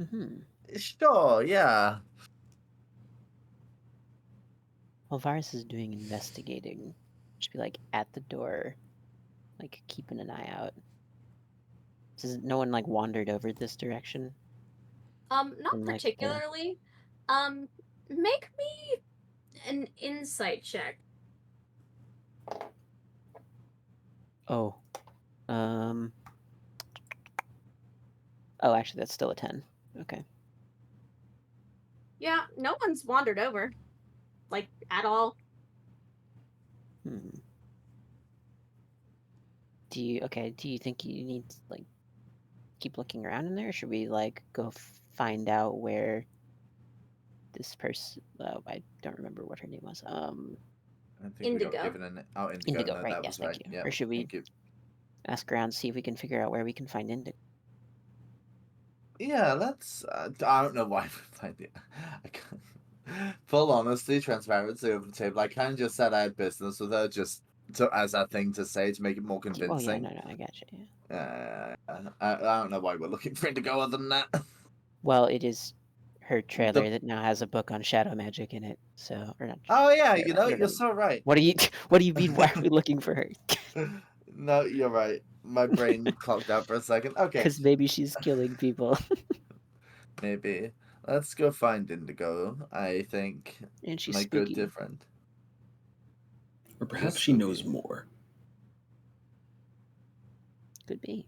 Mm-hmm. Sure, yeah. While Varus is doing investigating, just be like at the door, like keeping an eye out. Does no one like wandered over this direction? Not From, like, particularly. Make me an insight check. Oh. Oh, actually, that's still a 10. Okay. Yeah, no one's wandered over, like at all. Hmm. Do you think you need to, like, keep looking around in there? Or should we, like, go find out where this person... Oh, I don't remember what her name was. I think we got Indigo. given an Indigo. Indigo, No, right, that yes, was thank right. you. Yeah. Or should we Thank you. ask around, see if we can figure out where we can find Indigo? Yeah, let's. I don't know why we find it. I can't. Full honesty, transparency over the table. I kind of just said I had business with her, just as a thing to say to make it more Oh, yeah, convincing. no, I gotcha, yeah. I don't know why we're looking for Indigo other than that. Well, it is her trailer that now has a book on shadow magic in it, so... Or not... Oh yeah, Never you mind, know we're you're gonna- so right. What do you mean, why are we looking for her? No, you're right. My brain clogged out for a second. Okay, Because maybe she's killing people. maybe let's go find Indigo. I think And she's my good spooky. dear friend. Or perhaps Just she knows spooky. more. Could be.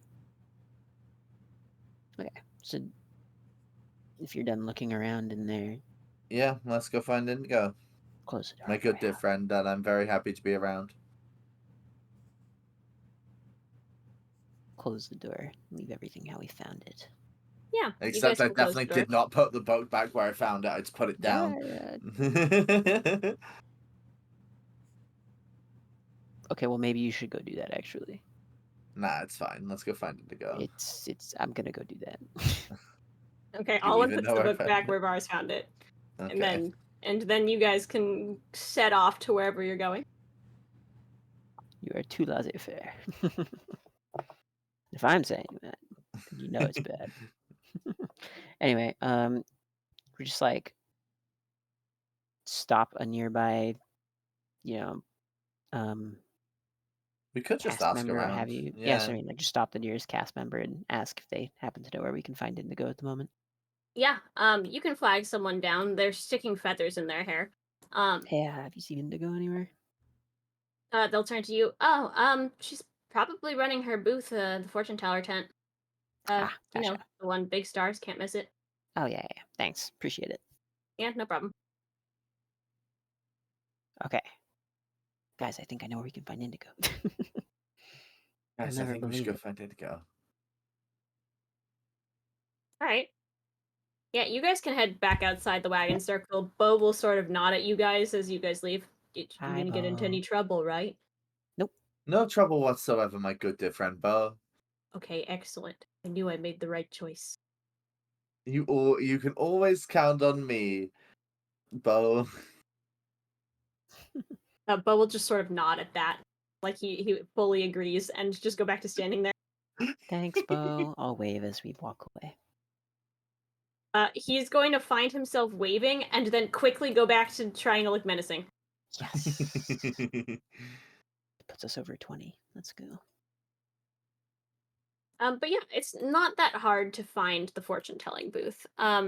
Okay, so if you're done looking around in there, Yeah, let's go find Indigo. close the door. My for good dear ya. friend that I'm very happy to be around. Close the door. Leave everything how we found it. Yeah, you Except guys I can close the definitely door. did not put the boat back where I found it. I just put it down. Okay, well maybe you should go do that actually. Nah, it's fine. Let's go find Indigo. I'm gonna go do that. Okay, You Alwyn even puts know the I book found back it. where Vars found it, Okay. and then you guys can set off to wherever you're going. You are too laissez-faire. If I'm saying that, then you know it's bad. Anyway, we just like stop a nearby, you know, We could just cast ask member or have around. you. Yeah. Yes, I mean, like just stop the nearest cast member and ask if they happen to know where we can find Indigo at the moment. Yeah, you can flag someone down. They're sticking feathers in their hair. Hey, have you seen Indigo anywhere? They'll turn to you. Oh, she's probably running her booth, the fortune teller tent. You Gotcha. know, the one big stars, can't miss it. Oh yeah. Thanks, appreciate it. Yeah, no problem. Okay, guys, I think I know where we can find Indigo. Guys, I never think we should believe go it. find Indigo. All right. Yeah, you guys can head back outside the wagon circle. Bo will sort of nod at you guys as you guys leave. You Hi, didn't get into Bo. any trouble, right? No trouble whatsoever, my good dear friend Bo. Okay, excellent. I knew I made the right choice. You can always count on me, Bo. Bo will just sort of nod at that, like he fully agrees, and just go back to standing there. Thanks, Bo. I'll wave as we walk away. He's going to find himself waving, and then quickly go back to trying to look menacing. Yes. It puts us over 20. Let's go. But yeah, it's not that hard to find the fortune telling booth.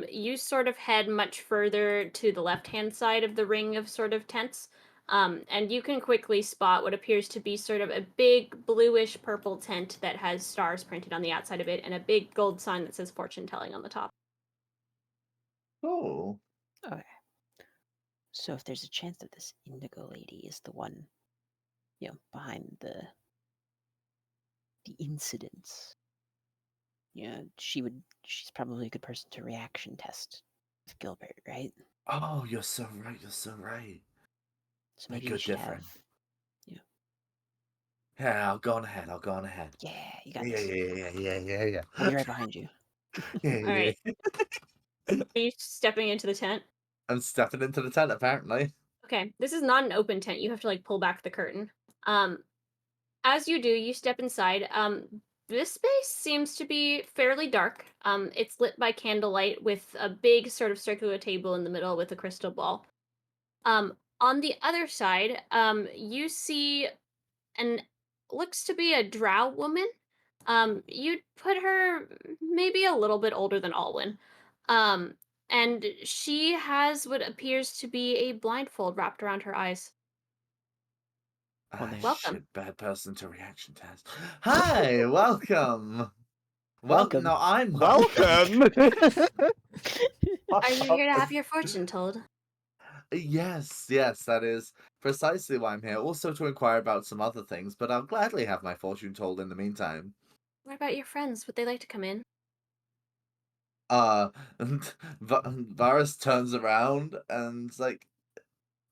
You sort of head much further to the left hand side of the ring of sort of tents. And you can quickly spot what appears to be sort of a big bluish purple tent that has stars printed on the outside of it and a big gold sign that says fortune telling on the top. Oh. Okay. So if there's a chance that this Indigo lady is the one, behind the incidents, she's probably a good person to reaction test with Gilbert, right? Oh, you're so right. You're so right. So My maybe we good should dear friend. have. Yeah, I'll go on ahead. I'll go on ahead. Yeah, you got Yeah, this. yeah. I'll be right behind you. Yeah. All right. Are you stepping into the tent? I'm stepping into the tent, apparently. Okay, this is not an open tent. You have to like pull back the curtain. As you do, you step inside. This space seems to be fairly dark. It's lit by candlelight with a big sort of circular table in the middle with a crystal ball. On the other side, you see an looks to be a drow woman. You'd put her maybe a little bit older than Alwyn. Um, and she has what appears to be a blindfold wrapped around her eyes. Well, there. Welcome. Shit, bad person to reaction test. Hi, welcome. Welcome. No, I'm Welcome. Are you here to have your fortune told? Yes, that is precisely why I'm here. Also to inquire about some other things, but I'll gladly have my fortune told in the meantime. What about your friends? Would they like to come in? Uh, Varus turns around and is like,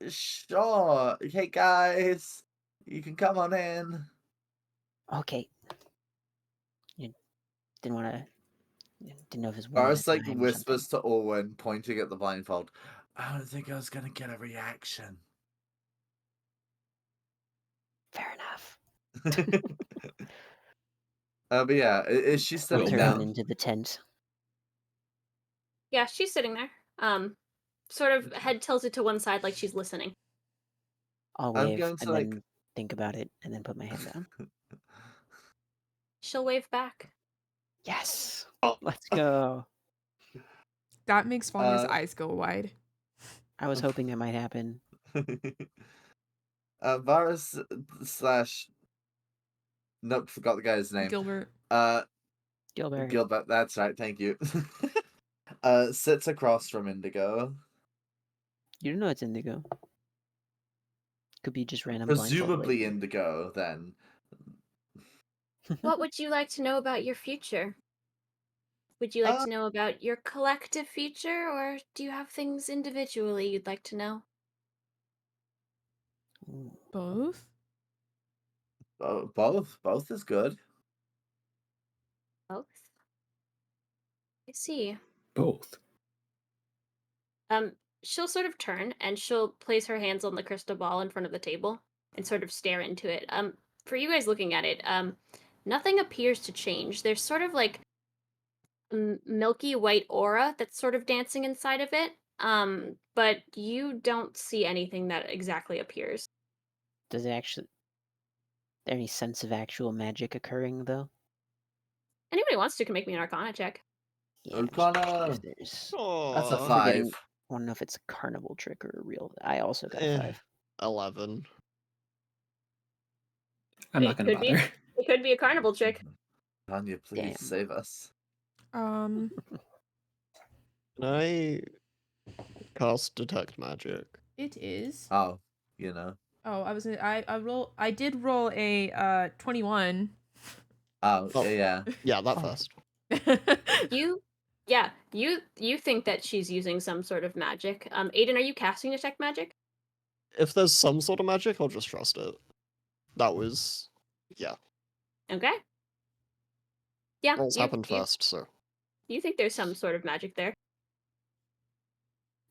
sure, hey guys, you can come on in. Okay. You didn't want to. Didn't know if it was one Varus at a like time or whispers something. to Alwyn, pointing at the blindfold. I don't think I was gonna get a reaction. Fair enough. But yeah, is she Put sitting her down? into the tent. Yeah, she's sitting there. Sort of head tilted to one side like she's listening. I'll I'm wave going to and like. then think about it and then put my head down. She'll wave back. Yes. Oh. Let's go. That makes Vanya's Uh, eyes go wide. I was hoping that might happen. Varus slash. Nope, forgot the guy's name. Gilbert. Gilbert. Gilbert, that's right, thank you. Sits across from Indigo. You don't know it's indigo. Could be just random blindfold Presumably waving. Indigo, then. What would you like to know about your future? Would you like to know about your collective future, or do you have things individually you'd like to know? Ooh. Both? Both is good. Both. I see. Both. She'll sort of turn and she'll place her hands on the crystal ball in front of the table and sort of stare into it. For you guys looking at it, nothing appears to change. There's sort of like milky white aura that's sort of dancing inside of it. But you don't see anything that exactly appears. Does it actually? There any sense of actual magic occurring though? Anybody wants to can make me an Arcana check. Yeah. I'm just Arcana. if there's. That's a Aw, Forgetting- 5. I want to know if it's a carnival trick or a real. I also got a Eh. 5. 11. I'm not It gonna could be. bother. It could be a carnival trick. Vanya, please Damn. save us. Can I cast detect magic? It is. Oh, you know. Oh, I did roll a 21. Oh, Oh. yeah. Yeah, that Oh. first. You think that she's using some sort of magic. Aiden, are you casting detect magic? If there's some sort of magic, I'll just trust it. That was, yeah. Okay. Yeah, Rolls happened first, so. you think there's some sort of magic there.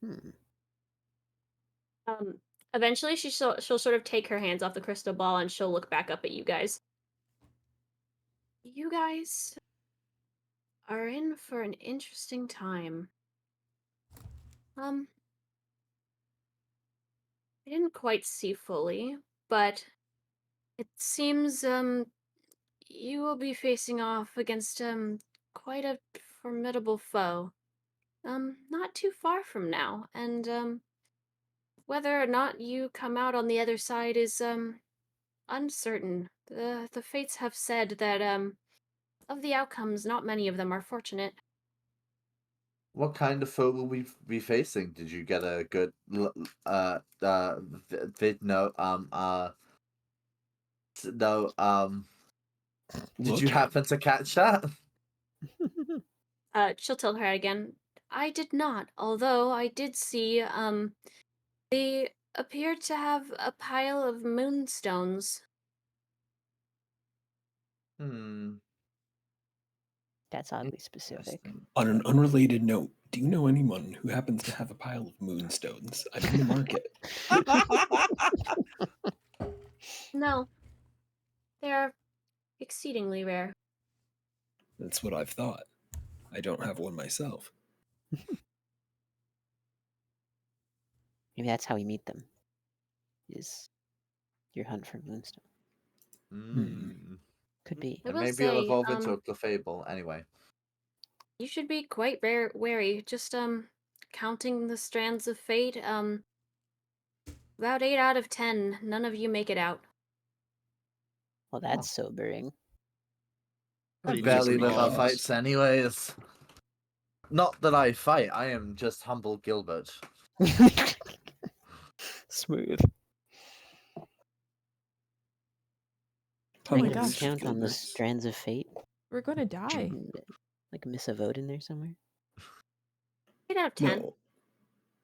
Hmm. Eventually she'll sort of take her hands off the crystal ball and she'll look back up at you guys. You guys are in for an interesting time. I didn't quite see fully, but it seems you will be facing off against quite a formidable foe. Not too far from now, and whether or not you come out on the other side is uncertain. The fates have said that of the outcomes, not many of them are fortunate. What kind of foe will we be facing? Did you get a good vid no did you Look happen to catch that? She'll tell her again. I did not, although I did see they appeared to have a pile of moonstones. That's oddly specific. Interesting. On an unrelated note, Do you know anyone who happens to have a pile of moonstones? I'm in the market. No, they're exceedingly rare. That's what I've thought. I don't have one myself. Maybe that's how we meet them. Is your hunt for moonstone? Could be. I And will maybe it'll say, evolve into a clefable. Anyway. you should be quite wary. Just counting the strands of fate. About 8 out of 10, none of you make it out. Well, that's sobering. I Pretty barely decent live our odds. fights anyways. Not that I fight, I am just humble Gilbert. Smooth. Oh my Can I gosh. count on the Gilberts. strands of fate? We're gonna die. Like miss a vote in there somewhere? 8 out of 10. No.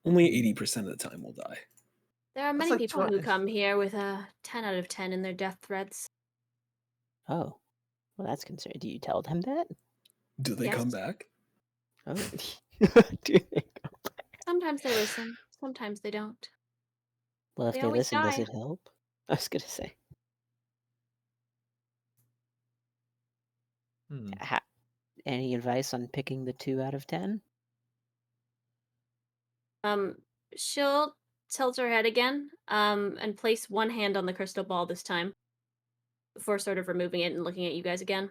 Only 80% of the time we'll die. There are That's many like people who 20. come here with a 10 out of 10 in their death threads. Oh. Well, that's concerning. Do you tell them that? Do they come Yes. back? Oh. Do they go back? Sometimes they listen, sometimes they don't. Well, if They they always listen, does die. it help? I was gonna say. Any advice on picking the 2 out of 10? She'll tilt her head again, and place one hand on the crystal ball this time, before sort of removing it and looking at you guys again.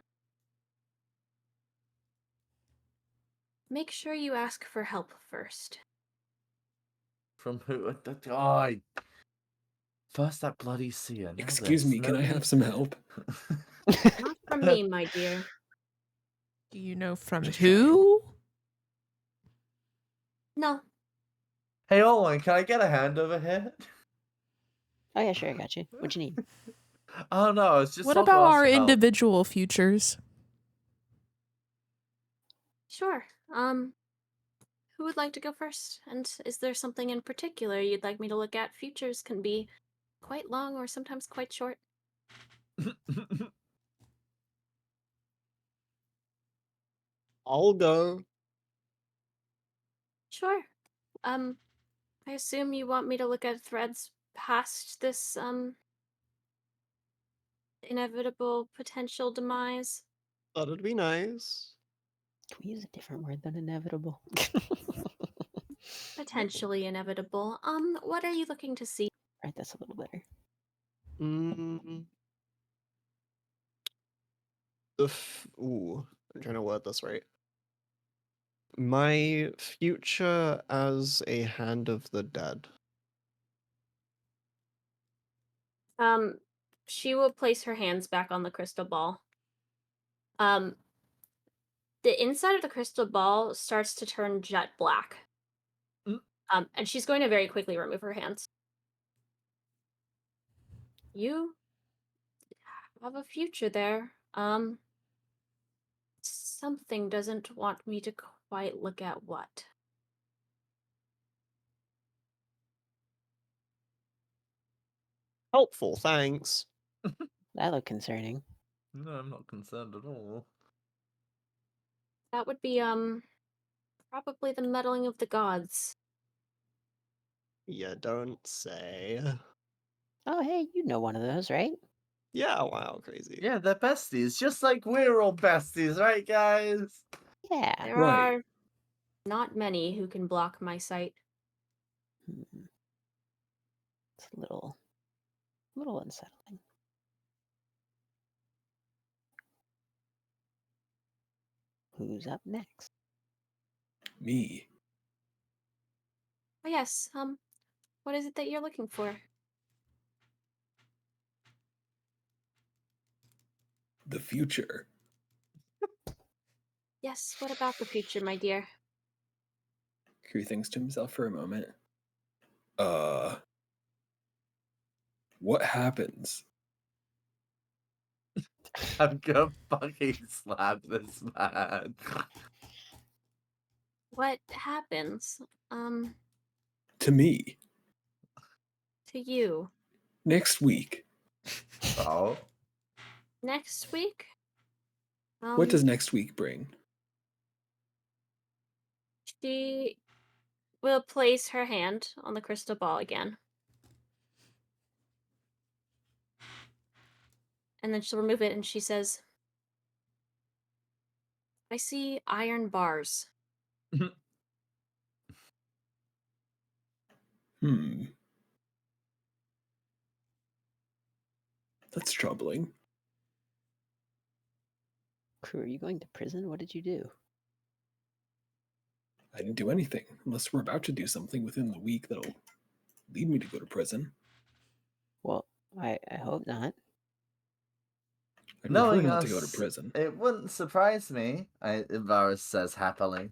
Make sure you ask for help first. From who? Oh, first that bloody seer. now Excuse this. me, can I Nobody- have some help? Not from me, my dear. Do you know from Just who? No. Hey, Alwyn, can I get a hand over here? Oh yeah, sure, I got you. What you need? Oh no, it's just What sort of about ask our for help. individual futures? Sure. Who would like to go first? And is there something in particular you'd like me to look at? Futures can be quite long or sometimes quite short. I'll go. Sure. I assume you want me to look at threads past this, inevitable potential demise? That'd be nice. Can we use a different word than inevitable? Potentially inevitable. What are you looking to see? Right, that's a little better. Mm, ooh, I'm trying to word this right. My future as a hand of the dead. She will place her hands back on the crystal ball. The inside of the crystal ball starts to turn jet black. Mm. And she's going to very quickly remove her hands. You have a future there. Something doesn't want me to quite look at what. Helpful, thanks. That looked concerning. No, I'm not concerned at all. That would be, probably the meddling of the gods. You don't say. Oh, hey, you know one of those, right? Yeah, wow, crazy. Yeah, they're besties, just like we're all besties, right, guys? Yeah. There Right. are not many who can block my sight. Hmm. It's a little unsettling. Who's up next? Me. Oh, yes, what is it that you're looking for? The future. Yes, what about the future, my dear? Kruu thinks to himself for a moment. What happens? I'm gonna fucking slap this man. What happens, To me. to you Next week. Oh. next week? What does next week bring? She will place her hand on the crystal ball again. And then she'll remove it and she says, I see iron bars. Hmm. That's troubling. Kruu, are you going to prison? What did you do? I didn't do anything, unless we're about to do something within the week that'll lead me to go to prison. Well, I hope not. I'd prefer Knowing not to go to us, prison. it wouldn't surprise me, Varus says happily.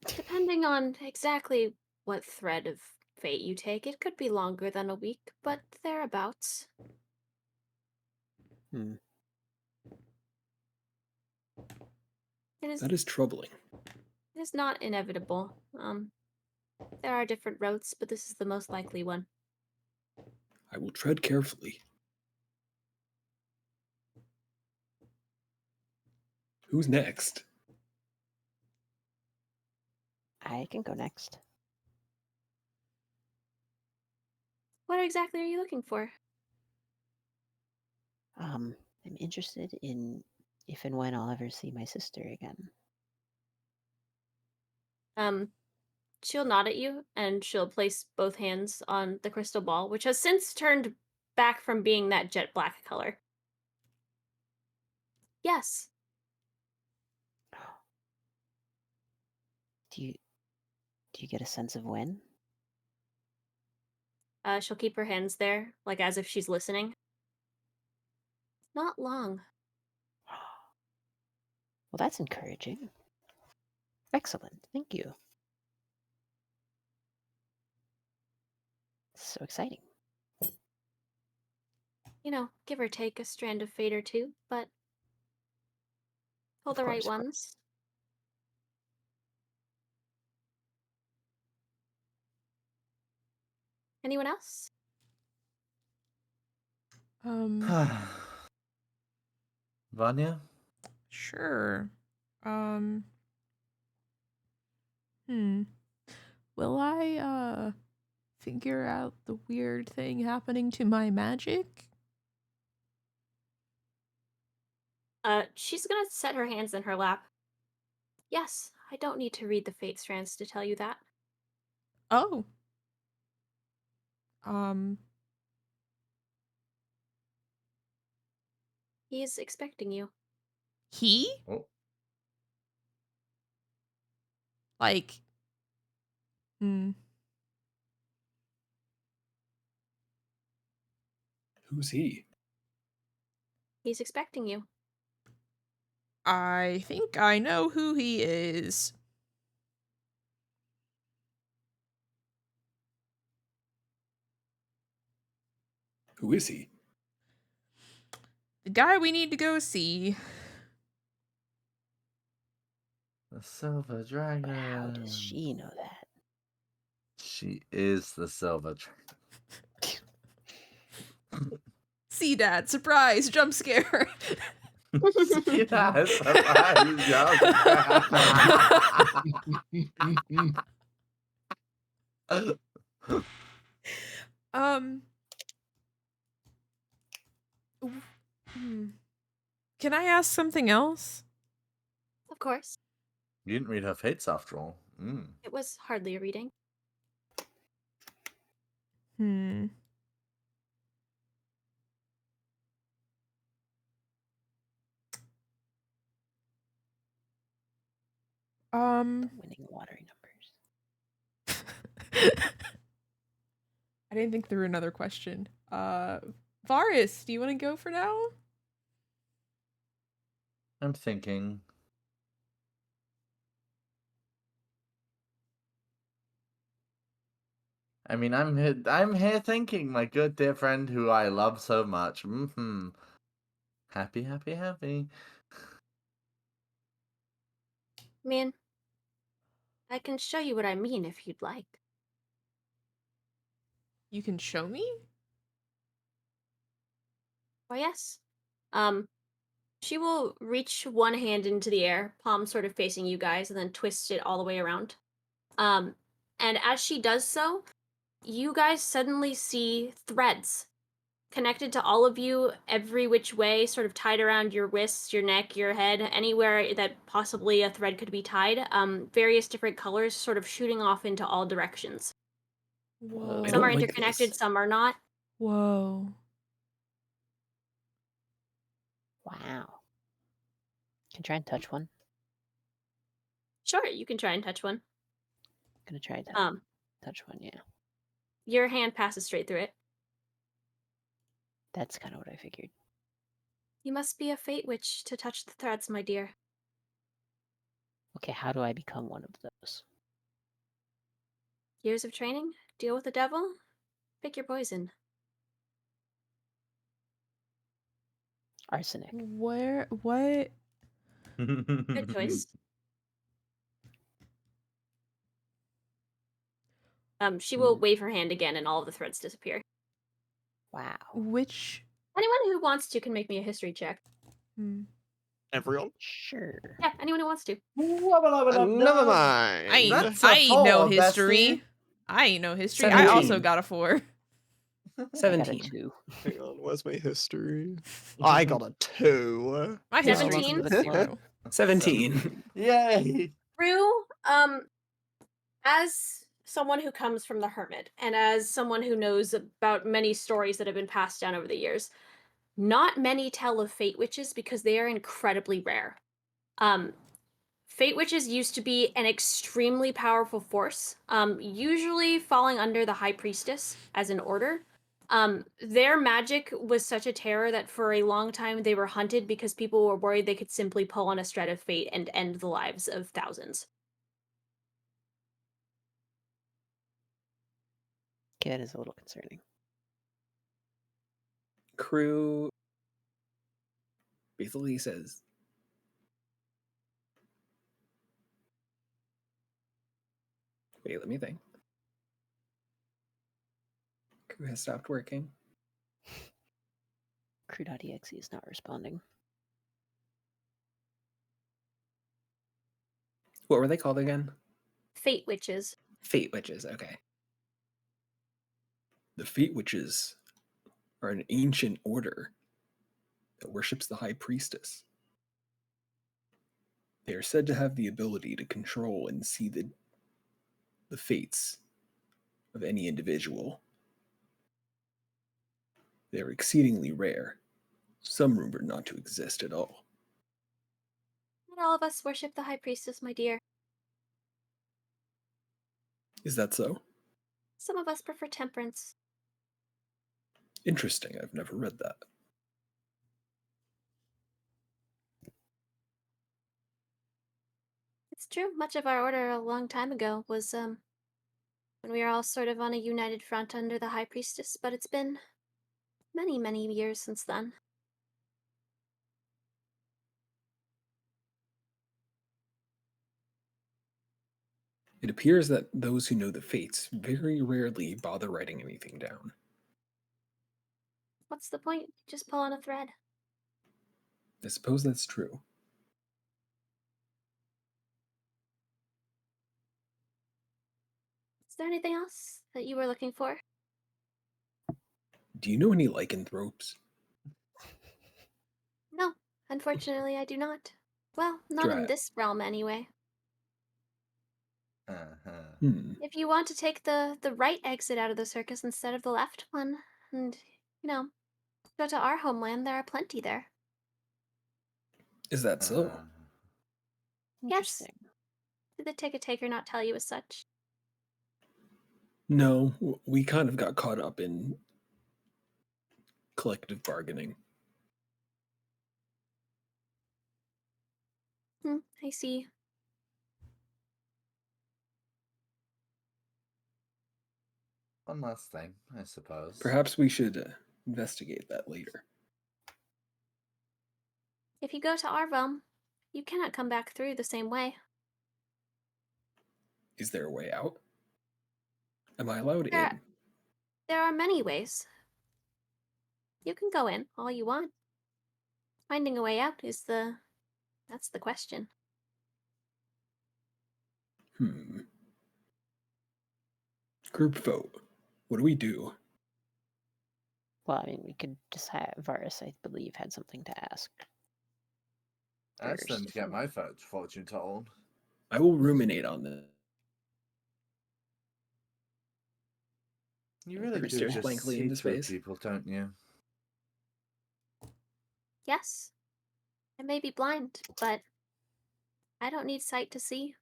Depending on exactly what thread of fate you take, it could be longer than a week, but thereabouts. Hmm. That is troubling. It is not inevitable. There are different routes, but this is the most likely one. I will tread carefully. Who's next? I can go next. What exactly are you looking for? I'm interested in if and when I'll ever see my sister again. She'll nod at you and she'll place both hands on the crystal ball, which has since turned back from being that jet black color. Yes. Do you get a sense of when? She'll keep her hands there, like as if she's listening. Not long. Well, that's encouraging. Excellent. Thank you. So exciting. You know, give or take a strand of fate or two, but pull Of the right course, of course. ones. Anyone else? Vanya? Sure. Hmm. Will I figure out the weird thing happening to my magic? She's gonna set her hands in her lap. Yes, I don't need to read the fate strands to tell you that. Oh. Um, He is expecting you. he? Oh. Like, hmm. Who's he? He's expecting you. I think I know who he is. Who is he? The guy we need to go see. The silver dragon. But how does she know that? She is the silver dragon. See, Dad, surprise, jump scare. See that? Surprise, um, hmm. Can I ask something else? Of course. You didn't read her fates after all. Mm. It was hardly a reading. Hmm. Winning lottery numbers. I didn't think through another question. Varus, do you want to go for now? I'm thinking. I mean, I'm here thinking, my good dear friend who I love so much. Happy, happy, happy. Man, I can show you what I mean if you'd like. You can show me? Why, yes. She will reach one hand into the air, palm sort of facing you guys, and then twist it all the way around. And as she does so, you guys suddenly see threads connected to all of you, every which way, sort of tied around your wrists, your neck, your head, anywhere that possibly a thread could be tied. Various different colors sort of shooting off into all directions. Whoa. I Some don't are like interconnected, this. some are not. Whoa. Wow. Can try and touch one. Sure, you can try and touch one. Gonna try to Um, touch one, yeah. your hand passes straight through it. That's kind of what I figured. You must be a fate witch to touch the threads, my dear. Okay, how do I become one of those? Years of training? Deal with the devil? Pick your poison. Arsenic. Where? What? Good choice. She will wave her hand again and all of the threads disappear. Wow. Which? Anyone who wants to can make me a history check. Hmm. Everyone? Sure. Yeah, anyone who wants to. Never mind. That's a I ain't no 4, history. bestie. I ain't no history. I also 17. got a 4. I got a 17. 2. Hang on, where's my history? I got a 2. My history 17? was 0. 17. Yay! Rue, as someone who comes from the Hermit, and as someone who knows about many stories that have been passed down over the years, not many tell of fate witches because they are incredibly rare. Fate witches used to be an extremely powerful force, usually falling under the High Priestess as an order. Their magic was such a terror that for a long time they were hunted because people were worried they could simply pull on a thread of fate and end the lives of thousands. Okay, that is a little concerning. Kruu basically says, wait, let me think. Kruu has stopped working. Kruu.exe is not responding. What were they called again? Fate witches. Fate witches, okay. The Fate Witches are an ancient order that worships the High Priestess. They are said to have the ability to control and see the fates of any individual. They are exceedingly rare, some rumored not to exist at all. Not all of us worship the High Priestess, my dear. Is that so? Some of us prefer temperance. Interesting, I've never read that. It's true, much of our order a long time ago was, when we were all sort of on a united front under the High Priestess, but it's been many, many years since then. It appears that those who know the fates very rarely bother writing anything down. What's the point? Just pull on a thread. I suppose that's true. Is there anything else that you were looking for? Do you know any lycanthropes? No, unfortunately I do not. Well, not in Drat. this realm anyway. Uh-huh. If you want to take the right exit out of the circus instead of the left one, and, go to our homeland, there are plenty there. Is that so? Uh, Yes. Interesting. Did the ticket taker not tell you as such? No, we kind of got caught up in collective bargaining. I see. One last thing, I suppose. Perhaps we should investigate that later. If you go to our realm, you cannot come back through the same way. Is there a way out? Am I allowed There- in? There are many ways. You can go in all you want. Finding a way out is that's the question. Group vote. What do we do? Well, I mean, we could just have Varus, I believe, had something to ask. I just didn't First. get my fortune told. I will ruminate on this. You really Chris do stares just blankly see into through space. people, don't you? Yes. I may be blind, but I don't need sight to see.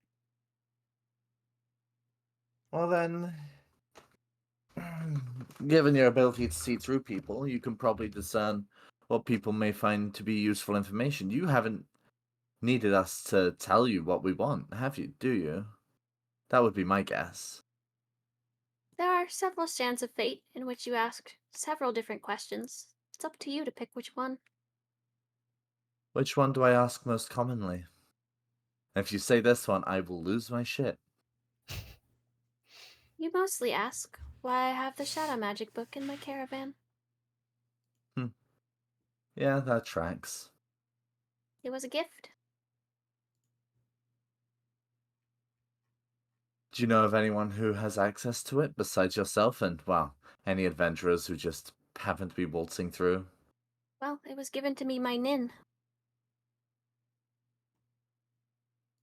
Well then, given your ability to see through people, you can probably discern what people may find to be useful information. You haven't needed us to tell you what we want, have you? Do you? That would be my guess. There are several strands of fate in which you ask several different questions. It's up to you to pick which one. Which one do I ask most commonly? If you say this one, I will lose my shit. You mostly ask why I have the shadow magic book in my caravan. Yeah, that tracks. It was a gift. Do you know of anyone who has access to it besides yourself and, well, any adventurers who just happen to be waltzing through? Well, it was given to me by Nin.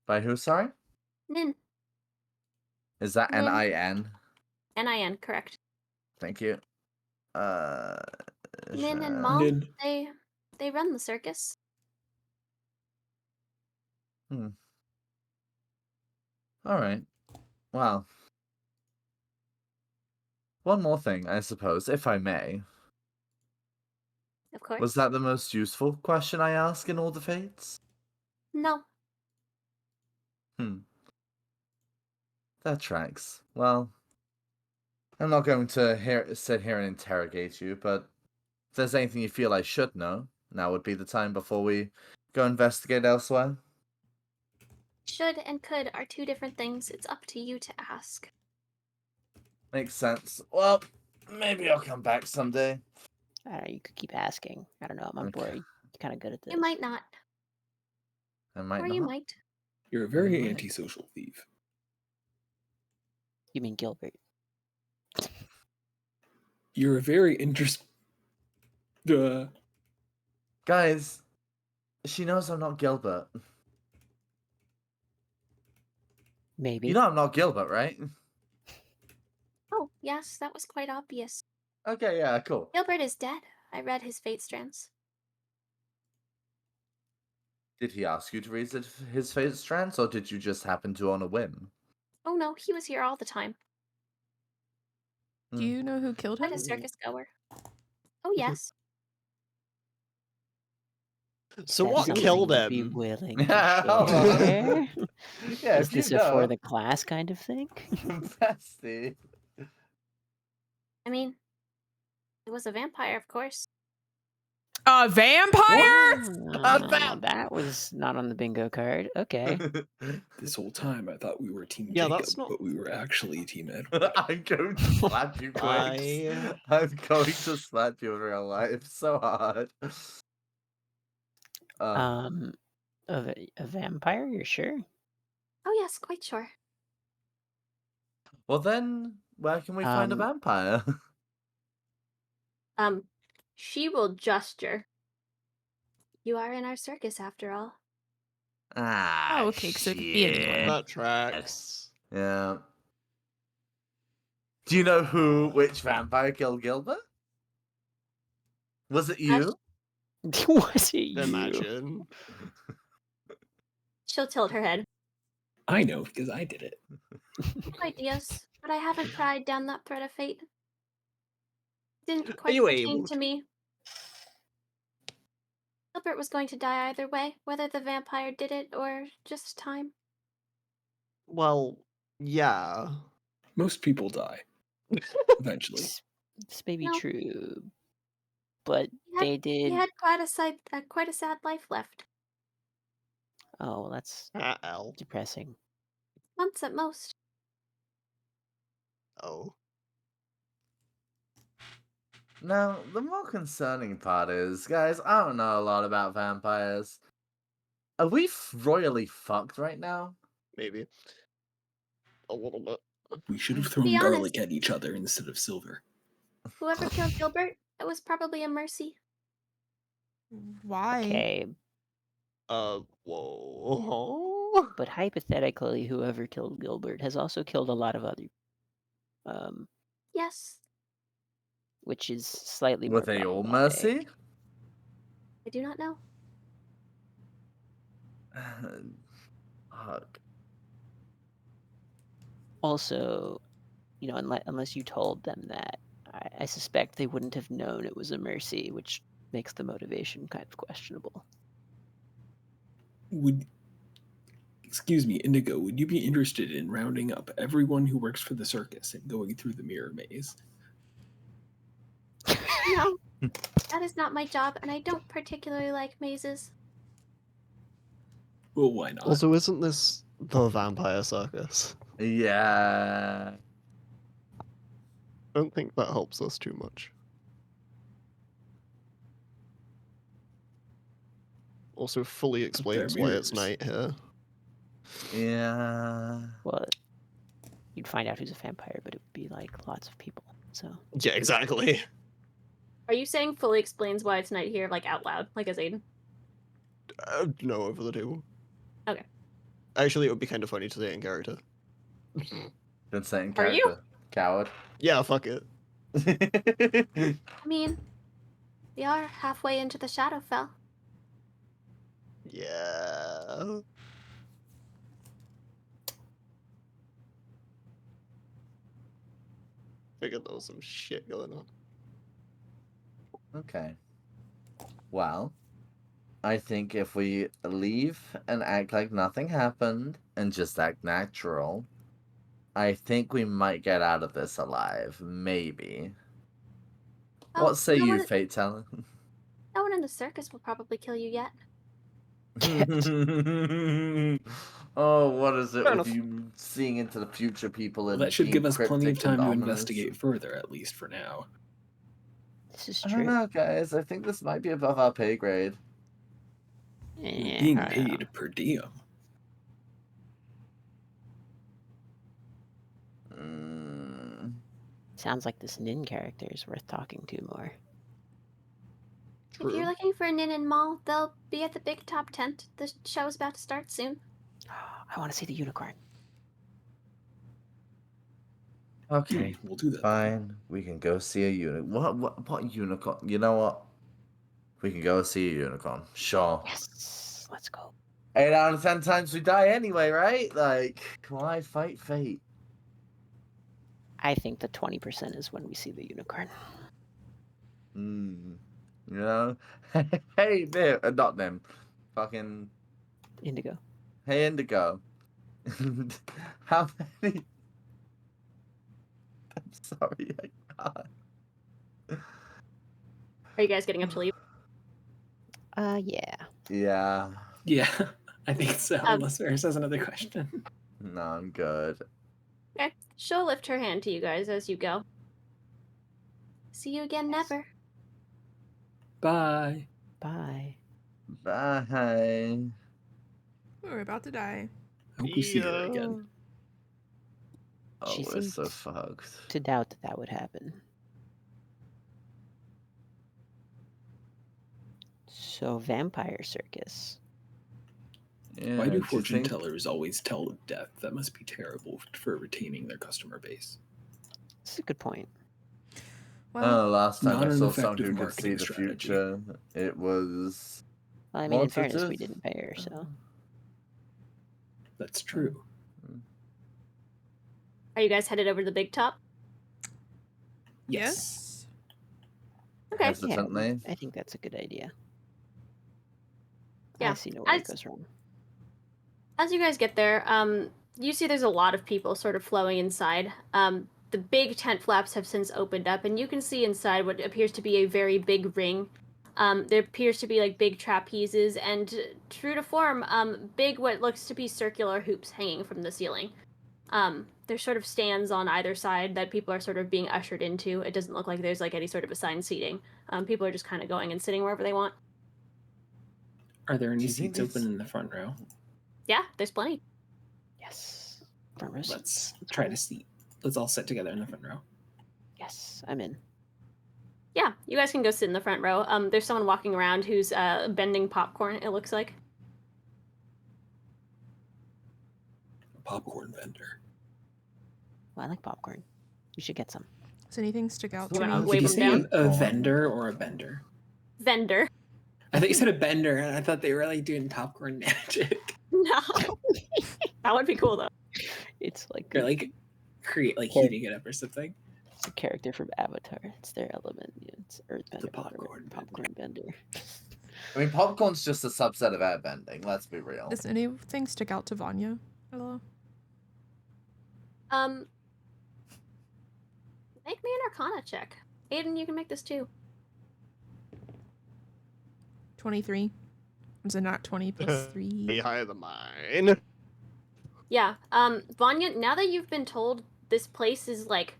By who, sorry? Nin. Is that Nin. N-I-N? N-I-N, correct. Thank you. Nin and Sure. Mom, Nin. they run the circus. Alright. Well. One more thing, I suppose, if I may. Of course. Was that the most useful question I ask in all the fates? No. That tracks. Well, I'm not going to sit here and interrogate you, but if there's anything you feel I should know, now would be the time before we go investigate elsewhere. Should and could are two different things. It's up to you to ask. Makes sense. Well, maybe I'll come back someday. I don't know, you could keep asking. I don't know, I'm on Okay. board. You're kind of good at this. You might not. I might Or not. you might. You're a very Right. antisocial thief. You mean Gilbert? You're a very Guys, she knows I'm not Gilbert. Maybe. You know I'm not Gilbert, right? Oh, yes, that was quite obvious. Okay, yeah, cool. Gilbert is dead. I read his fate strands. Did he ask you to read his fate strands, or did you just happen to on a whim? Oh no, he was here all the time. Do you know who killed him? Quite a circus goer. Oh yes. So That's what something killed you'd Be him? willing Yeah, to hold on. share? Yeah, Is if you this a for know. the class kind of thing? Bestie. I mean, it was a vampire, of course. A vampire? That was not on the bingo card. Okay. This whole time I thought we were Team Yeah, Jacob, that's not- but we were actually Team Ed. I'm going to slap you, Quakes. I'm going to slap you in real life so hard. A vampire? You're sure? Oh yes, quite sure. Well then, where can we find a vampire? She will gesture. You are in our circus after all. Ah, Oh, okay, so it could be anywhere. That tracks. Yeah. Do you know which vampire killed Gilbert? Was it you? Was it you? Imagine. She'll tilt her head. I know because I did it. Ideas, but I haven't pried down that thread of fate. Didn't quite you pertain able to me. Gilbert was going to die either way, whether the vampire did it or just time. Well, yeah. Most people die. Eventually. This may be No. true, but He they did. had quite a sad life left. Oh, well, that's L. depressing. Months at most. Oh. Now, the more concerning part is, guys, I don't know a lot about vampires. Are we royally fucked right now? Maybe. A little bit. We should have be thrown honest- garlic at each other instead of silver. Whoever killed Gilbert, it was probably a mercy. Why? Okay, Whoa. but hypothetically, whoever killed Gilbert has also killed a lot of other, Yes, which is slightly Were more they all problematic. mercy? I do not know. Fuck. Also, you know, unless you told them that, I suspect they wouldn't have known it was a mercy, which makes the motivation kind of questionable. Excuse me, Indigo, would you be interested in rounding up everyone who works for the circus and going through the mirror maze? No, that is not my job, and I don't particularly like mazes. Well, why not? Also, isn't this the vampire circus? Yeah. I don't think that helps us too much. Also, fully explains why it's mirrors. night here. Yeah. Well, you'd find out who's a vampire, but it would be like lots of people. So Yeah, exactly. Are you saying fully explains why it's night here, like out loud, like as Aiden? No, over the table. Okay. Actually, it would be kind of funny to say it in character. Been saying Are you? character. Coward. Yeah, fuck it. I mean, we are halfway into the Shadowfell. Yeah. Figured there was some shit going on. Okay. Well, I think if we leave and act like nothing happened and just act natural, I think we might get out of this alive. Maybe. Oh, What say no you, one- Fate Talon? No one in the circus will probably kill you yet. Oh, what is it Fair with enough. you seeing into the future, people? Well, and that should being give us plenty of cryptic and time to ominous? investigate further, at least for now. this is I true. don't know, guys. I think this might be above our pay grade. We're Eh, being I don't know. paid per diem. Mm, Sounds like this Nin character is worth talking to more. If you're looking for Nin and Maul, they'll be at the big top tent. The show's about to start soon. I want to see the unicorn. okay, We'll do that. fine. We can go see a unicorn. What unicorn? You know what? We can go see a unicorn. Sure. Yes, let's go. 8 out of 10 times we die anyway, right? Like, why fight fate? I think the 20% is when we see the unicorn. You know? Hey, there. Not them. Fucking. Indigo. Hey, Indigo. How many? I'm sorry, I can't. Are you guys getting up to leave? Yeah. Yeah. Yeah, I think so. Um, Unless Varys has another question. No, I'm good. Okay. She'll lift her hand to you guys as you go. See you again, never. Bye. Bye. Bye. We're about to die. I hope we see her again. Oh, She we're so seemed fucked. to doubt that that would happen. So, vampire circus. Yeah, Why do you fortune think- tellers always tell of death? That must be terrible for retaining their customer base. That's a good point. Well, last time Not I an saw someone effective who could see marketing the strategy. future, it was. Well, I mean, in What's it fairness, do? we didn't pay her, so. That's true. Are you guys headed over to the big top? Yes. Okay. Hesitantly. I think that's a good idea. Yeah, I see no way I- it goes wrong. As you guys get there, you see there's a lot of people sort of flowing inside. The big tent flaps have since opened up, and you can see inside what appears to be a very big ring. There appears to be like big trapezes, and true to form, big what looks to be circular hoops hanging from the ceiling. There's sort of stands on either side that people are sort of being ushered into. It doesn't look like there's like any sort of assigned seating. People are just kind of going and sitting wherever they want. Are there Do any you think seats open these- in the front row? Yeah, there's plenty. Yes. Front row Let's seats. try to seat. Let's all sit together in the front row. Yes, I'm in. Yeah, you guys can go sit in the front row. There's someone walking around who's bending popcorn, it looks like. A popcorn vendor. Well, I like popcorn. We should get some. Does anything stick out You to wanna me? wave Did you them say down? a vendor or a bender? Vendor. I thought you said a bender, and I thought they were like doing popcorn magic. No. That would be cool though. It's like Or like create like Yeah. heating it up or something. it's a character from Avatar. It's their element. It's Earthbender. popcorn popcorn bender. I mean, popcorn's just a subset of airbending. Let's be real. Does anything stick out to Vanya? Hello. Make me an Arcana check. Aiden, you can make this too. 23. Is it not 20 plus Way 3? higher than mine. Yeah. Vanya, now that you've been told this place is like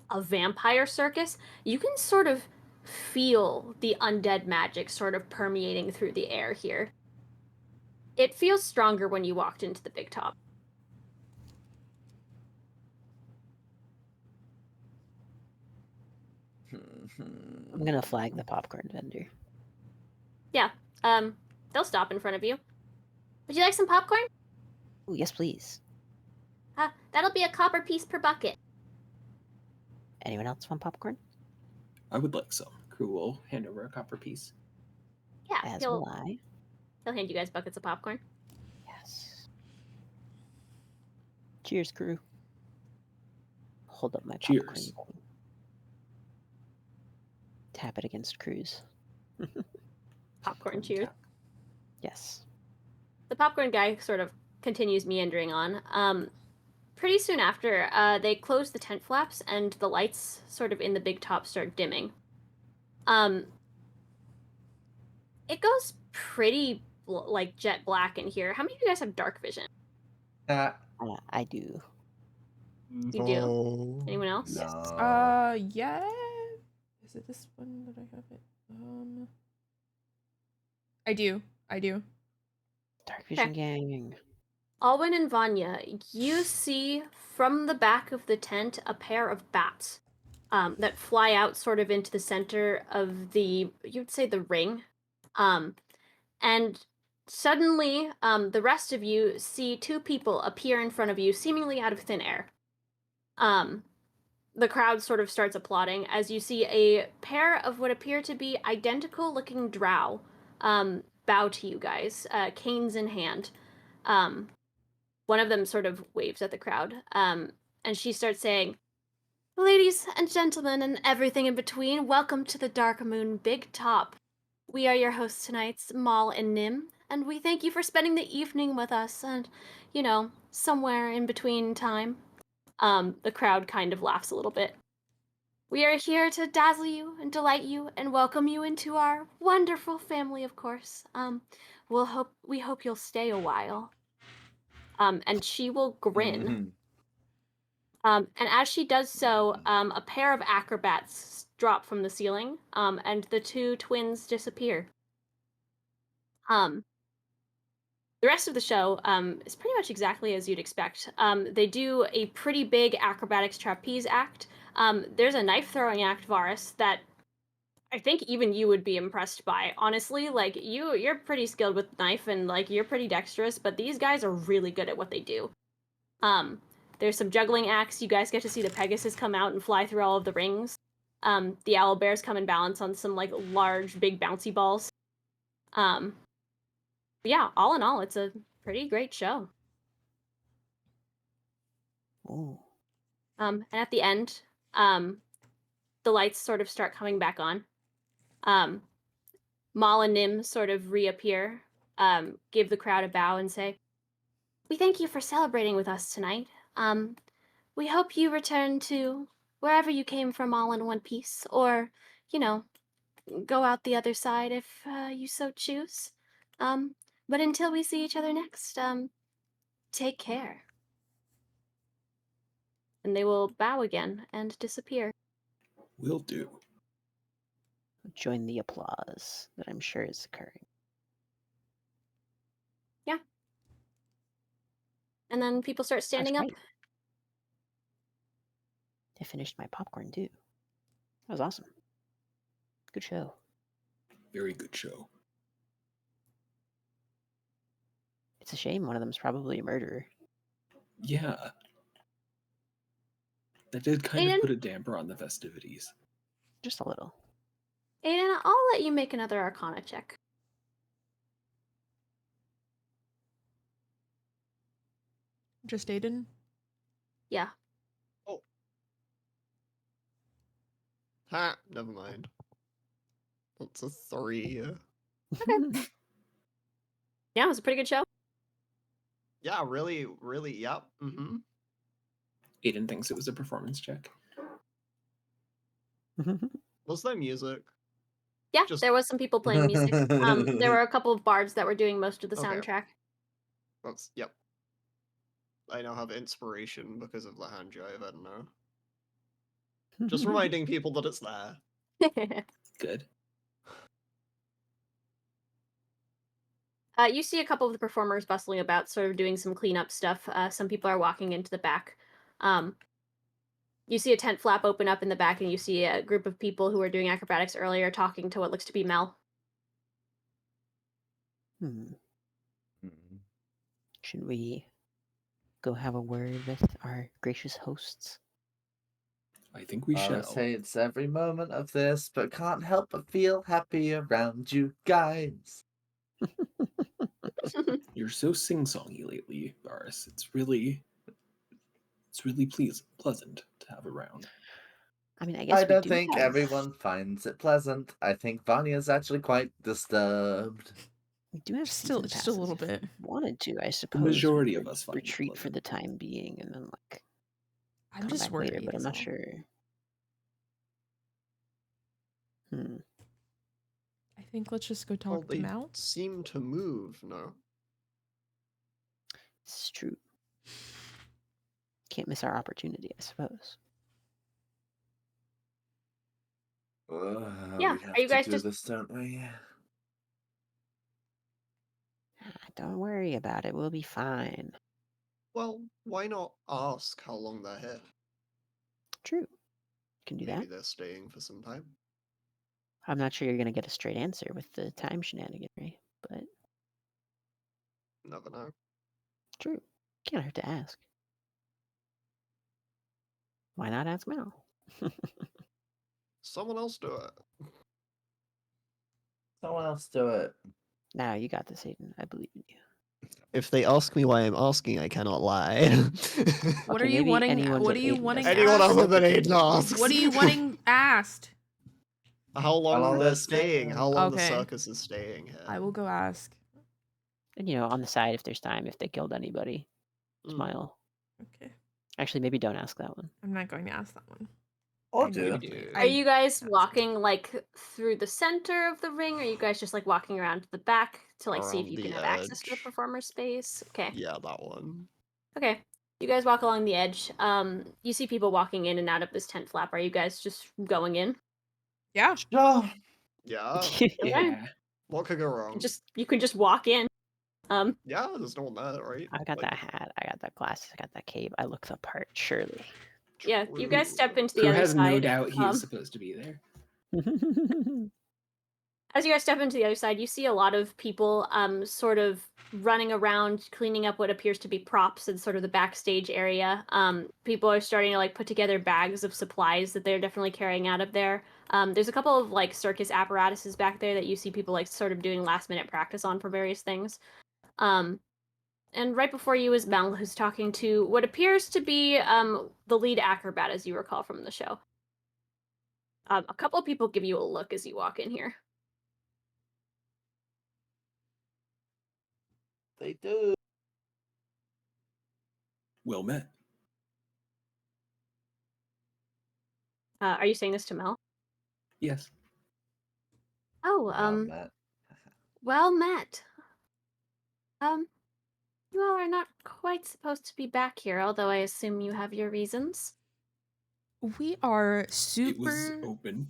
a vampire circus, you can sort of feel the undead magic sort of permeating through the air here. It feels stronger when you walked into the big top. I'm gonna flag the popcorn vendor. They'll stop in front of you. Would you like some popcorn? Oh, yes, please. That'll be a copper piece per bucket. Anyone else want popcorn? I would like some. Kruu will hand over a copper piece. Yeah, As he'll will I. hand you guys buckets of popcorn. Yes. Cheers, crew. Hold up my Cheers. popcorn. Tap it against Crew's. Popcorn cheers. Yes. The popcorn guy sort of continues meandering on. Pretty soon after, they close the tent flaps and the lights sort of in the big top start dimming. It goes pretty like jet black in here. How many of you guys have dark vision? Uh, I do. You do. No. Anyone else? no. Yeah. Is it this one that I have it? I do. Dark Vision Gang. Alwyn and Vanya, you see from the back of the tent a pair of bats that fly out sort of into the center of you'd say the ring. And suddenly, the rest of you see two people appear in front of you, seemingly out of thin air. The crowd sort of starts applauding as you see a pair of what appear to be identical looking drow bow to you guys, canes in hand. One of them sort of waves at the crowd, and she starts saying, "Ladies and gentlemen and everything in between, welcome to the Dark Moon Big Top. We are your hosts tonight, Maul and Nim, and we thank you for spending the evening with us and, somewhere in between time." The crowd kind of laughs a little bit. "We are here to dazzle you and delight you and welcome you into our wonderful family, of course. We hope you'll stay a while." And she will grin. Mhm. And as she does so, a pair of acrobats drop from the ceiling, and the two twins disappear. The rest of the show is pretty much exactly as you'd expect. They do a pretty big acrobatics trapeze act. There's a knife throwing act, Varas, that I think even you would be impressed by. Honestly, like you're pretty skilled with knife and like you're pretty dexterous, but these guys are really good at what they do. There's some juggling acts. You guys get to see the Pegasus come out and fly through all of the rings. The owlbears come and balance on some like large, big bouncy balls. Yeah, all in all, it's a pretty great show. Ooh. And at the end, the lights sort of start coming back on. Mal and Nim sort of reappear, give the crowd a bow and say, "We thank you for celebrating with us tonight. We hope you return to wherever you came from all in one piece, or, go out the other side if you so choose. But until we see each other next, take care." and they will bow again and disappear. Will do. Join the applause that I'm sure is occurring. And then people start standing up. great. I finished my popcorn too. That was awesome. Good show. Very good show. It's a shame one of them's probably a murderer. Yeah. That did kind Aiden? of put a damper on the festivities. Just a little. Aiden, I'll let you make another Arcana check. Just Aiden? Yeah. Ha, never mind. That's a 3. Yeah, it was a pretty good show. Yeah, really, yep. Mm-hmm. Aiden thinks it was a performance check. Was there music? Yeah, Just- there was some people playing music. There were a couple of bards that were doing most of the Okay. soundtrack. That's, yep. I now have inspiration because of the hand jive, I don't know. Just reminding people that it's there. Good. You see a couple of the performers bustling about, sort of doing some cleanup stuff. Some people are walking into the back. You see a tent flap open up in the back, and you see a group of people who were doing acrobatics earlier talking to what looks to be Mel. Should we go have a word with our gracious hosts? I think we shall. Varas hates every moment of this, but can't help but feel happy around you guys. You're so sing-songy lately, Varas. It's really pleasant to have around. I mean, I guess I we don't do think have... everyone finds it pleasant. I think Vanya's actually quite disturbed. We do have Still- season just a little passes if bit. we wanted to, I suppose. majority we of could us find it retreat for pleasant. the time being and then like I'm come just back worried. later, but I'm not is all. sure. I think let's just go Well, talk to they Mounts. seem to move, no? This is true. Can't miss our opportunity, I suppose. Yeah, We have are you to guys do just- this, don't we? Don't worry about it. We'll be fine. Well, why not ask how long they're here? True. Can do Maybe that. they're staying for some time. I'm not sure you're gonna get a straight answer with the time shenaniganry, but Never know. true. Can't hurt to ask. Why not ask Mel? Someone else do it. Someone else do it. Now you got this, Aiden. I believe in you. If they ask me why I'm asking, I cannot lie. What Okay, are you maybe wanting? anyone What but are you Aiden wanting? does. Anyone asked? other than Aiden asks. What are you wanting asked? How long long they're they're staying, how long the Okay. circus is staying here. I will go ask. And on the side, if there's time, if they killed anybody, Mm. smile. Okay, Actually, maybe don't ask that one. I'm not going to ask that one. Or I do. know. Are you guys walking like through the center of the ring? Or are you guys just like walking around to the back to like see if Around you can the have access to the edge. performer space? Okay. Yeah, that one. Okay. You guys walk along the edge. You see people walking in and out of this tent flap. Are you guys just going in? Yeah. Sure. Yeah. Yeah. What could go wrong? You can just walk in. Yeah, there's no one there, right? I got Like, that hat. I got that glasses. I got that cape. I look the part, surely. Yeah, you guys true. step into the Kruu other has side. no doubt he um, is supposed to be there. As you guys step into the other side, you see a lot of people sort of running around cleaning up what appears to be props in sort of the backstage area. People are starting to like put together bags of supplies that they're definitely carrying out of there. There's a couple of like circus apparatuses back there that you see people like sort of doing last minute practice on for various things. And right before you is Mel, who's talking to what appears to be the lead acrobat, as you recall from the show. A couple of people give you a look as you walk in here. They do. Well met. Are you saying this to Mel? Yes. Oh, Matt. well met. You all are not quite supposed to be back here, although I assume you have your reasons. We are It was super open.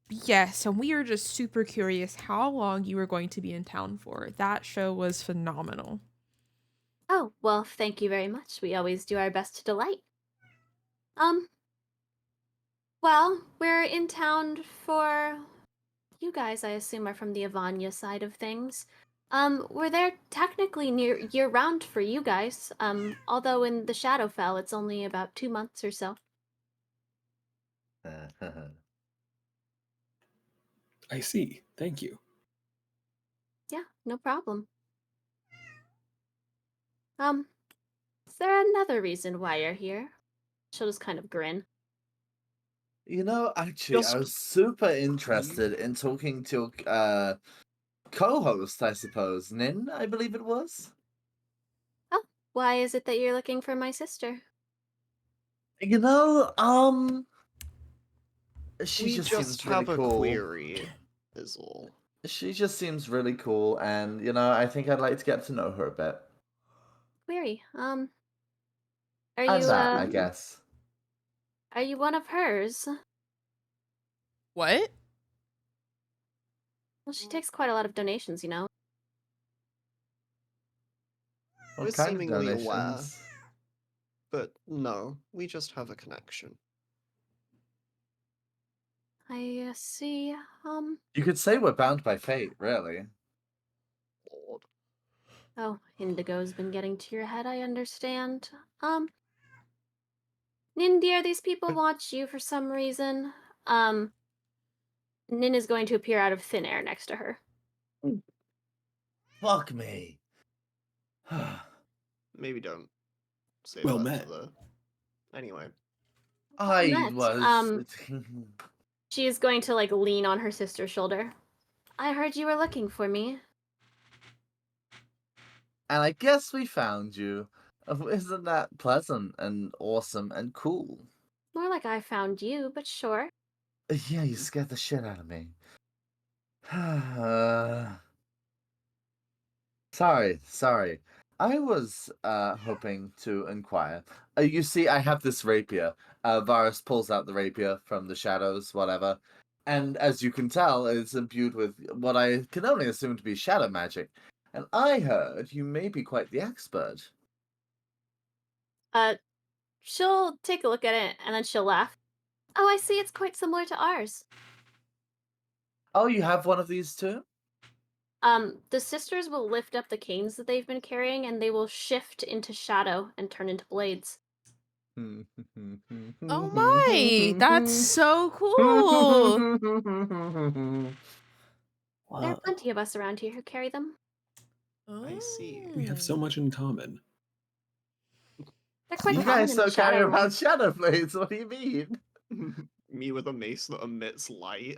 yes, and we are just super curious how long you were going to be in town for. That show was phenomenal. Oh, well, thank you very much. We always do our best to delight. Um, well, we're in town for you guys, I assume, are from the Vanya side of things. We're there technically near year round for you guys. Although in the Shadowfell it's only about 2 months or so. I see. Thank you. Yeah, no problem. Is there another reason why you're here? She'll just kind of grin. Actually, I Just was super interested in talking to co-host, I suppose, Nin, I believe it was. Oh, why is it that you're looking for my sister? You know, she we just just seems really have a cool. query, is all. She just seems really cool, and I think I'd like to get to know her a bit. Query. Are And you that, I guess. are you one of hers? What? Well, she takes quite a lot of donations, you know. What We're kind of seemingly aware. donations? But no, we just have a connection. I see. You could say we're bound by fate, really. Lord. Oh, Indigo's been getting to your head, I understand. Nin, dear, these people want you for some reason. Nin is going to appear out of thin air next to her. Fuck me. Maybe don't say Well that met. to the... Anyway. I Met, was. She is going to, like, lean on her sister's shoulder. I heard you were looking for me. And I guess we found you. Isn't that pleasant and awesome and cool? More like I found you, but sure. Yeah, you scared the shit out of me. Sorry. I was hoping to inquire. You see, I have this rapier. Varus pulls out the rapier from the shadows, whatever. And as you can tell, it's imbued with what I can only assume to be shadow magic. And I heard you may be quite the expert. She'll take a look at it, and then she'll laugh. Oh, I see, it's quite similar to ours. Oh, you have one of these too? The sisters will lift up the canes that they've been carrying, and they will shift into shadow and turn into blades. Oh my, that's so cool. There are Whoa. plenty of us around here who carry them. I see. We have so much in common. They're quite You common guys in the don't carry shadow around realm. shadow blades. What do you mean? Me with a mace that emits light.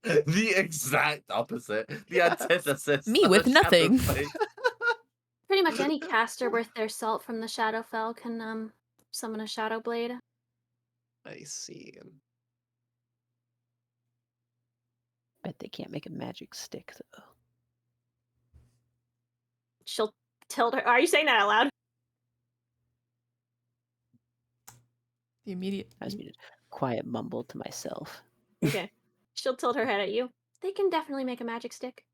The exact opposite. The antithesis. Me of with a shadow nothing. blade. Pretty much any caster worth their salt from the Shadowfell can summon a shadow blade. I see. Bet they can't make a magic stick though. She'll tilt her. Are you saying that out loud? The immediate. I just made a quiet mumble to myself. Okay. She'll tilt her head at you. They can definitely make a magic stick.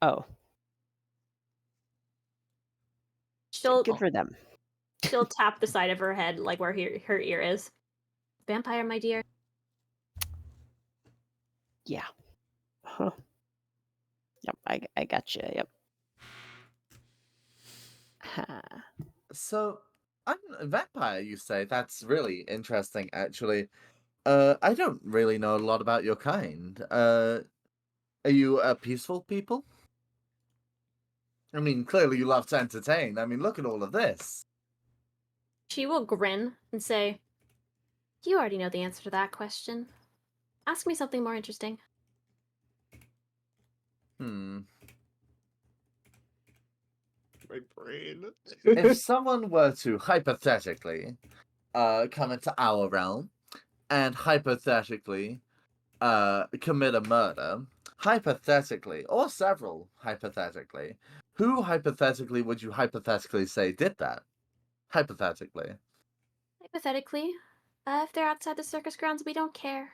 Oh, She'll good for them. she'll tap the side of her head, like where her ear is. Vampire, my dear. Yeah. Huh. Yep, I gotcha. Yep. Ha. So, I'm a vampire, you say? That's really interesting, actually. I don't really know a lot about your kind. Are you peaceful people? I mean, clearly you love to entertain. I mean, look at all of this. She will grin and say, "You already know the answer to that question. Ask me something more interesting." My brain. If someone were to hypothetically come into our realm and hypothetically commit a murder, hypothetically, or several hypothetically, who hypothetically would you hypothetically say did that? Hypothetically. Hypothetically, if they're outside the circus grounds, we don't care.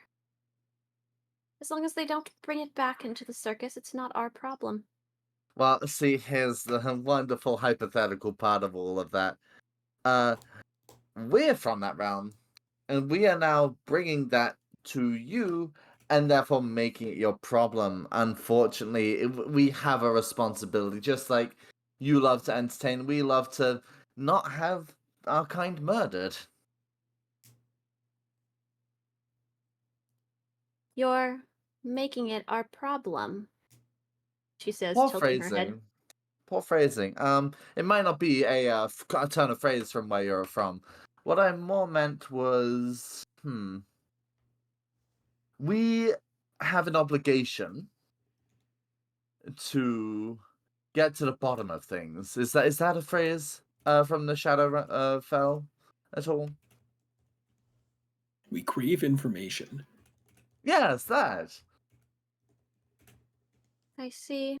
As long as they don't bring it back into the circus, it's not our problem. Well, see, here's the wonderful hypothetical part of all of that. We're from that realm, and we are now bringing that to you, and therefore making it your problem. Unfortunately, we have a responsibility, just like you love to entertain, we love to not have our kind murdered. You're making it our problem, she says, Poor tilting her head. phrasing. Poor phrasing. It might not be a turn of phrase from where you're from. What I more meant was, we have an obligation to get to the bottom of things. Is that a phrase from the Shadow Fell at all? We crave information. Yes, that. I see.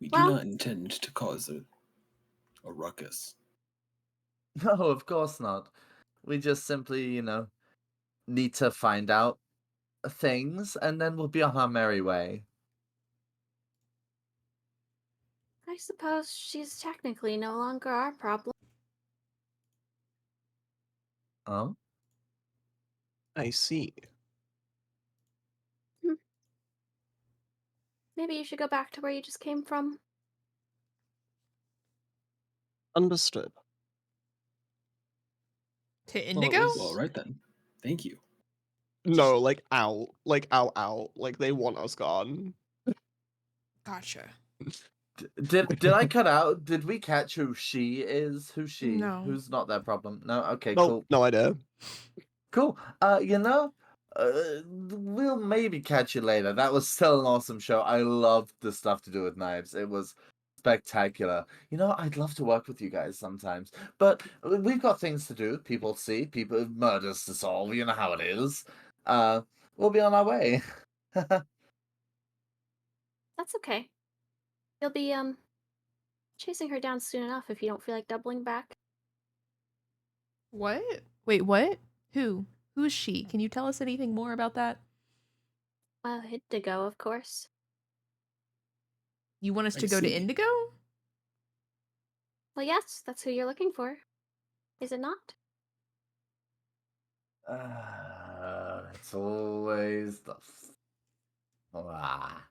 We do Well- not intend to cause a ruckus. No, of course not. We just simply, need to find out things, and then we'll be on our merry way. I suppose she's technically no longer our problem. Oh? I see. Maybe you should go back to where you just came from. Understood. To Well, it Indigo? was- Well, all right then. Thank you. No, like out. Like out. Like they want us gone. Gotcha. Did I cut out? Did we catch who she is? Who's she? No. Who's not their problem? No? Okay, No, cool. no idea. Cool. We'll maybe catch you later. That was still an awesome show. I loved the stuff to do with knives. It was spectacular. I'd love to work with you guys sometimes. But we've got things to do. People see, people murders to solve. You know how it is. We'll be on our way. That's okay. You'll be, chasing her down soon enough if you don't feel like doubling back. What? Wait, what? Who? Who's she? Can you tell us anything more about that? Indigo, of course. You want us I to go to see. Indigo? Well, yes, that's who you're looking for. Is it not? It's always the. Ah.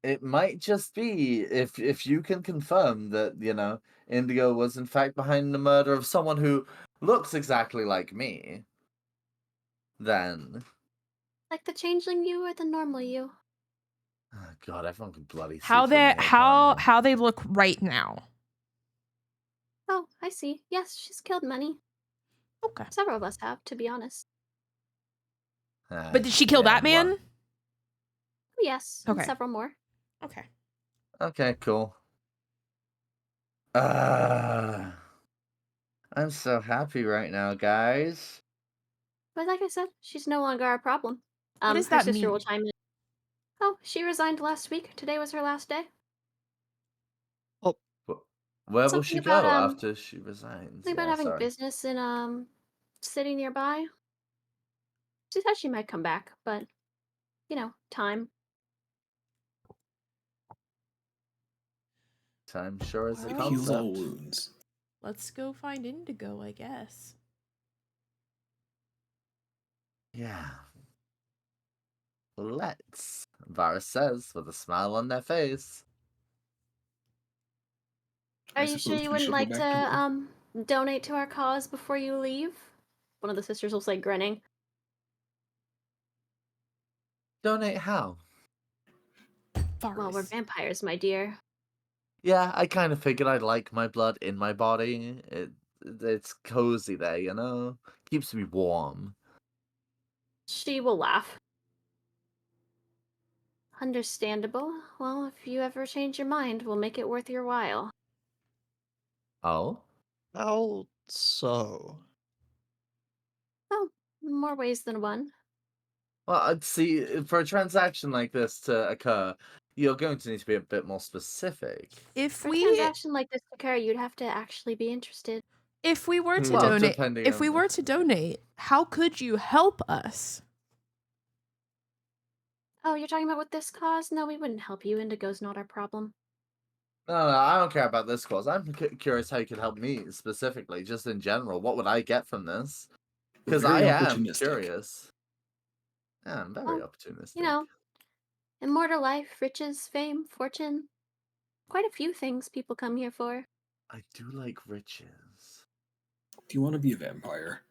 It might just be if you can confirm that, Indigo was in fact behind the murder of someone who looks exactly like me, then Like the changeling you or the normal you? oh God, everyone can bloody see How through me, they I can't. how they look right now. Oh, I see. Yes, she's killed many. Okay. Several of us have, to be honest. But did she kill that man? well, Oh, yes, and Okay. several more. Okay. okay, cool. I'm so happy right now, guys. But like I said, she's no longer our problem. What does Her that sister mean? will chime in. Oh, she resigned last week. Today was her last day. Where will Something she about, go after she resigns? Something about Yeah, having sorry. business in city nearby. She said she might come back, but time. Time sure is a It Oh. heals all concept. wounds. Let's go find Indigo, I guess. Yeah. Let's, Varus says with a smile on their face. Are I you sure suppose you we wouldn't should go like back to work. donate to our cause before you leave? One of the sisters will say, grinning. Donate how? Well, we're Varus. vampires, my dear. Yeah, I kind of figured I'd like my blood in my body. It's cozy there, Keeps me warm. She will laugh. Understandable. Well, if you ever change your mind, we'll make it worth your while. Oh? How so? Oh, more ways than one. Well, I'd see for a transaction like this to occur, you're going to need to be a bit more specific. If For a we transaction like this to occur, you'd have to actually be interested. if we were to Well, donate depending if we on- were to donate, how could you help us? Oh, you're talking about with this cause? No, we wouldn't help you. Indigo's not our problem. No, I don't care about this cause. I'm curious how you could help me specifically, just in general. What would I get from this? Because I Very am opportunistic. curious. Yeah, I'm very Well, opportunistic. You know, immortal life, riches, fame, fortune. Quite a few things people come here for. I do like riches. Do you want to be a vampire?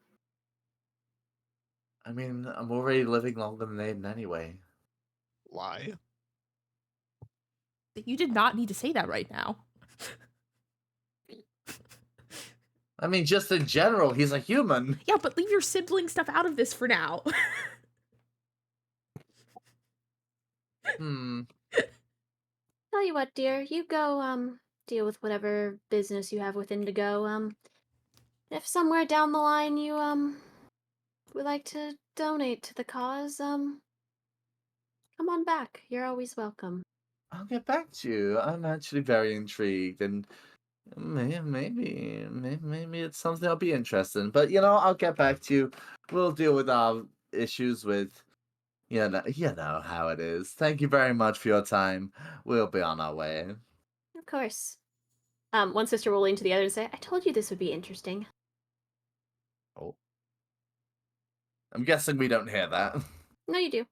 I mean, I'm already living longer than Aiden anyway. Lie. You did not need to say that right now. I mean, just in general, he's a human. Yeah, but leave your sibling stuff out of this for now. Tell you what, dear, you go deal with whatever business you have with Indigo. If somewhere down the line you would like to donate to the cause, come on back. You're always welcome. I'll get back to you. I'm actually very intrigued, and maybe it's something I'll be interested in. But I'll get back to you. We'll deal with our issues with, you know how it is. Thank you very much for your time. We'll be on our way. Of course. One sister will lean to the other and say, I told you this would be interesting. Oh, I'm guessing we don't hear that. No, you do.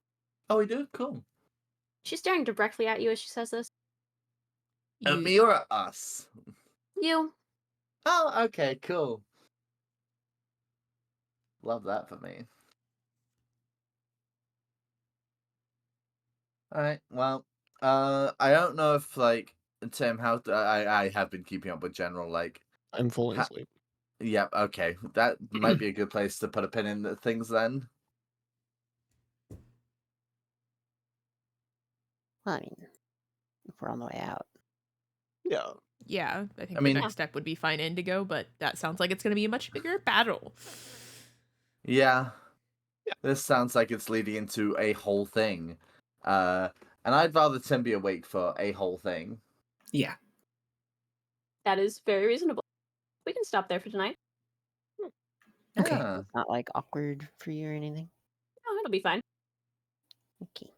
Oh, we do. Cool. She's staring directly at you as she says this. At You- me or at us? You. Oh, okay, cool. Love that for me. All right. Well, I don't know if Tim, I have been keeping up with general I'm falling Ha- asleep. Yeah. Okay, that might be a good place to put a pin in things then. Well, I mean, if we're on the way out. Yeah. Yeah, I think I mean- the next step would be find Indigo, but that sounds like it's going to be a much bigger battle. Yeah. Yeah. This sounds like it's leading into a whole thing. And I'd rather Tim be awake for a whole thing. Yeah. That is very reasonable. We can stop there for tonight. Okay. Yeah. Not awkward for you or anything. Oh, it'll be fine. Okay.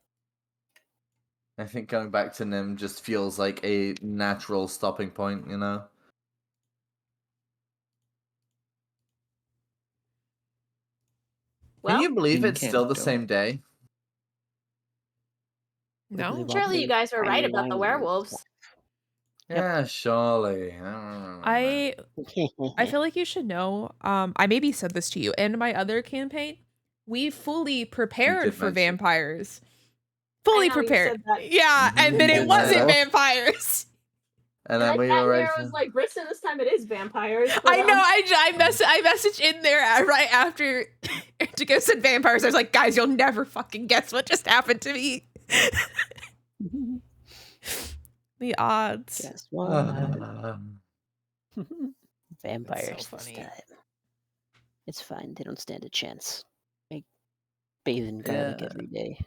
I think going back to Nim just feels like a natural stopping point, Well, Can you believe in it's still the Canada. same day? No? We've all surely you been guys were right finding about the language. werewolves. Yep. Yeah, surely. I feel like you should know. I maybe said this to you in my other campaign. We fully prepared did for mention. vampires. Fully know, you prepared. said that. Yeah, and then You it did wasn't that. vampires. And then we that were year right. I was like, Briston, this time it is vampires. But, I know. I messaged in there right after Indigo said vampires. I was like, guys, you'll never fucking guess what just happened to me. The odds. Guess what? Vampires. this funny. time. It's fine. They don't stand a chance. I bathe in garlic Yeah. every day.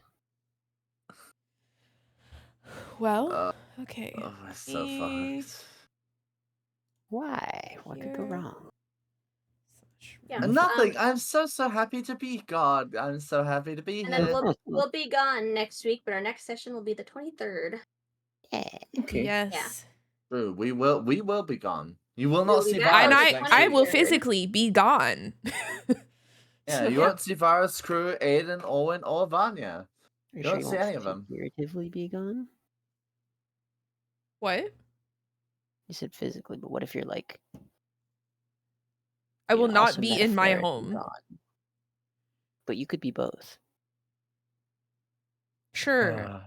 Well, okay. Oh, it's so Eh. fucked. Why? What could go Here. wrong? Yeah. Nothing. I'm so happy to be God. I'm so happy to be And here. then we'll be gone next week, but our next session will be the 23rd. Yeah. Okay. Yes. True. We will be gone. You will We will not be see back. And Varus Varus next I week. will 23rd. physically be gone. Yeah, you won't see Varus, Kruu, Aiden, Alwyn, or Vanya. Are you Don't sure you see won't any of them. figuratively be gone? What? You said physically, but what if you're I will not also be in my metaphorically home. gone? But you could be both. Sure.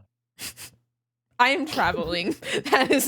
I am traveling. that is